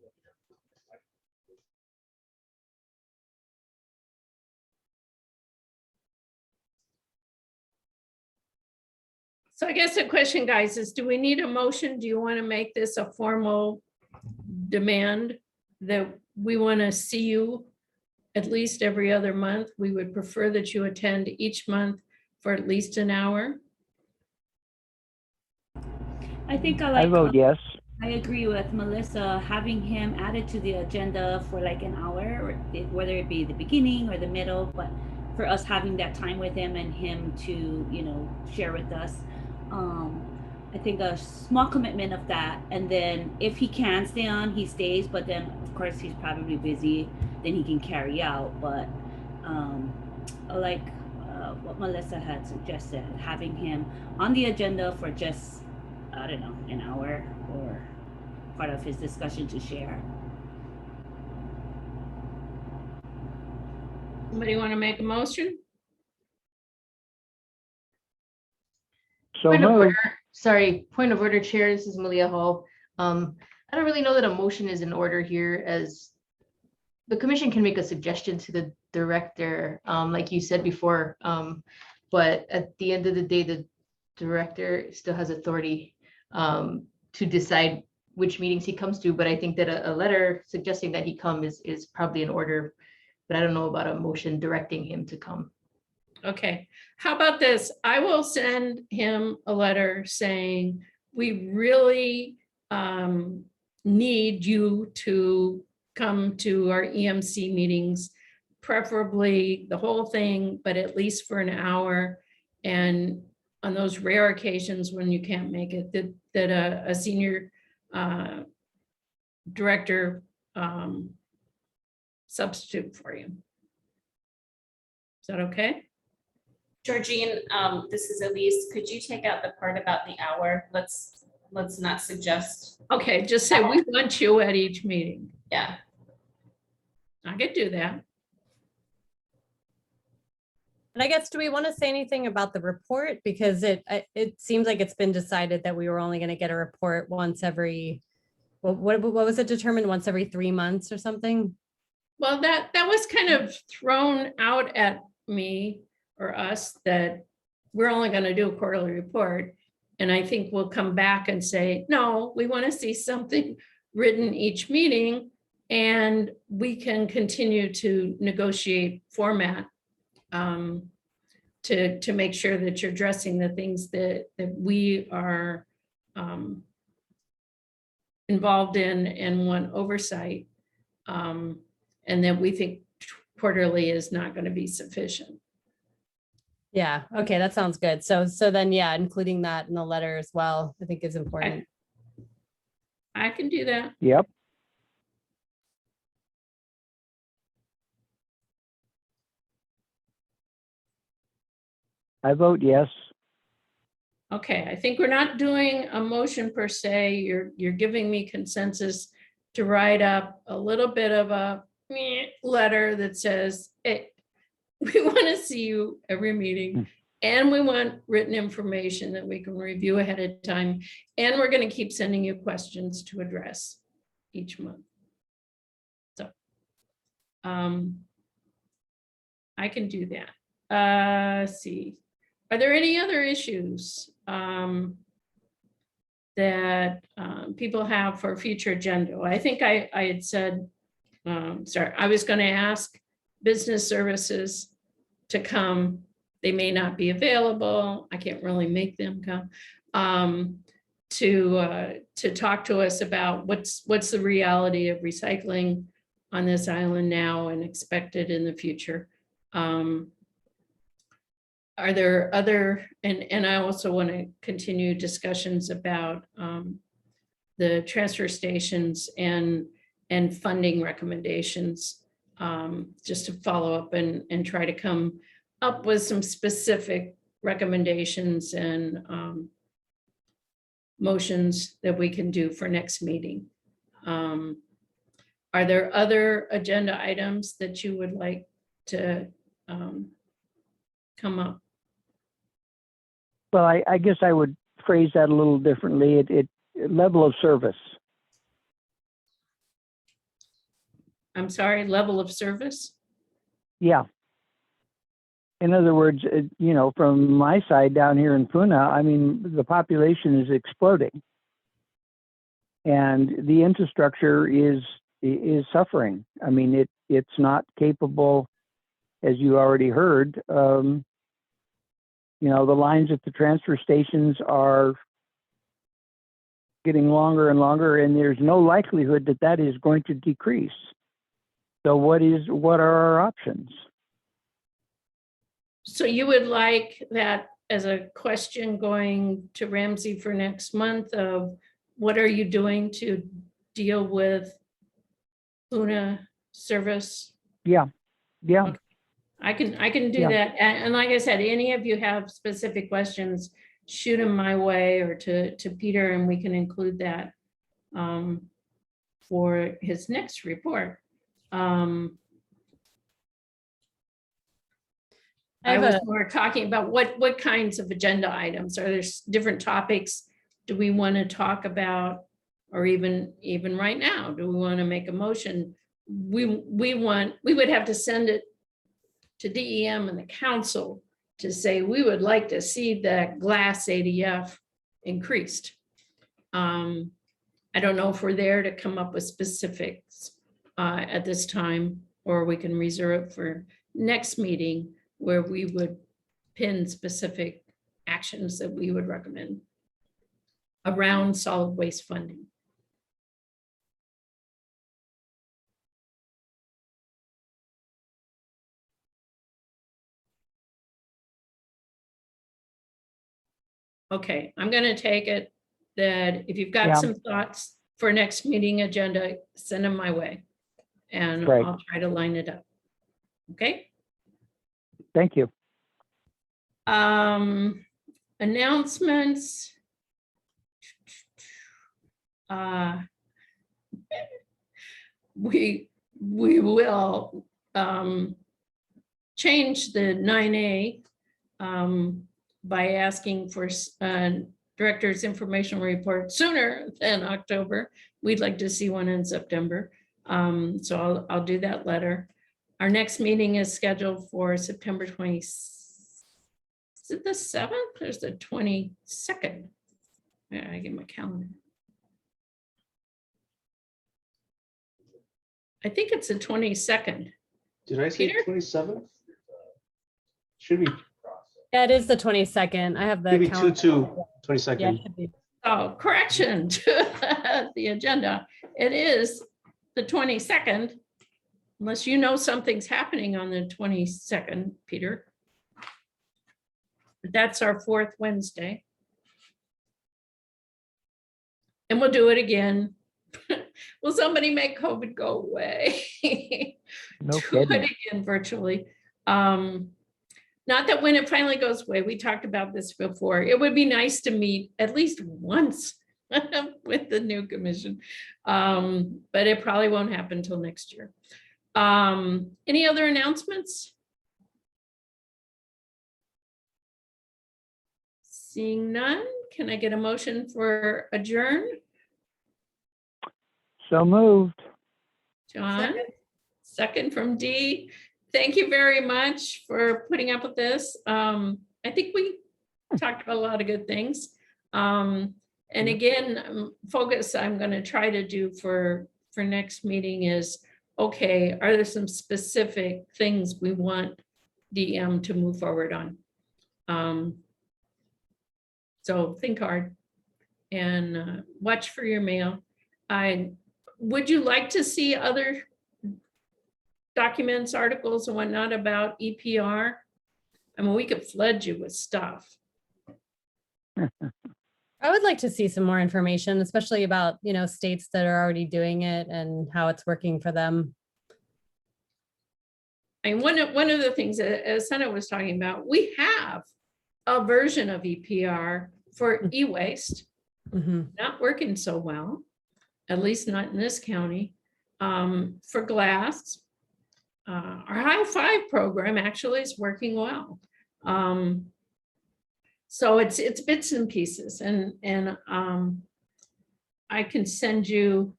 So I guess the question, guys, is do we need a motion? Do you want to make this a formal demand that we want to see you at least every other month? We would prefer that you attend each month for at least an hour. I think I vote yes. I agree with Melissa, having him added to the agenda for like an hour, or whether it be the beginning or the middle, but for us having that time with him and him to, you know, share with us. I think a small commitment of that, and then if he can stay on, he stays, but then of course he's probably busy, then he can carry out. But like what Melissa had suggested, having him on the agenda for just, I don't know, an hour or part of his discussion to share. Somebody want to make a motion? So Point of moved. order, sorry, point of order, Chair, this is Malia Hall. I don't really know that a motion is in order here, as the commission can make a suggestion to the director, like you said before. But at the end of the day, the director still has authority to decide which meetings he comes to. But I think that a letter suggesting that he come is probably in order. But I don't know about a motion directing him to come. Okay, how about this? I will send him a letter saying, we really need you to come to our EMC meetings, preferably the whole thing, but at least for an hour. And on those rare occasions when you can't make it, that a senior director substitute for you. Is that okay? Georgine, this is Elise. Could you take out the part about the hour? Let's not suggest. Okay, just say we want you at each meeting. Yeah. I could do that. And I guess, do we want to say anything about the report? Because it seems like it's been decided that we were only going to get a report once every, what was it determined, once every 3 months or something? Well, that was kind of thrown out at me or us that we're only going to do a quarterly report. And I think we'll come back and say, no, we want to see something written each meeting, and we can continue to negotiate format to make sure that you're addressing the things that we are involved in and want oversight, and that we think quarterly is not going to be sufficient. Yeah, okay, that sounds good. So then, yeah, including that in the letter as well, I think is important. I can do that. Yep. I vote yes. Okay, I think we're not doing a motion per se. You're giving me consensus to write up a little bit of a letter that says, hey, we want to see you every meeting, and we want written information that we can review ahead of time. And we're going to keep sending you questions to address each month. So I can do that. Let's see. Are there any other issues that people have for a future agenda? I think I had said, sorry, I was going to ask business services to come. They may not be available. I can't really make them come to talk to us about what's the reality of recycling on this island now and expected in the future. Are there other, and I also want to continue discussions about the transfer stations and funding recommendations, just to follow up and try to come up with some specific recommendations and motions that we can do for next meeting. Are there other agenda items that you would like to come up? Well, I guess I would phrase that a little differently. It level of service. I'm sorry, level of service? Yeah. In other words, you know, from my side down here in Puna, I mean, the population is exploding, and the infrastructure is suffering. I mean, it's not capable, as you already heard. You know, the lines at the transfer stations are getting longer and longer, and there's no likelihood that that is going to decrease. So what are our options? So you would like that as a question going to Ramsey for next month of what are you doing to deal with Puna service? Yeah, yeah. Okay. I can do that. And like I said, any of you have specific questions, shoot them my way or to Peter, and we can include that for his next report. We're talking about what kinds of agenda items. Are there different topics do we want to talk about, or even right now, do we want to make a motion? We would have to send it to DEM and the council to say, we would like to see that glass ADF increased. I don't know if we're there to come up with specifics at this time, or we can reserve it for next meeting where we would pin specific actions that we would recommend around solid waste funding. Okay, I'm gonna take it that if you've got Yeah. some thoughts for next meeting agenda, send them my way. And Great. I'll try to line it up. Okay? Thank you. Announcements. We will change the 9A by asking for director's information report sooner than October. We'd like to see one in September. So I'll do that letter. Our next meeting is scheduled for September 20. Is it the 7th or is it the 22nd? Yeah, I get my calendar. I think it's the 22nd. Did I say Peter? 27th? Should be. Yeah, it is the 22nd. I have the Maybe calendar. 2/2, 22nd. Yeah, it should be. Oh, correction to the agenda. It is the 22nd, unless you know something's happening on the 22nd, Peter. But that's our fourth Wednesday. And we'll do it again. Will somebody make COVID go away? No Do kidding. it again virtually. Not that when it finally goes away, we talked about this before, it would be nice to meet at least once with the new commission. But it probably won't happen until next year. Any other announcements? Seeing none, can I get a motion for adjourn? So moved. John, second from Dee. Thank you very much for putting up with this. I think we talked about a lot of good things. And again, focus I'm going to try to do for next meeting is, okay, are there some specific things we want DM to move forward on? So think hard and watch for your mail. Would you like to see other documents, articles and whatnot about EPR? I mean, we could flood you with stuff. I would like to see some more information, especially about, states that are already doing it and how it's working for them. And one of the things that as Senna was talking about, we have a version of EPR for e-waste, not working so well, at least not in this county. For glass, our High Five program actually is working well. So it's bits and pieces, and I can send you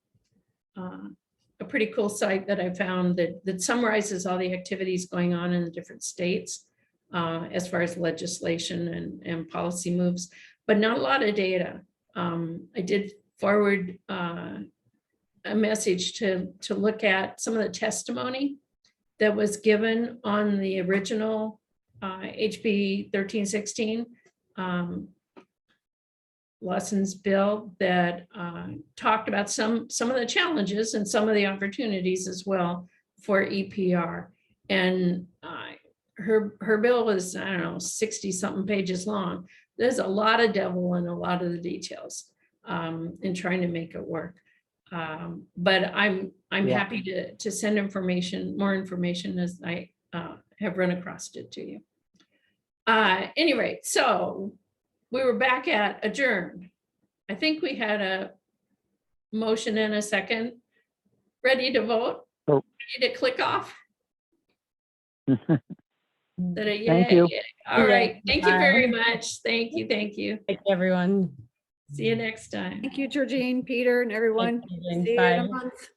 a pretty cool site that I found that summarizes all the activities going on in the different states as far as legislation and policy moves, but not a lot of data. I did forward a message to look at some of the testimony that was given on the original HB 1316 Lawson's bill that talked about some of the challenges and some of the opportunities as well for EPR. And her bill was, I don't know, 60 something pages long. There's a lot of devil in a lot of the details in trying to make it work. But I'm happy to send more information as I have run across it to you. Any rate, so we were back at adjourn. I think we had a motion and a second. Ready to vote? Oh. Ready to click off? Thank you. All right. Thank you very much. Thank you. Thank you, everyone. See you next time. Thank you, Georgine, Peter, and everyone. Thanks, Georgine. See you in a Bye. month.